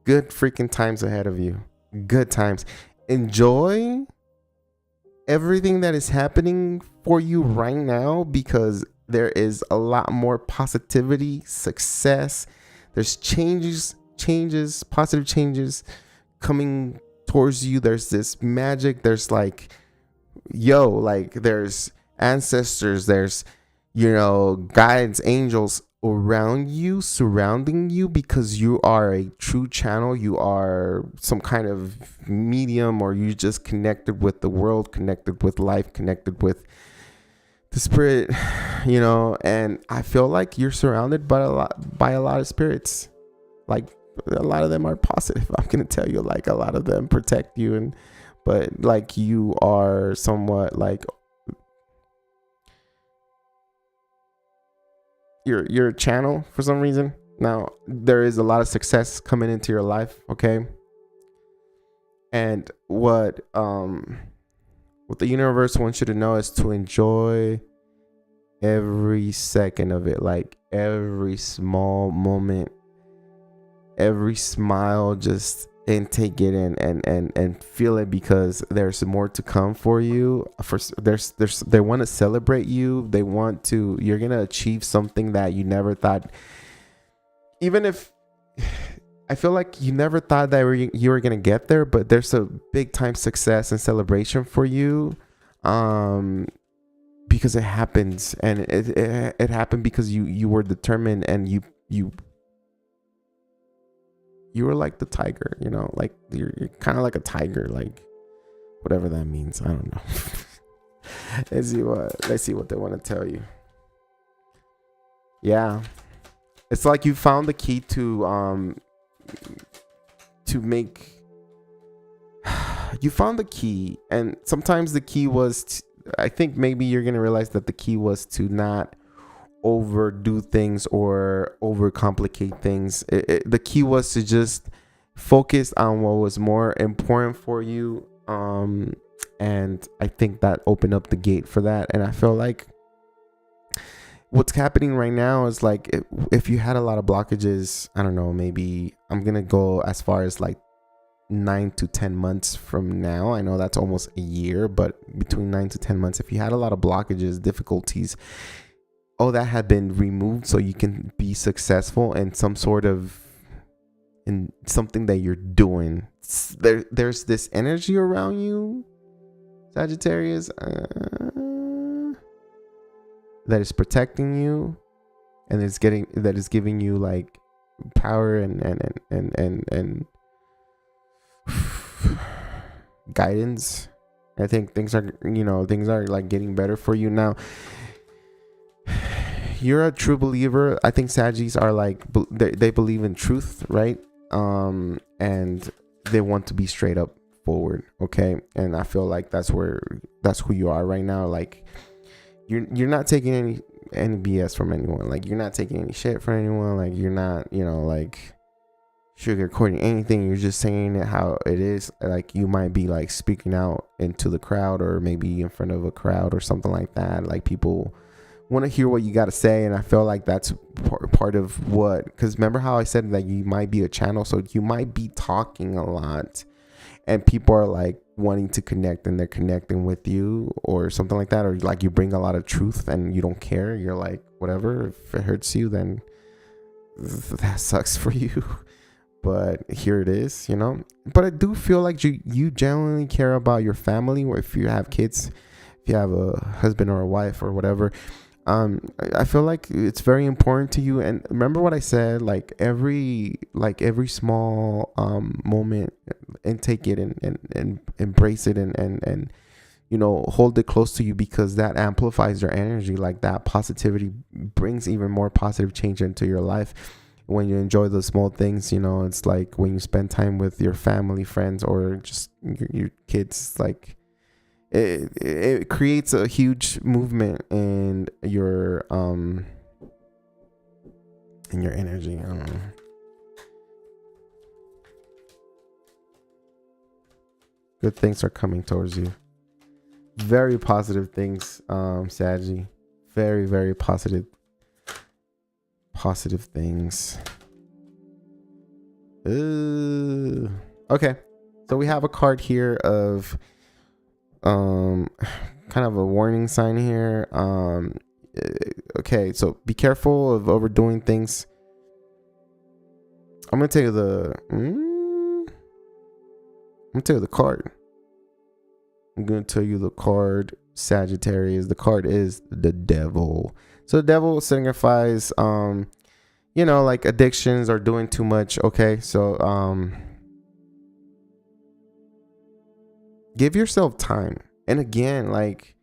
Good freaking times ahead of you. Good times. Enjoy everything that is happening for you right now, because there is a lot more positivity, success. There's changes, positive changes coming towards you. There's this magic. There's like, there's ancestors. There's, guides, angels around you, surrounding you, because you are a true channel. You are some kind of medium, or you just connected with the world, connected with life, connected with the spirit, and I feel like you're surrounded by a lot of spirits. Like, a lot of them are positive. I'm gonna tell you, like, a lot of them protect you, but like, you are somewhat like, you're a channel for some reason. Now, there is a lot of success coming into your life, okay? And what the universe wants you to know is to enjoy every second of it, like every small moment, every smile, just and take it in and feel it, because there's more to come for you. They want to celebrate you. You're gonna achieve something that you never thought. Even if I feel like you never thought that you were gonna get there, but there's a big time success and celebration for you, because it happens, and it happened because you were determined, and you were like the tiger, like you're kind of like a tiger, like whatever that means. I don't know. Let's see what they want to tell you. Yeah, it's like you found the key to make. You found the key, and sometimes the key was I think maybe you're gonna realize that the key was to not overdo things or overcomplicate things. The key was to just focus on what was more important for you, and I think that opened up the gate for that. And I feel like what's happening right now is like, if you had a lot of blockages, I don't know, maybe I'm gonna go as far as like 9 to 10 months from now. I know that's almost a year, but between 9 to 10 months, if you had a lot of blockages, difficulties, all that had been removed, so you can be successful in some sort of, in something that you're doing. There's this energy around you, Sagittarius, that is protecting you, and that is giving you like power and guidance. I think things are like getting better for you now. You're a true believer. I think Saggies are like, they believe in truth, right? And they want to be straight up forward. Okay. And I feel like that's who you are right now. Like you're not taking any BS from anyone. Like you're not taking any shit from anyone. Like you're not, like sugarcoating anything. You're just saying it how it is. Like you might be like speaking out into the crowd, or maybe in front of a crowd or something like that. Like people want to hear what you got to say, and I feel like that's part of what, because remember how I said that you might be a channel, so you might be talking a lot and people are like wanting to connect, and they're connecting with you or something like that, or like you bring a lot of truth and you don't care. You're like, whatever, if it hurts you, then that sucks for you. But here it is, but I do feel like you genuinely care about your family, or if you have kids, if you have a husband or a wife or whatever. I feel like it's very important to you. And remember what I said, like every small moment, and take it and embrace it, and hold it close to you, because that amplifies your energy. Like that positivity brings even more positive change into your life when you enjoy the small things. It's like when you spend time with your family, friends, or just your kids, like it creates a huge movement in your energy. I don't know. Good things are coming towards you. Very positive things, Saggy. Very, very positive things. Okay. So we have a card here of kind of a warning sign here. Okay, so be careful of overdoing things. I'm gonna tell you the card. I'm gonna tell you the card, Sagittarius. The card is the Devil. So the Devil signifies like addictions or doing too much. Okay, so give yourself time. And again, like,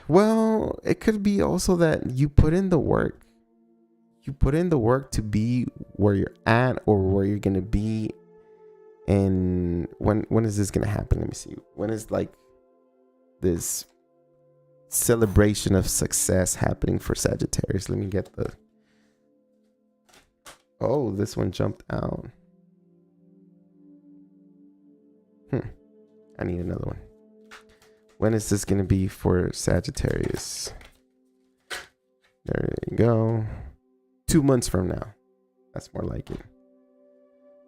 well, it could be also that you put in the work. You put in the work to be where you're at, or where you're going to be. And when is this going to happen? Let me see. When is like this celebration of success happening for Sagittarius? Let me get oh, this one jumped out. I need another one. When is this going to be for Sagittarius? There you go. 2 months from now. That's more like it.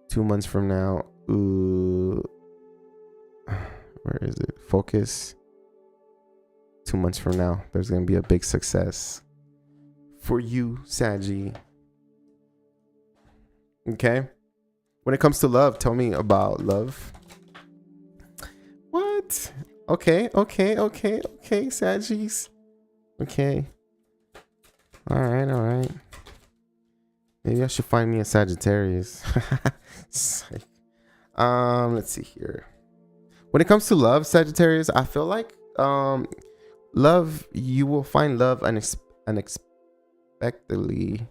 2 months from now. Ooh. Where is it? Focus. 2 months from now, there's going to be a big success for you, Saggy. Okay. When it comes to love, tell me about love. What? Okay, Saggies. Okay. All right. Maybe I should find me a Sagittarius. Let's see here. When it comes to love, Sagittarius, I feel like love, you will find love unexpectedly,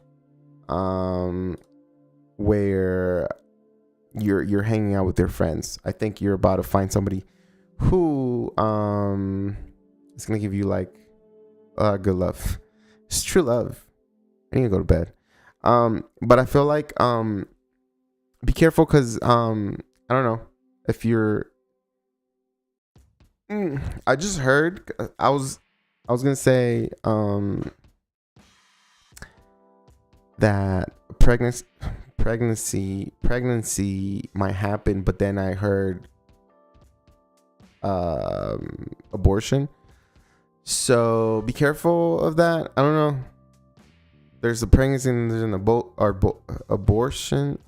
where you're hanging out with your friends. I think you're about to find somebody who is gonna give you like good love. It's true love. I need to go to bed. But I feel like be careful, because I don't know if you're I just heard, I was gonna say that pregnancy might happen, but then I heard abortion. So be careful of that. I don't know. There's a pregnancy and there's an abortion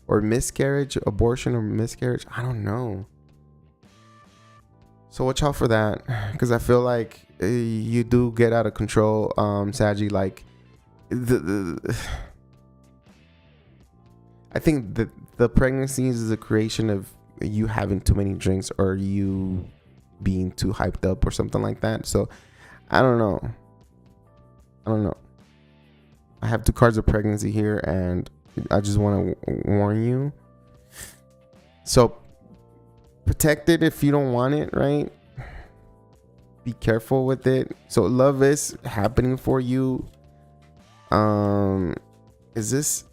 or miscarriage. Abortion or miscarriage. I don't know. So watch out for that, because I feel like you do get out of control, Saggy. Like I think that the pregnancy is a creation of you having too many drinks, or you being too hyped up, or something like that. So I don't know. I have 2 cards of pregnancy here, and I just want to warn you So protect it if you don't want it, right? Be careful with it. So love is happening for you. Is this,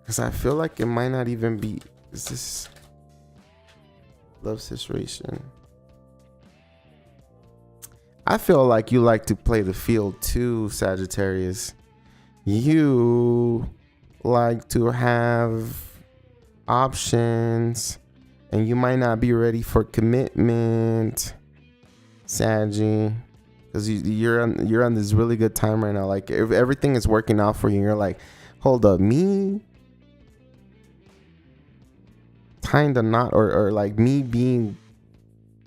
because I feel like it might not even be, is this love situation? I feel like you like to play the field too, Sagittarius. You like to have options, and you might not be ready for commitment, Saggy, because you're on this really good time right now. Like if everything is working out for you, you're like, hold up, me tying the knot, or like me being,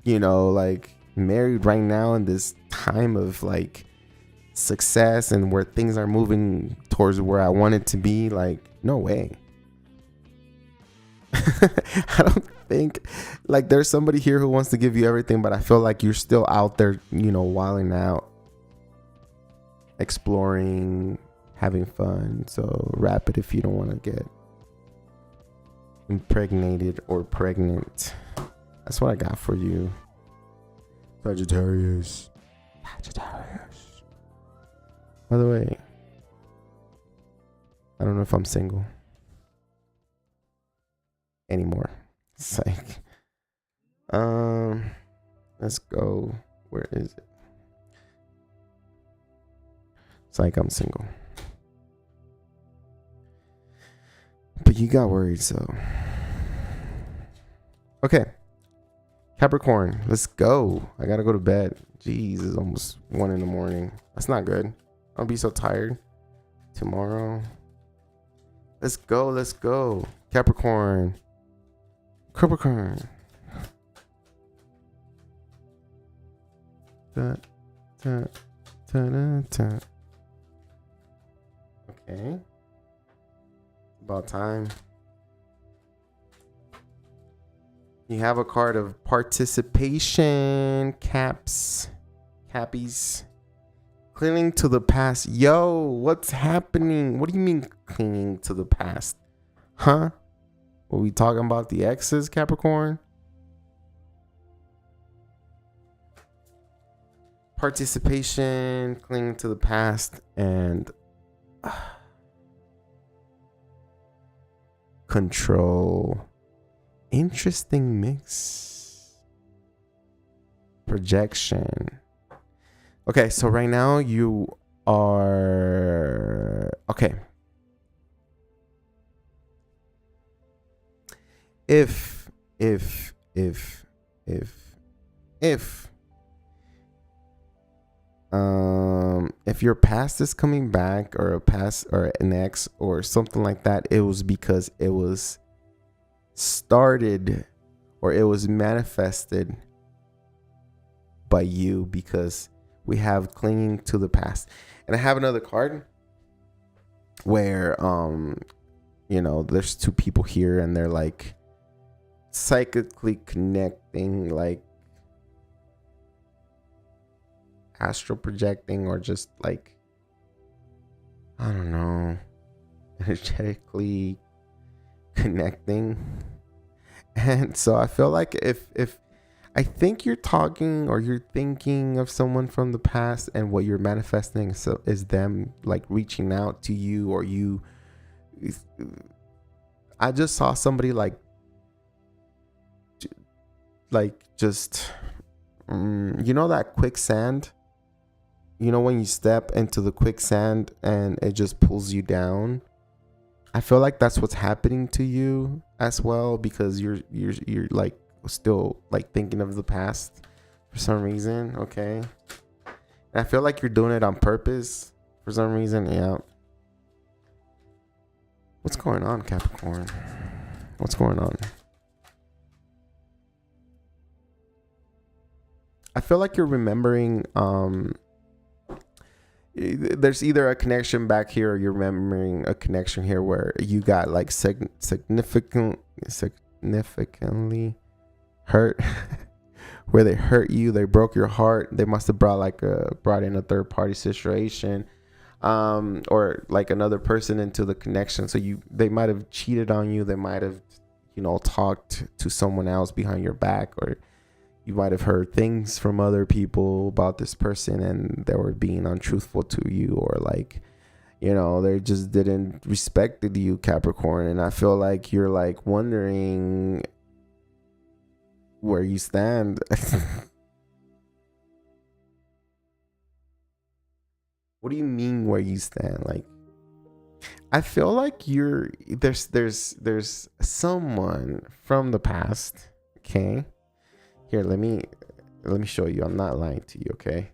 like married right now in this time of like success and where things are moving towards where I want it to be. Like, no way. I don't think, like, there's somebody here who wants to give you everything, but I feel like you're still out there, wilding out, exploring, having fun. So wrap it if you don't want to get impregnated or pregnant. That's what I got for you, Sagittarius. By the way, I don't know if I'm single anymore. It's like, let's go. Where is it? It's like I'm single, but you got worried, so okay. Capricorn, let's go. I gotta go to bed. Jeez, it's almost 1 a.m. That's not good. I'll be so tired tomorrow. Let's go. Capricorn. Da, da, da, da. Okay. About time. You have a card of participation, cappies. Clinging to the past. Yo, what's happening? What do you mean clinging to the past? Huh? Are we talking about the exes, Capricorn? Participation, clinging to the past, and control. Interesting mix. Projection. Okay, so right now you are okay. If your past is coming back, or a past or an ex or something like that, it was because it was started or it was manifested by you, because we have clinging to the past. And I have another card where there's two people here and they're like psychically connecting, like astral projecting, or just like, I don't know, energetically connecting. And so I feel like if I think you're talking or you're thinking of someone from the past, and what you're manifesting is them like reaching out to you, or you, I just saw somebody like just that quicksand, when you step into the quicksand and it just pulls you down. I feel like that's what's happening to you as well, because you're like still like thinking of the past for some reason. Okay. And I feel like you're doing it on purpose for some reason. Yeah. What's going on, Capricorn? What's going on? I feel like you're remembering, there's either a connection back here, or you're remembering a connection here where you got like significantly hurt, where they hurt you, they broke your heart. They must have brought in a third party situation, or like another person into the connection. So they might have cheated on you. They might have, talked to someone else behind your back, or you might have heard things from other people about this person and they were being untruthful to you, or like, they just didn't respected you, Capricorn. And I feel like you're like wondering where you stand. What do you mean where you stand? Like, I feel like there's someone from the past. Okay, here, let me show you. I'm not lying to you. Okay,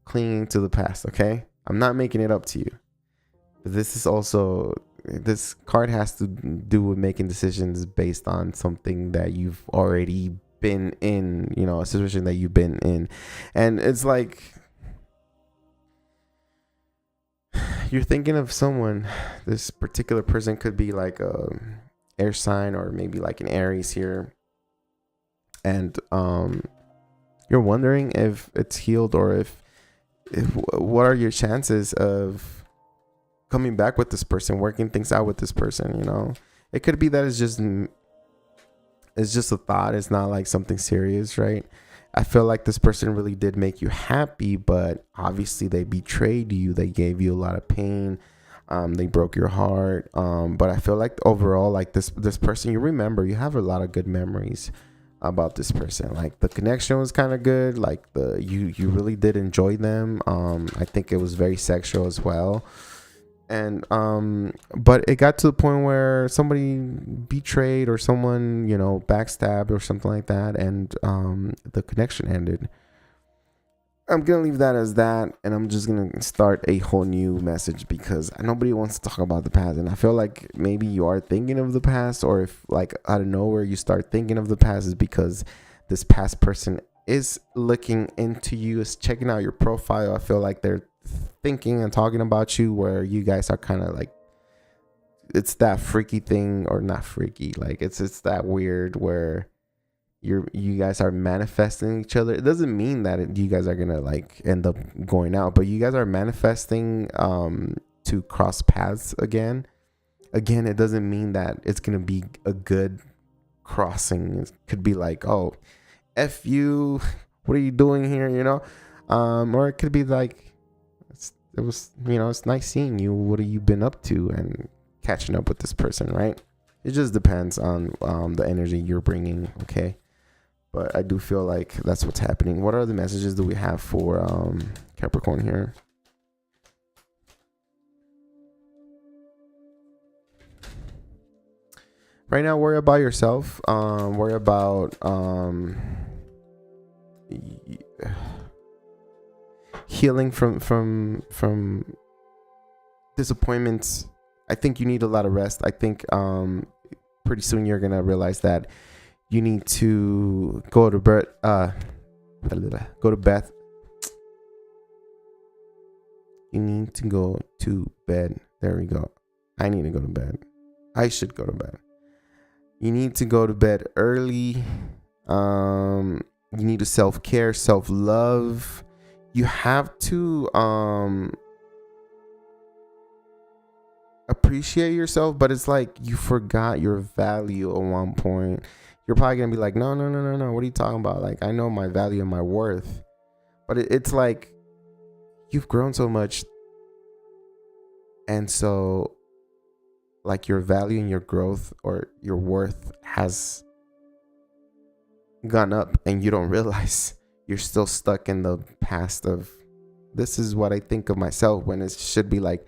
clinging to the past. Okay, I'm not making it up to you. This card has to do with making decisions based on something that you've already been in, a situation that you've been in. And it's like, you're thinking of someone. This particular person could be like a air sign, or maybe like an Aries here. And you're wondering if it's healed, or if what are your chances of coming back with this person, working things out with this person. It could be that it's just a thought. It's not like something serious, right? I feel like this person really did make you happy, but obviously they betrayed you. They gave you a lot of pain. They broke your heart. But I feel like overall, like this person, you remember, you have a lot of good memories about this person. Like the connection was kind of good. Like you really did enjoy them. I think it was very sexual as well. And but it got to the point where somebody betrayed, or someone backstabbed or something like that, and the connection ended. I'm gonna leave that as that, and I'm just gonna start a whole new message, because nobody wants to talk about the past. And I feel like maybe you are thinking of the past, or if like out of nowhere you start thinking of the past, is because this past person is looking into you, is checking out your profile. I feel like they're thinking and talking about you, where you guys are kind of like, it's that freaky thing, or not freaky, like it's that weird where you guys are manifesting each other. It doesn't mean that you guys are gonna like end up going out, but you guys are manifesting to cross paths again. It doesn't mean that it's gonna be a good crossing. It could be like, oh, F you, what are you doing here, or it could be like, it was, it's nice seeing you. What have you been up to? And catching up with this person, right? It just depends on the energy you're bringing, okay? But I do feel like that's what's happening. What are the messages that we have for Capricorn here? Right now, worry about yourself. Worry about healing from disappointments. I think you need a lot of rest. I think pretty soon you're gonna realize that you need to go to bed. You need to go to bed. There we go. I need to go to bed. I should go to bed. You need to go to bed early. You need to self-care, self-love. You have to appreciate yourself, but it's like you forgot your value at one point. You're probably gonna be like, no, what are you talking about? Like, I know my value and my worth. But it's like you've grown so much, and so like your value and your growth or your worth has gone up, and you don't realize you're still stuck in the past of, this is what I think of myself, when it should be like,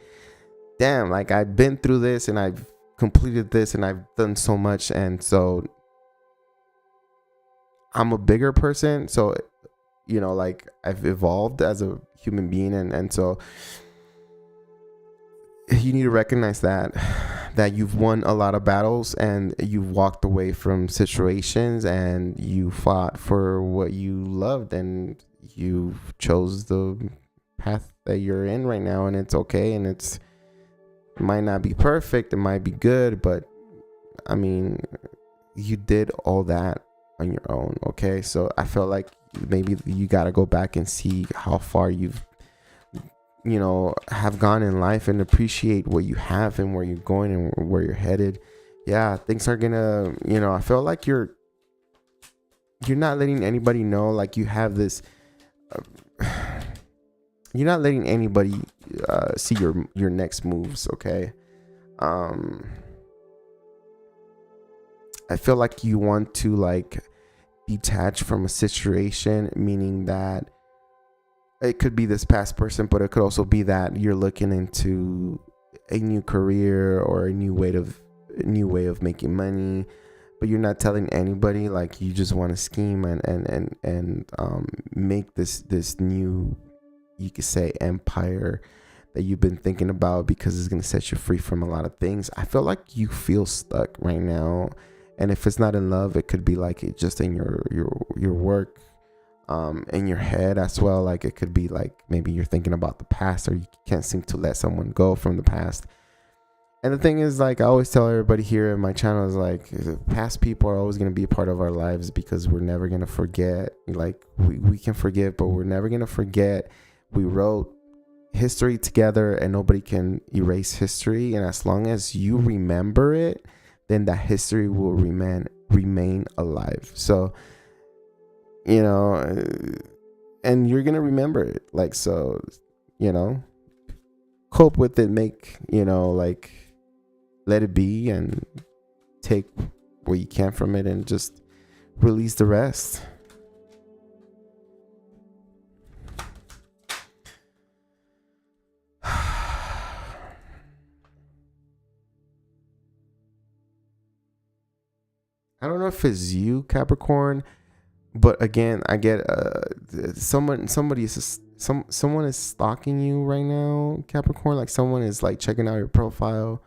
damn, like I've been through this and I've completed this and I've done so much, and so I'm a bigger person. So like I've evolved as a human being, and so you need to recognize that you've won a lot of battles, and you've walked away from situations, and you fought for what you loved, and you chose the path that you're in right now, and it's okay. And it might not be perfect, it might be good, but I mean, you did all that on your own. Okay, so I feel like maybe you got to go back and see how far you've have gone in life, and appreciate what you have and where you're going and where you're headed. yeah, things are gonna, I feel like you're not letting anybody know, like you have this, you're not letting anybody see your next moves. Okay. I feel like you want to like detach from a situation, meaning that it could be this past person, but it could also be that you're looking into a new career or a new way of making money, but you're not telling anybody. Like you just want to scheme and make this new, you could say, empire that you've been thinking about, because it's going to set you free from a lot of things. I feel like you feel stuck right now, and if it's not in love, it could be like it just in your work, in your head as well. Like it could be like maybe you're thinking about the past, or you can't seem to let someone go from the past. And the thing is, like I always tell everybody here in my channel, is like past people are always going to be a part of our lives, because we're never going to forget. Like we can forgive, but we're never going to forget. We wrote history together and nobody can erase history. And as long as you remember it, then that history will remain alive. So, and you're going to remember it. Like, so, cope with it, make, like, let it be and take what you can from it and just release the rest. I don't know if it's you, Capricorn, but again, I get someone is stalking you right now, Capricorn. Like someone is like checking out your profile.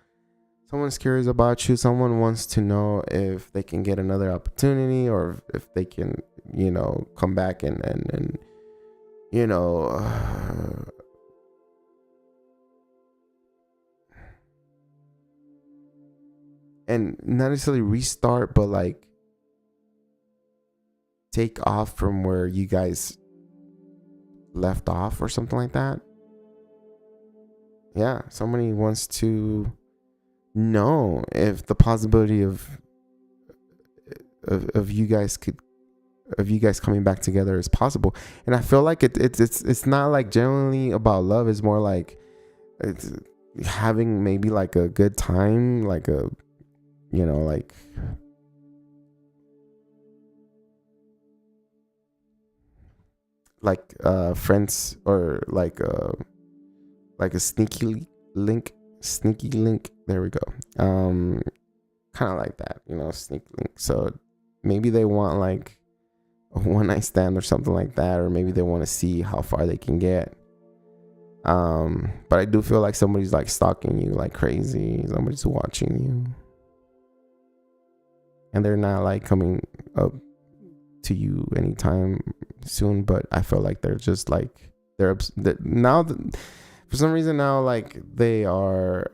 Someone's curious about you. Someone wants to know if they can get another opportunity, or if they can, come back and and not necessarily restart, but like take off from where you guys left off or something like that. Yeah, somebody wants to know if the possibility of you guys coming back together is possible. And I feel like it's not like generally about love. It's more like it's having maybe like a good time, like a like friends, or like a sneaky link. There we go. Kind of like that, sneaky link. So maybe they want like a one night stand or something like that, or maybe they want to see how far they can get. But I do feel like somebody's like stalking you like crazy. Somebody's watching you. And they're not like coming up to you anytime soon, but I feel like they're just like they're now for some reason now, like they are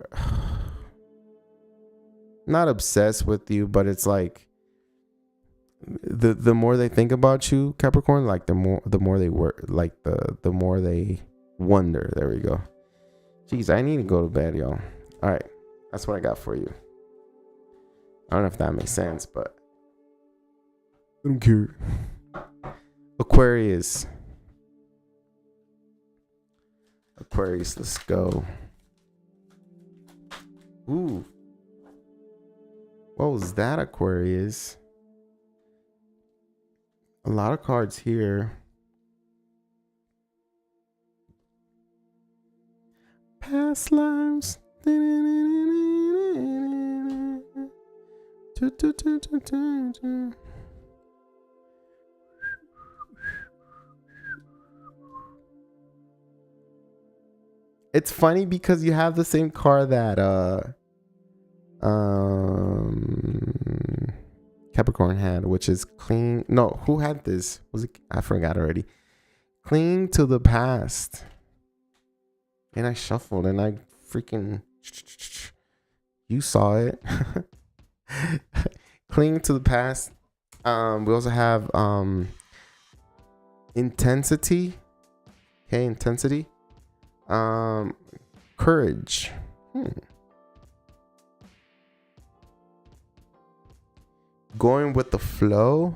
not obsessed with you, but it's like the more they think about you, Capricorn, like the more they work, like the more they wonder. There we go. Jeez, I need to go to bed, y'all. All right, that's what I got for you. I don't know if that makes sense, but I don't care. Aquarius, let's go. Ooh, what was that, Aquarius? A lot of cards here. Past lives. It's funny because you have the same car that Capricorn had, which is clean. No, who had this? Was it? I forgot already. Cling to the past. And I shuffled and I freaking, you saw it. Cling to the past. We also have intensity. Okay, intensity. Courage. going with the flow.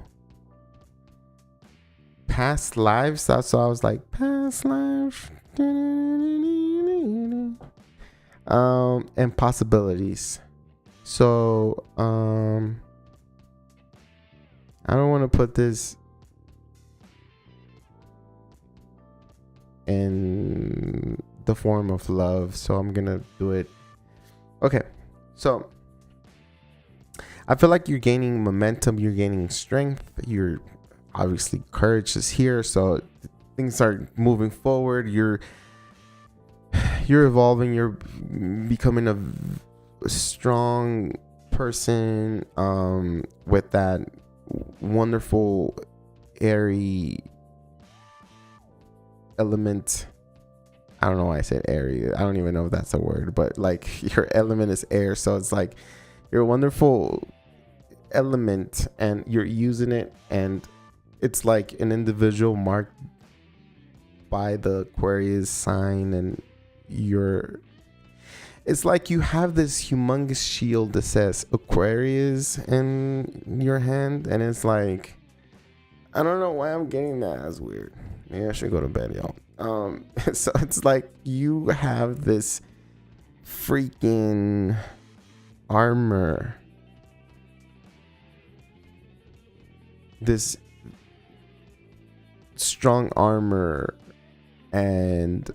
Past lives. That's why I was like, past lives. And possibilities. So, I don't want to put this in the form of love, so I'm gonna do it. Okay, so I feel like you're gaining momentum, you're gaining strength, you're obviously courage is here, so things are moving forward. You're evolving, you're becoming a strong person with that wonderful airy element. I don't know why I said airy. I don't even know if that's a word, but like your element is air, so it's like you're a wonderful element and you're using it, and it's like an individual marked by the Aquarius sign, and it's like you have this humongous shield that says Aquarius in your hand, and it's like, I don't know why I'm getting that. That's weird. Maybe I should go to bed, y'all. So it's like you have this freaking armor, this strong armor, and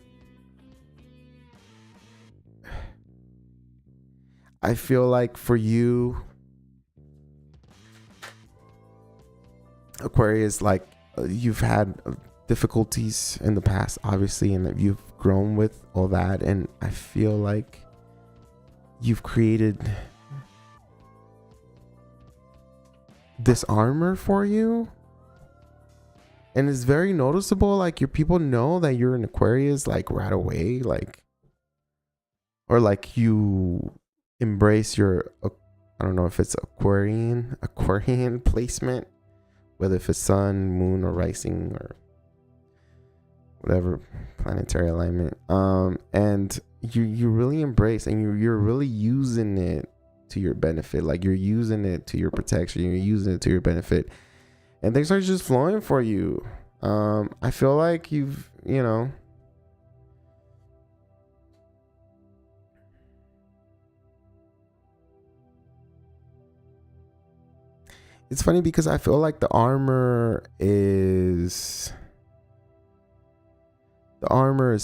I feel like for you, Aquarius, like you've had difficulties in the past, obviously, and that you've grown with all that, and I feel like you've created this armor for you, and it's very noticeable. Like your people know that you're an Aquarius like right away, like, or like you embrace your, I don't know if it's Aquarian placement, whether if it's sun, moon, or rising, or whatever planetary alignment, and you really embrace, and you're really using it to your benefit. Like you're using it to your protection, you're using it to your benefit, and things are just flowing for you. I feel like you've, it's funny because I feel like the armor is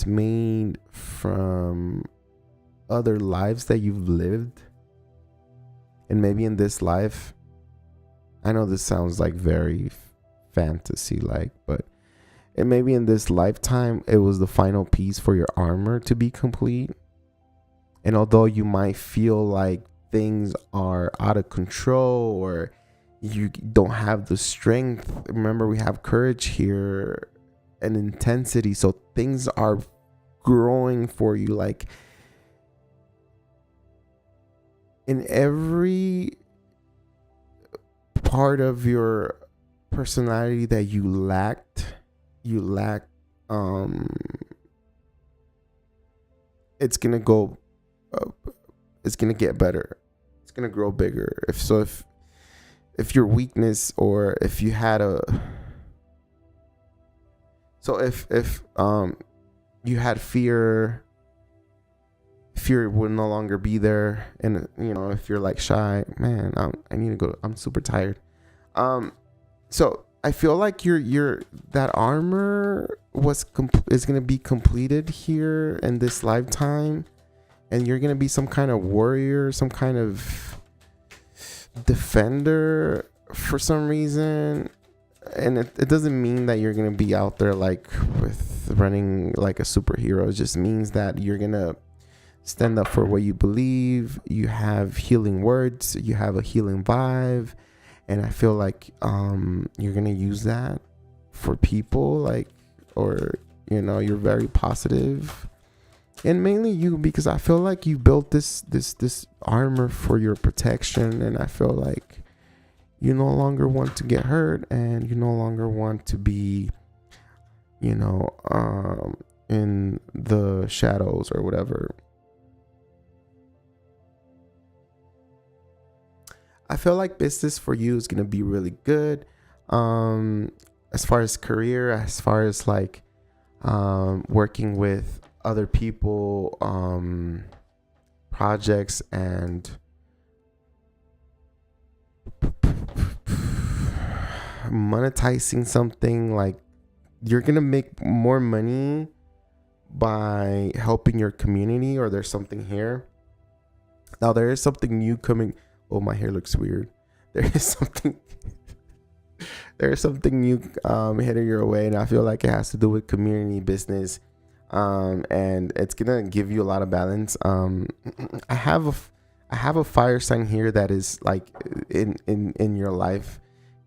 made from other lives that you've lived. And maybe in this life, I know this sounds like very fantasy like, but maybe in this lifetime, it was the final piece for your armor to be complete. And although you might feel like things are out of control or you don't have the strength, remember we have courage here and intensity, so things are growing for you. Like in every part of your personality that you lacked, it's gonna go it's gonna get better, it's gonna grow bigger. If your weakness, or if you had if you had fear will no longer be there, and if you're like shy, man, I need to go, I'm super tired. So I feel like your that armor is gonna be completed here in this lifetime, and you're gonna be some kind of warrior, some kind of defender for some reason. And it doesn't mean that you're gonna be out there like with running like a superhero. It just means that you're gonna stand up for what you believe. You have healing words, you have a healing vibe, and I feel like you're gonna use that for people, like, or you're very positive. And mainly you, because I feel like you built this armor for your protection, and I feel like you no longer want to get hurt, and you no longer want to be, in the shadows or whatever. I feel like business for you is going to be really good. As far as career, as far as like working with other people, projects, and monetizing something, like you're gonna make more money by helping your community, or there's something here. Now there is something new coming. Oh, my hair looks weird. There is something new heading your way, and I feel like it has to do with community business, and it's gonna give you a lot of balance. I have a fire sign here that is like in your life.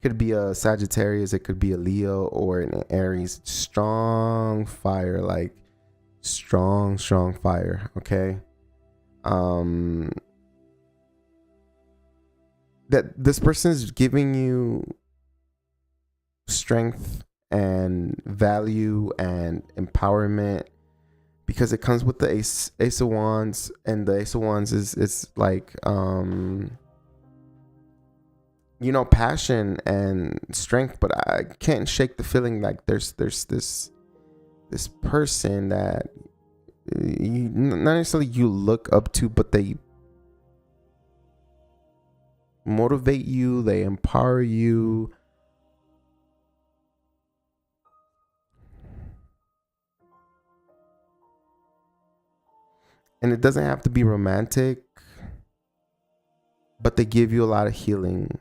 Could be a Sagittarius, it could be a Leo, or an Aries. Strong fire, like strong fire. Okay. That this person is giving you strength and value and empowerment, because it comes with the ace of wands, and the ace of wands is like passion and strength. But I can't shake the feeling like there's this person that you not necessarily you look up to, but they motivate you, they empower you. And it doesn't have to be romantic, but they give you a lot of healing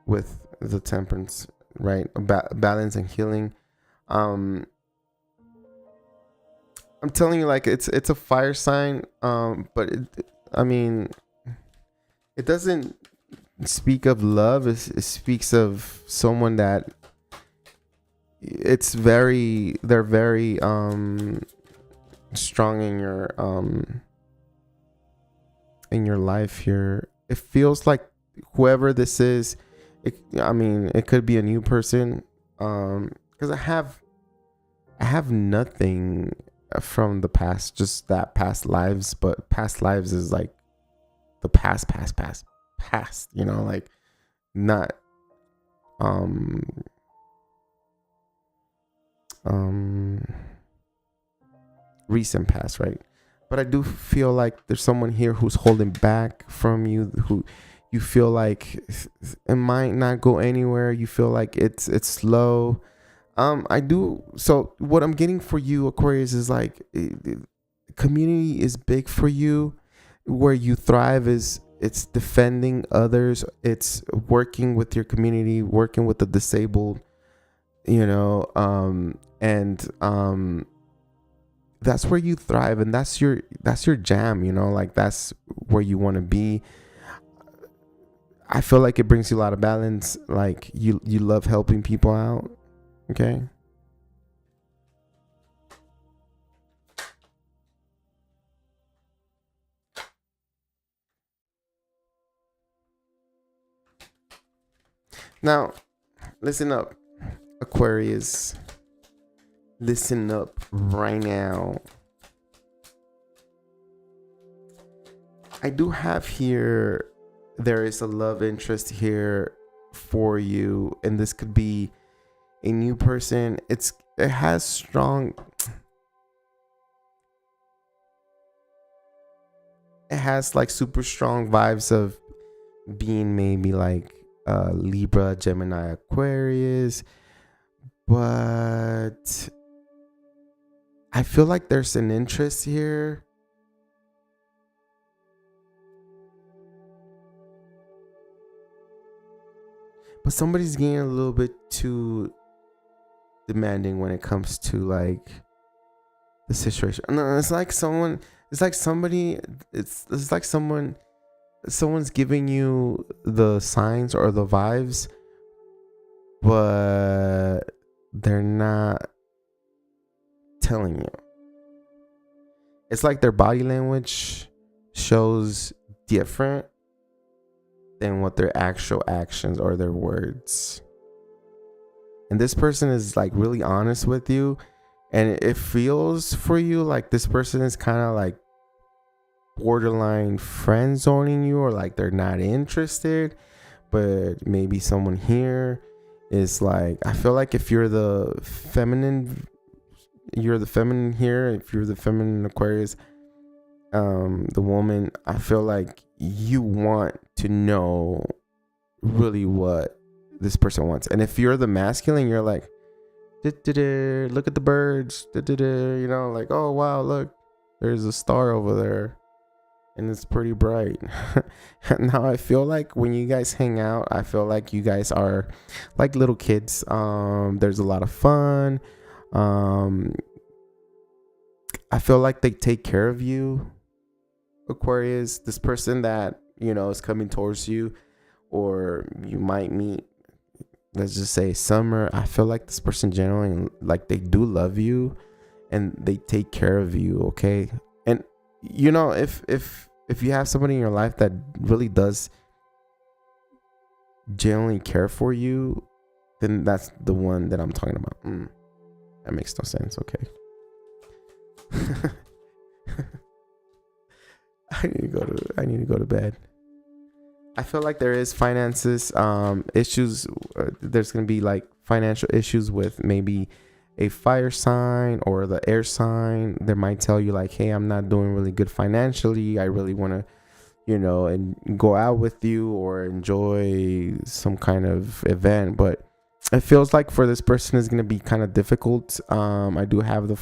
with the temperance, right? Balance and healing. I'm telling you, like it's a fire sign, but it doesn't speak of love. It speaks of someone that they're very strong in your life here. It feels like whoever this is, it could be a new person, because I have nothing from the past, just that past lives. But past lives is like the past, like not recent past, right? But I do feel like there's someone here who's holding back from you, who you feel like it might not go anywhere. You feel like it's slow. I do. So what I'm getting for you, Aquarius, is like community is big for you. Where you thrive is it's defending others. It's working with your community, working with the disabled, and that's where you thrive, and that's your jam, like that's where you want to be. I feel like it brings you a lot of balance. Like you love helping people out. Okay. Now, listen up, Aquarius. Listen up right now. I do have here, there is a love interest here for you, and this could be a new person. It has like super strong vibes of being maybe like Libra, Gemini, Aquarius, but I feel like there's an interest here. But somebody's getting a little bit too demanding when it comes to like the situation. No, it's like someone's giving you the signs or the vibes, but they're not telling you. It's like their body language shows different than what their actual actions or their words. And this person is like really honest with you, and it feels for you like this person is kind of like borderline friend zoning you, or like they're not interested. But maybe someone here is like, I feel like if you're the feminine here, if you're the feminine Aquarius, the woman, I feel like you want to know really what this person wants. And if you're the masculine, you're like, look at the birds, you know, like, oh wow, look, there's a star over there and it's pretty bright. Now I feel like when you guys hang out, I feel like you guys are like little kids. There's a lot of fun. I feel like they take care of you, Aquarius. This person that, you know, is coming towards you, or you might meet, let's just say summer. I feel like this person generally, like, they do love you and they take care of you. Okay. And you know, if you have somebody in your life that really does genuinely care for you, then that's the one that I'm talking about. That makes no sense. Okay. I need to go to bed. I feel like there is finances issues. There's going to be like financial issues with maybe a fire sign or the air sign. They might tell you like, hey, I'm not doing really good financially. I really want to, you know, and go out with you or enjoy some kind of event. But it feels like for this person is going to be kind of difficult. I do have the,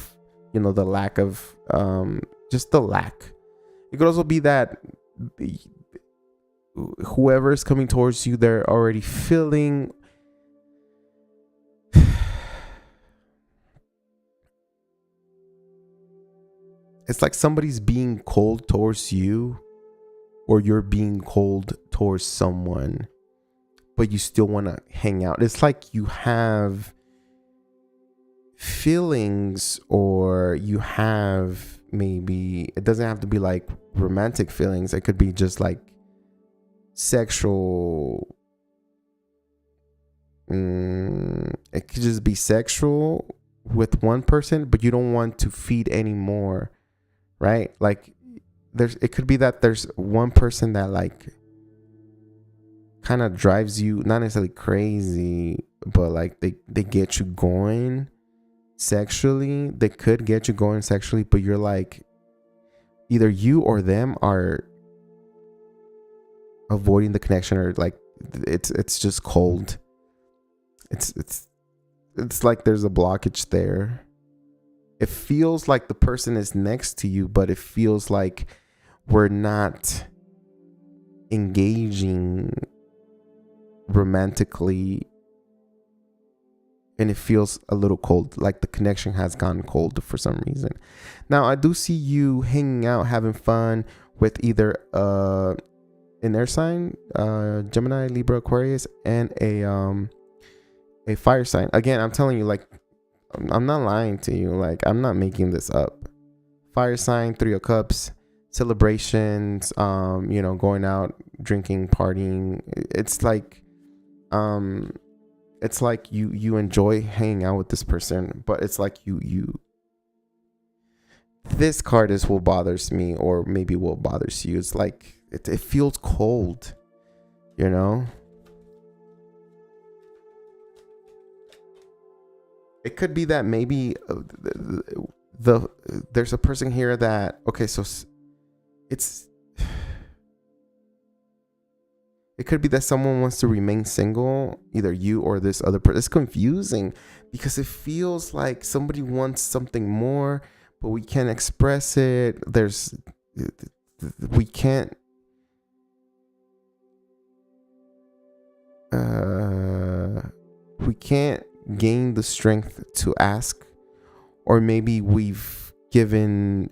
you know, the lack of, just the lack. It could also be that whoever is coming towards you, they're already feeling it's like somebody's being cold towards you, or you're being cold towards someone, but you still want to hang out. It's like you have feelings, or you have, maybe it doesn't have to be like romantic feelings. It could be just like sexual. It could just be sexual with one person, but you don't want to feed anymore, right? Like it could be that there's one person that like kind of drives you, not necessarily crazy, but like they get you going sexually. They could get you going sexually, but you're like, either you or them are avoiding the connection, or like it's just cold. It's like there's a blockage there. It feels like the person is next to you, but it feels like we're not engaging romantically, and it feels a little cold, like the connection has gone cold for some reason. Now, I do see you hanging out, having fun with either an air sign, Gemini, Libra, Aquarius, and a fire sign. Again, I'm telling you, like, I'm not lying to you. Like, I'm not making this up. Fire sign, 3 of Cups, celebrations, you know, going out, drinking, partying. It's like you enjoy hanging out with this person, but it's like you this card is what bothers me, or maybe what bothers you. It's like it feels cold, you know. It could be that maybe there's a person here that, okay, so it could be that someone wants to remain single, either you or this other person. It's confusing because it feels like somebody wants something more, but we can't express it. We can't gain the strength to ask, or maybe we don't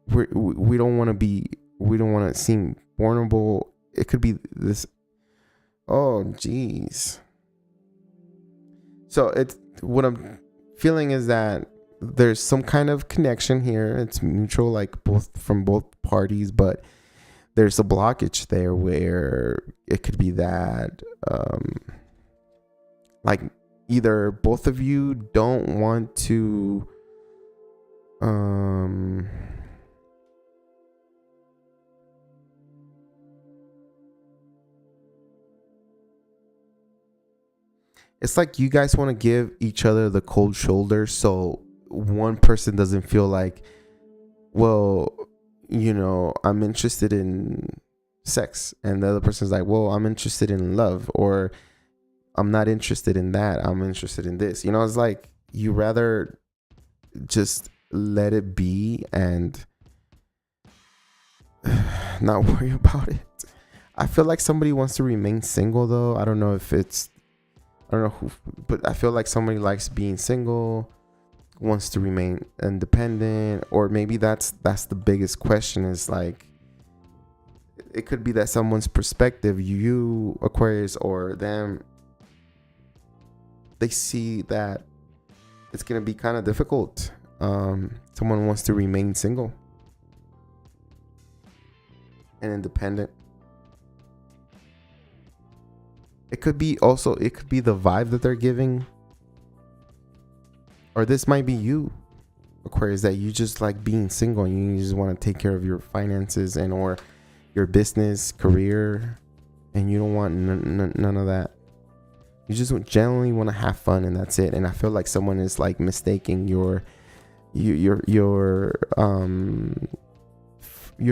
want to seem vulnerable. It could be this. Oh, geez. So what I'm feeling is that there's some kind of connection here. It's mutual, like from both parties, but there's a blockage there where it could be that, like, either both of you don't want to, it's like you guys want to give each other the cold shoulder, so one person doesn't feel like, well, I'm interested in sex, and the other person's like, well, I'm interested in love, or I'm not interested in that, I'm interested in this. It's like you rather just let it be and not worry about it. I feel like somebody wants to remain single, though. I don't know who, but I feel like somebody likes being single, wants to remain independent, or maybe that's the biggest question, is like, it could be that someone's perspective, you Aquarius, or them, they see that it's going to be kind of difficult. Someone wants to remain single and independent. It could be the vibe that they're giving, or this might be you, Aquarius, that you just like being single and you just want to take care of your finances and or your business, career, and you don't want none of that. You just generally want to have fun, and that's it. And I feel like someone is like mistaking your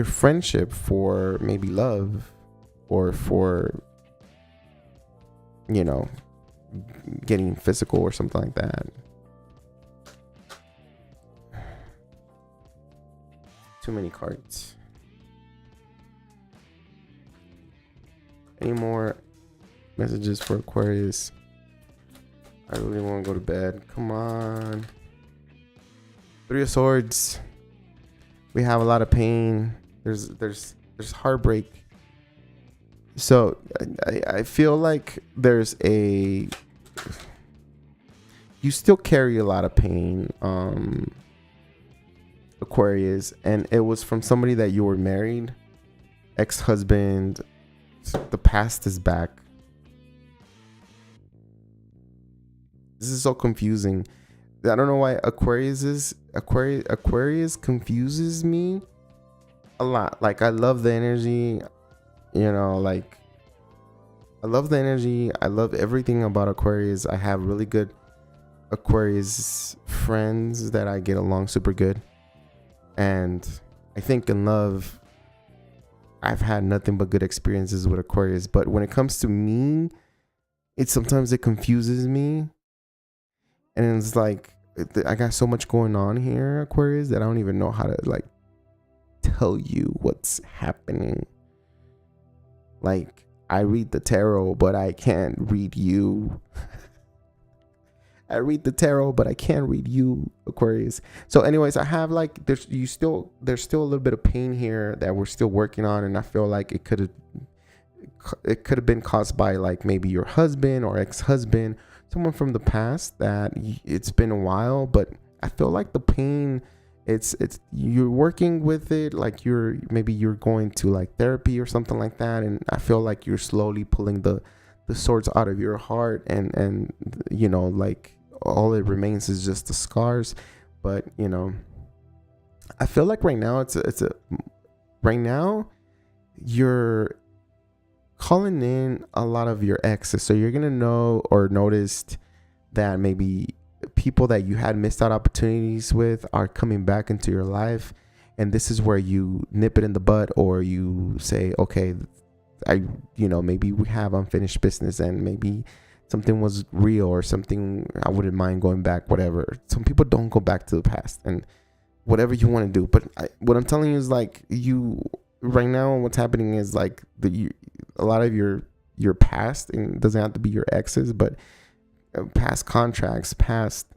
friendship for maybe love, or for getting physical or something like that. Too many cards. Any more messages for Aquarius? I really want to go to bed. Come on. Three of Swords. We have a lot of pain. There's heartbreak. So I feel like you still carry a lot of pain, Aquarius, and it was from somebody that you were married, ex-husband. The past is back. This is so confusing. I don't know why Aquarius confuses me a lot. Like, I love the energy. Like, I love the energy. I love everything about Aquarius. I have really good Aquarius friends that I get along super good. And I think in love, I've had nothing but good experiences with Aquarius. But when it comes to me, sometimes it confuses me. And it's like, I got so much going on here, Aquarius, that I don't even know how to like tell you what's happening. Like, I read the tarot, but I can't read you. I read the tarot, but I can't read you, Aquarius. So anyways, I have like, there's still a little bit of pain here that we're still working on. And I feel like it could have been caused by like maybe your husband or ex-husband, someone from the past that it's been a while. But I feel like the pain, it's you're working with it, like you're going to like therapy or something like that, and I feel like you're slowly pulling the swords out of your heart, and like all it remains is just the scars. But I feel like right now right now you're calling in a lot of your exes, so you're gonna know or noticed that maybe people that you had missed out opportunities with are coming back into your life, and this is where you nip it in the bud, or you say, okay, maybe we have unfinished business, and maybe something was real or something. I wouldn't mind going back, whatever. Some people don't go back to the past, and whatever you want to do. But what I'm telling you is like, you right now, what's happening is like a lot of your past, and it doesn't have to be your exes, but past contracts, past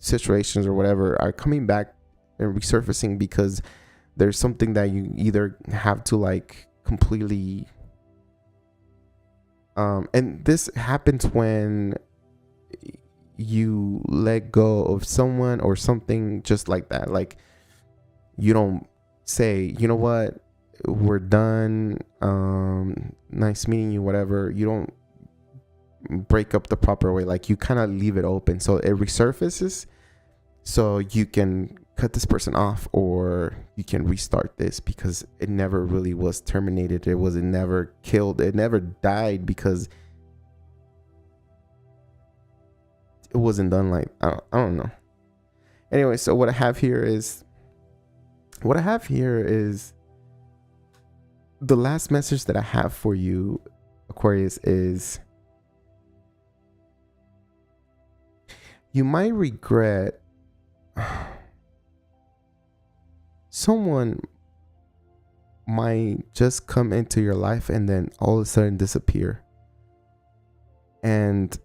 situations or whatever are coming back and resurfacing, because there's something that you either have to like completely and this happens when you let go of someone or something just like that. Like, you don't say, you know what, we're done, nice meeting you, whatever. You don't break up the proper way. Like, you kind of leave it open so it resurfaces, so you can cut this person off, or you can restart this, because it never really was terminated. It never killed. It never died, because it wasn't done like, I don't know. Anyway, so what I have here is the last message that I have for you, Aquarius, is you might regret someone might just come into your life and then all of a sudden disappear. And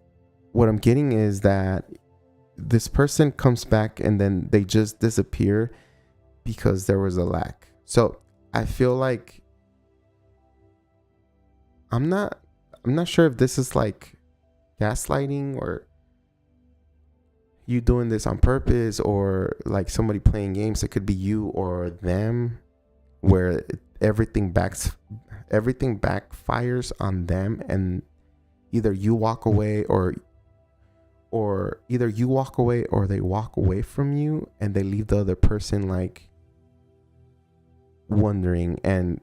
what I'm getting is that this person comes back and then they just disappear because there was a lack. So I feel like I'm not sure if this is like gaslighting or you doing this on purpose or like somebody playing games. It could be you or them, where everything backfires on them, and either you walk away or they walk away from you and they leave the other person like wondering. And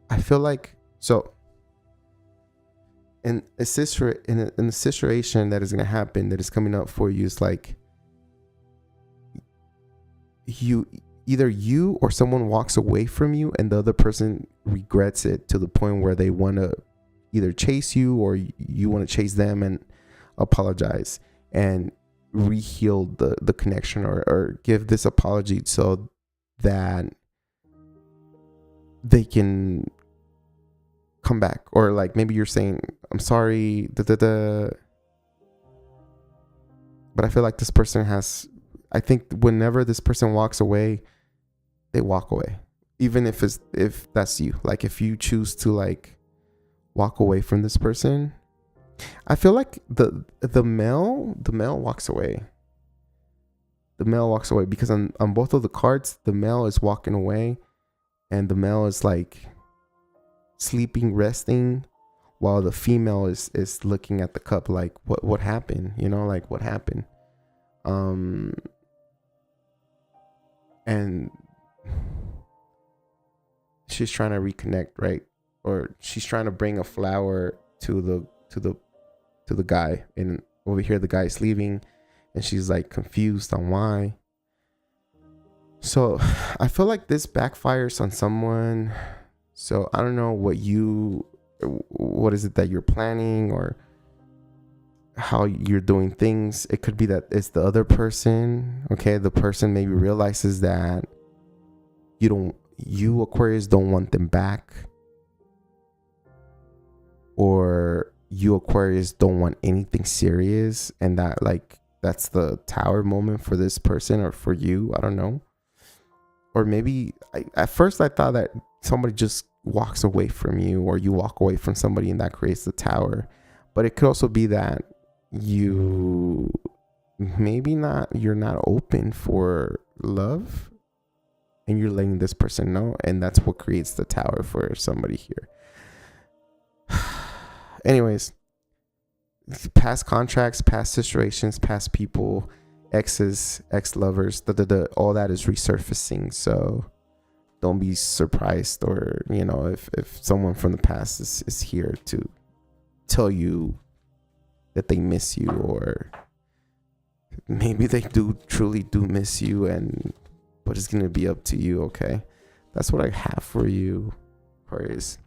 I feel like, so in a situation that is going to happen, that is coming up for you, is like either you or someone walks away from you and the other person regrets it to the point where they want to either chase you or you want to chase them and apologize and re-heal the connection, or give this apology so that they can come back. Or like maybe you're saying, I'm sorry, but I feel like this person has, I think whenever this person walks away, they walk away, even if that's you. Like if you choose to like walk away from this person, I feel like the male walks away. The male walks away because on both of the cards, the male is walking away and the male is like sleeping, resting, while the female is looking at the cup like what happened, like what happened. And she's trying to reconnect, right? Or she's trying to bring a flower to the guy, and over here the guy is leaving and she's like confused on why. So I feel like this backfires on someone. So I don't know what is it that you're planning or how you're doing things. It could be that it's the other person. Okay, the person maybe realizes that you Aquarius don't want them back, or you Aquarius don't want anything serious, and that's the Tower moment for this person or for you. I don't know. Or maybe at first I thought that somebody just walks away from you, or you walk away from somebody and that creates the Tower. But it could also be that you're not open for love and you're letting this person know, and that's what creates the Tower for somebody here. Anyways, past contracts, past situations, past people, exes, ex-lovers, all that is resurfacing. So don't be surprised, or if someone from the past is here to tell you that they miss you, or maybe they truly do miss you, but it's gonna be up to you. Okay, that's what I have for you, Aquarius.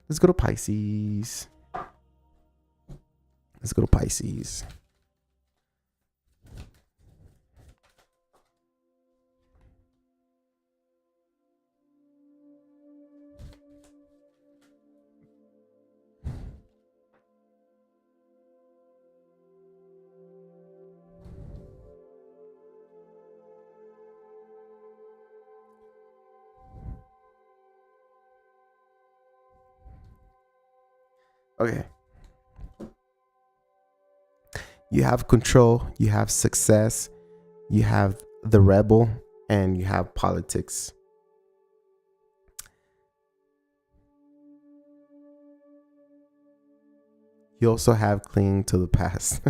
Let's go to Pisces. Okay. You have control, you have success, you have the rebel, and you have politics. You also have clinging to the past.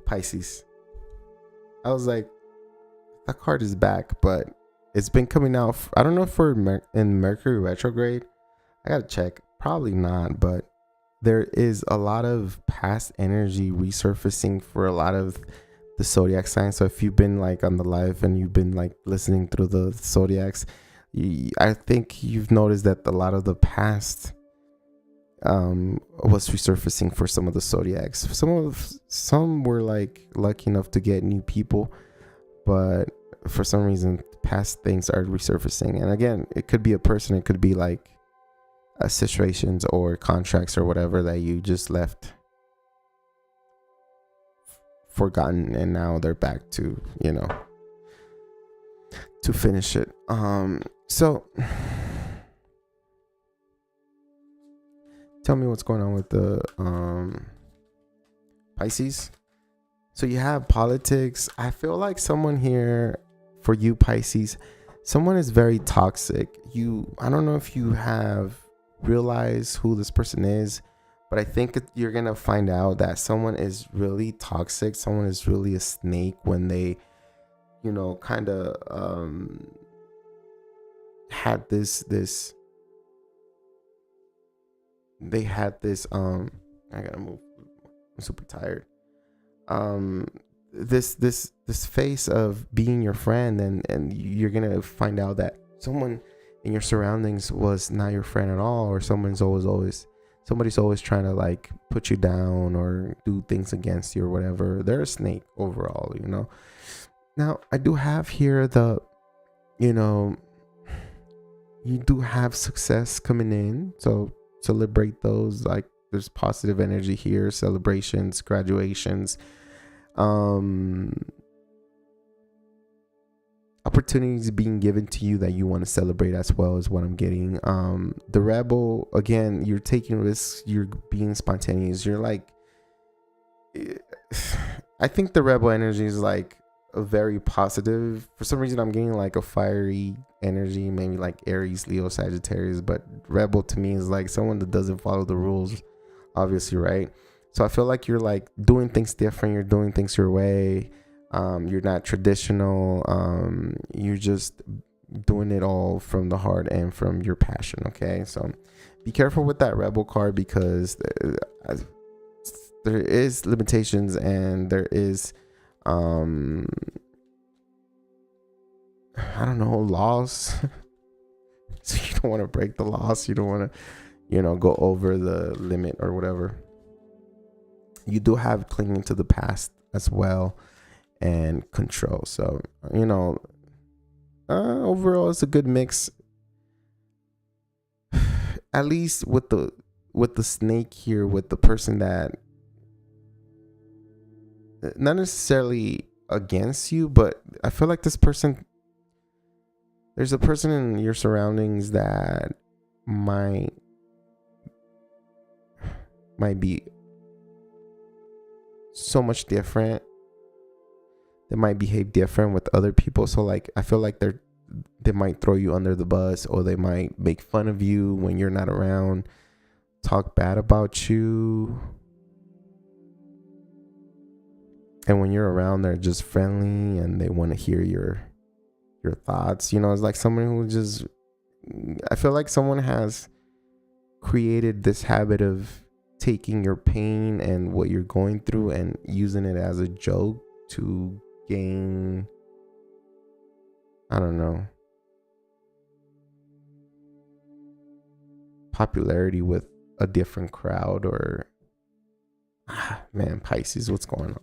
Pisces. I was like, that card is back, but it's been coming out. I don't know if we're in Mercury retrograde. I gotta check. Probably not, but there is a lot of past energy resurfacing for a lot of the zodiac signs. So if you've been like on the live and you've been like listening through the zodiacs, I think you've noticed that a lot of the past was resurfacing for some of the zodiacs. Some were like lucky enough to get new people, but for some reason past things are resurfacing. And again, it could be a person, it could be like situations or contracts or whatever that you just left forgotten, and now they're back to, you know, to finish it. So tell me what's going on with the Pisces. So you have politics. I feel like someone here, for you Pisces, someone is very toxic. I don't know if you have realized who this person is, but I think you're gonna find out that someone is really toxic. Someone is really a snake when they, you know, kind of had this they had this I gotta move, I'm super tired. This face of being your friend, and you're gonna find out that someone in your surroundings was not your friend at all, or somebody's always trying to like put you down or do things against you or whatever. They're a snake overall, you know. Now I do have here you know, you do have success coming in, so celebrate those. Like, there's positive energy here, celebrations, graduations, opportunities being given to you that you want to celebrate as well, is what I'm getting. The rebel, again, you're taking risks, you're being spontaneous, you're like, I think the rebel energy is like a very positive. For some reason I'm getting like a fiery energy, maybe like Aries, Leo, Sagittarius, but rebel to me is like someone that doesn't follow the rules, obviously, right? So I feel like you're like doing things different, you're doing things your way. You're not traditional. You're just doing it all from the heart and from your passion. Okay, so be careful with that rebel card, because there is limitations, and there is I don't know, laws. So you don't want to break the laws, you don't want to, you know, go over the limit or whatever. You do have clinging to the past as well, and control. So, you know, overall it's a good mix. At least with the snake here, with the person that not necessarily against you, but I feel like there's a person in your surroundings that might be so much different. They might behave different with other people. So like, I feel like they might throw you under the bus, or they might make fun of you when you're not around, talk bad about you. And when you're around, they're just friendly and they want to hear your thoughts. You know, it's like someone who just, I feel like someone has created this habit of taking your pain and what you're going through and using it as a joke to gain, I don't know, popularity with a different crowd. Or man, Pisces, what's going on?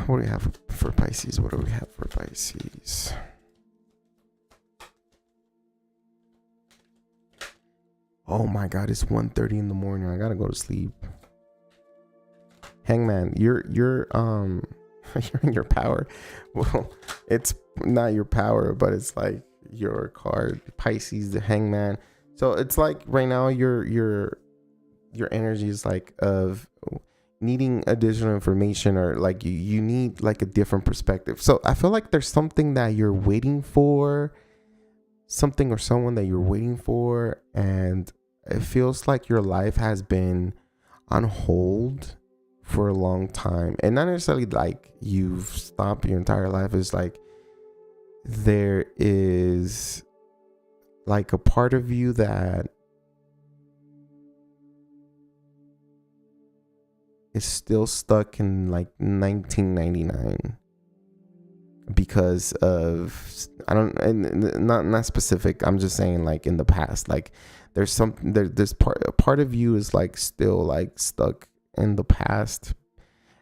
What do we have for Pisces? What do we have for Pisces? Oh my God, it's 1:30 in the morning. I gotta go to sleep. Hangman, you're you're in your power. Well, it's not your power, but it's like your card, Pisces, the Hangman. So it's like right now your energy is like of needing additional information, or like you need like a different perspective. So I feel like there's something that you're waiting for, something or someone that you're waiting for, and it feels like your life has been on hold for a long time. And not necessarily like you've stopped your entire life. It's like there is like a part of you that is still stuck in like 1999 because of, I don't, and not specific. I'm just saying like in the past, like there's something there. There's part of you is like still like stuck in the past,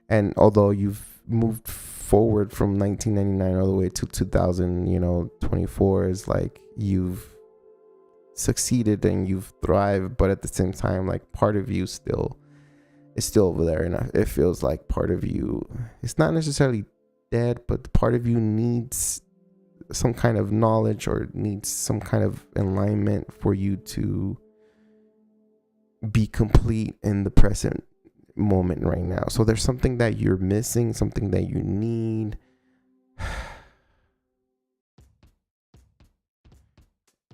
and although you've moved forward from 1999 all the way to 2024, is like you've succeeded and you've thrived, but at the same time, like part of you still is still over there, and it feels like part of you, it's not necessarily dead, but part of you needs some kind of knowledge or needs some kind of alignment for you to be complete in the present moment right now. So there's something that you're missing, something that you need.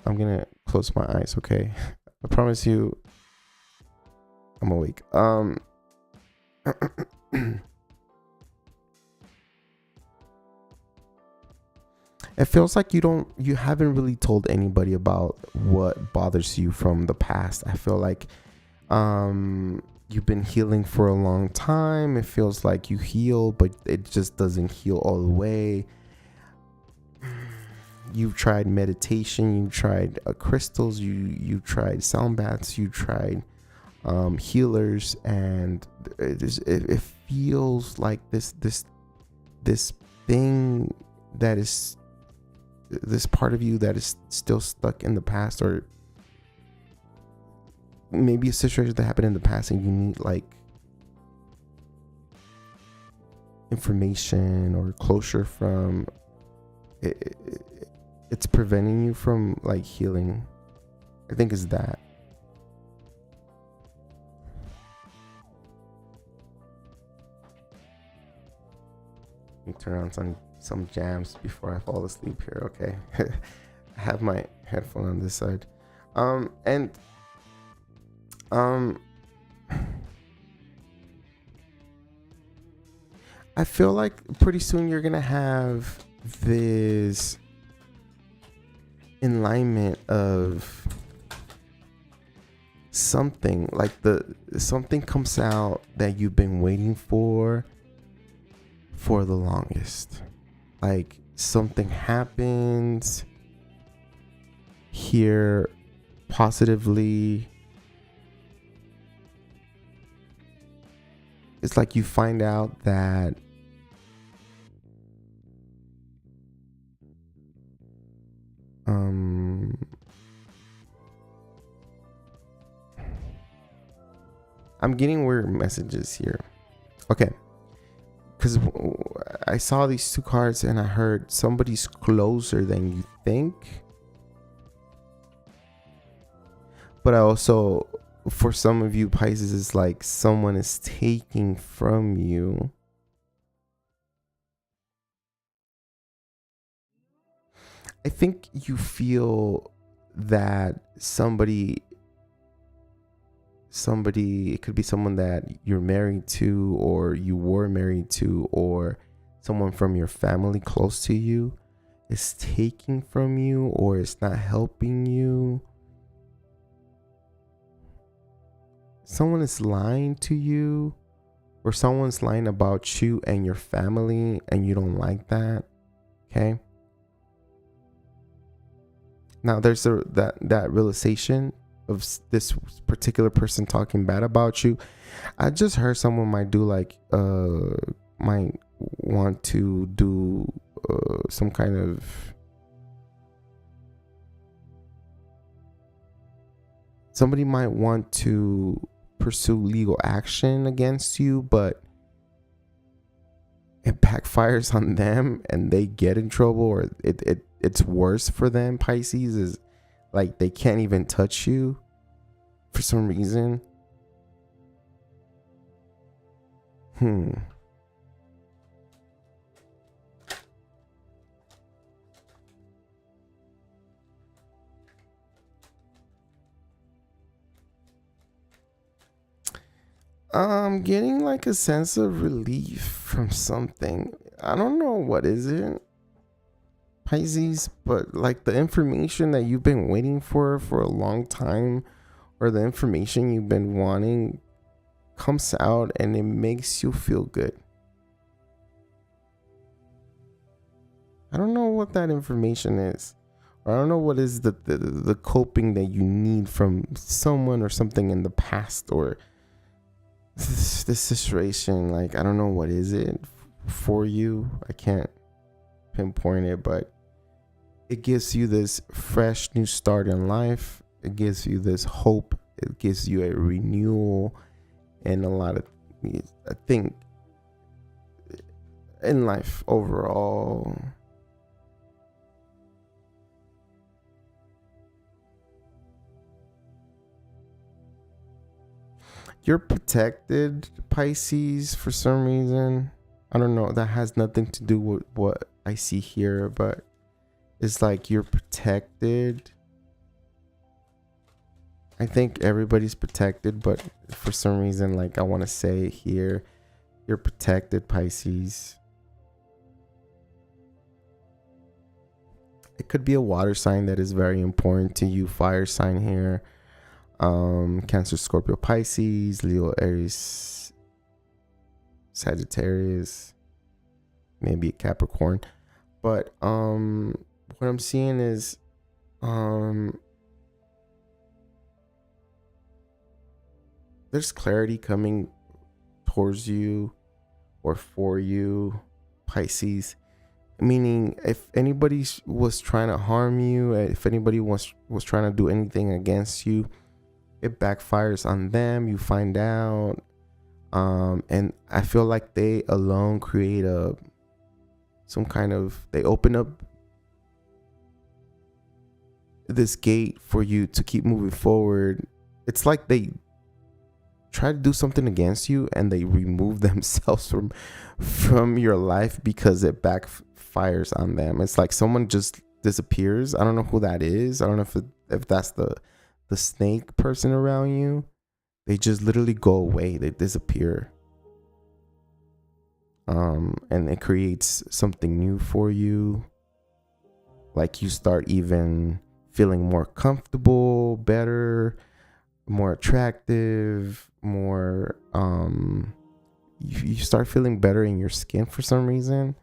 I'm gonna close my eyes, okay? I promise you I'm awake. It feels like you haven't really told anybody about what bothers you from the past. I feel like you've been healing for a long time. It feels like you heal, but it just doesn't heal all the way. You've tried meditation, you tried crystals, you tried sound baths, you tried healers, and it feels like this thing that is this part of you that is still stuck in the past, or maybe a situation that happened in the past and you need like information or closure from it. It's preventing you from like healing. I think it's that. Let me turn on some jams before I fall asleep here. Okay. I have my headphone on this side. I feel like pretty soon you're gonna have this alignment of something, like something comes out that you've been waiting for the longest. Like something happens here positively. It's like you find out that I'm getting weird messages here. Okay. Because I saw these two cards and I heard somebody's closer than you think. But I also, for some of you Pisces, it's like someone is taking from you. I think you feel that somebody, it could be someone that you're married to, or you were married to, or someone from your family close to you is taking from you, or is not helping you. Someone is lying to you, or someone's lying about you and your family, and you don't like that. Okay. Now there's that realization of this particular person talking bad about you. I just heard someone might want to do some kind of, somebody might want to pursue legal action against you, but it backfires on them and they get in trouble, or it's worse for them. Pisces is like they can't even touch you for some reason. I'm getting like a sense of relief from something. I don't know what is it, Pisces, but like the information that you've been waiting for a long time, or the information you've been wanting comes out and it makes you feel good. I don't know what that information is. Or I don't know what is the coping that you need from someone or something in the past, or this situation. Like, I don't know what is it for you. I can't pinpoint it, but it gives you this fresh new start in life. It gives you this hope. It gives you a renewal, and a lot of, I think, in life overall. You're protected, Pisces, for some reason. I don't know. That has nothing to do with what I see here, but it's like you're protected. I think everybody's protected, but for some reason, like, I want to say here, you're protected, Pisces. It could be a water sign that is very important to you. Fire sign here. Cancer, Scorpio, Pisces, Leo, Aries, Sagittarius, maybe a Capricorn. But what I'm seeing is there's clarity coming towards you or for you, Pisces. Meaning, if anybody was trying to harm you, if anybody was trying to do anything against you, it backfires on them. You find out, and I feel like they alone create they open up this gate for you to keep moving forward. It's like they try to do something against you and they remove themselves from your life because it backfires on them. It's like someone just disappears. I don't know who that is. I don't know if that's the snake person around you. They just literally go away. They disappear. And it creates something new for you. Like, you start even feeling more comfortable, better, more attractive, more you start feeling better in your skin for some reason.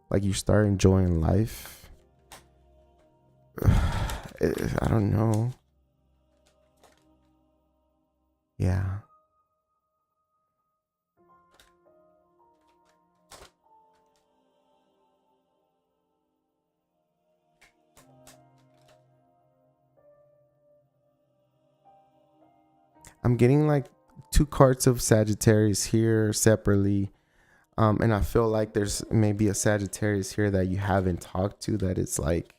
Like, you start enjoying life. I don't know. Yeah. I'm getting like 2 cards of Sagittarius here separately. And I feel like there's maybe a Sagittarius here that you haven't talked to, that it's like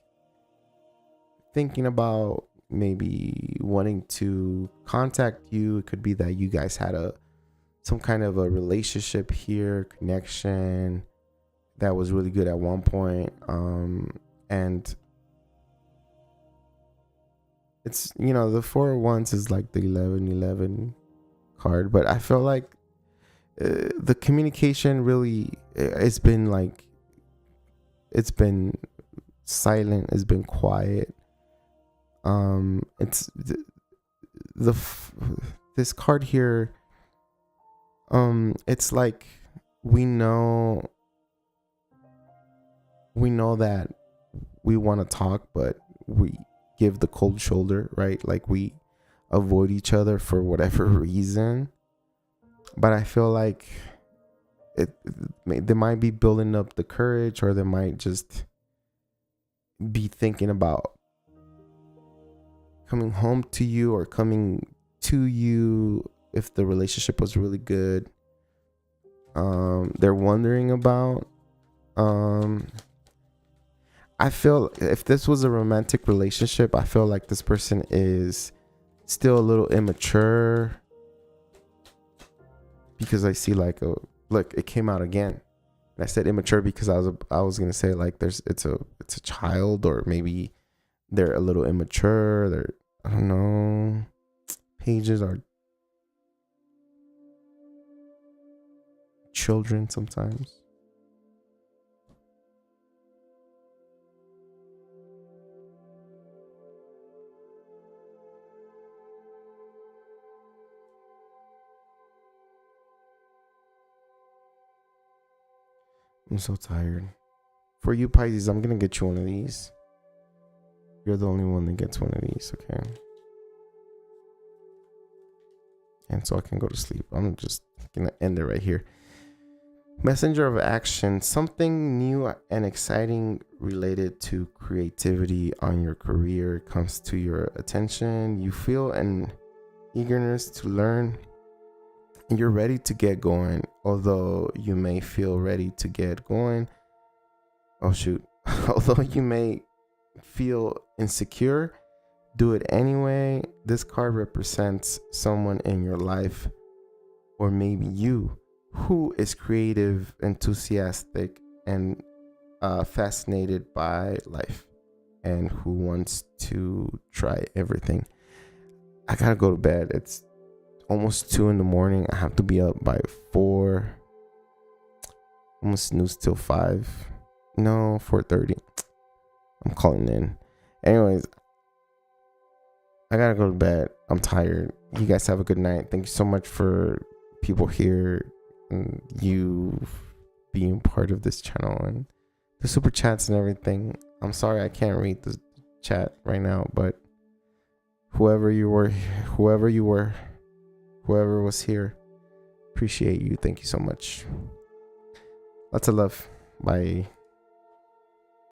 thinking about maybe wanting to contact you. It could be that you guys had some kind of a relationship here, connection that was really good at one point. And it's, the 4 of Wands is like the 11 card, but I feel like the communication really, it's been silent, it's been quiet. It's this card here, it's like we know that we want to talk, but we give the cold shoulder, right? Like, we avoid each other for whatever reason. But I feel like they might be building up the courage, or they might just be thinking about coming home to you or coming to you if the relationship was really good. They're wondering about. I feel if this was a romantic relationship, I feel like this person is still a little immature, because I see look, it came out again. And I said immature because I was gonna say like it's a child, or maybe they're a little immature. I don't know. Pages are children sometimes. I'm so tired. For you Pisces, I'm gonna get you one of these. You're the only one that gets one of these, okay? And so I can go to sleep. I'm just gonna end it right here. Messenger of action, something new and exciting related to creativity on your career comes to your attention. You feel an eagerness to learn. You're ready to get going, although you may feel ready to get going. Oh shoot. Although you may feel insecure, do it anyway. This card represents someone in your life, or maybe you, who is creative, enthusiastic, and fascinated by life, and who wants to try everything. I gotta go to bed. It's almost 2 a.m. I have to be up by 4. I'm gonna snooze till 5. No, 4:30. I'm calling in. Anyways, I gotta go to bed. I'm tired. You guys have a good night. Thank you so much for people here and you being part of this channel and the super chats and everything. I'm sorry I can't read the chat right now, but whoever was here, appreciate you. Thank you so much. Lots of love. Bye.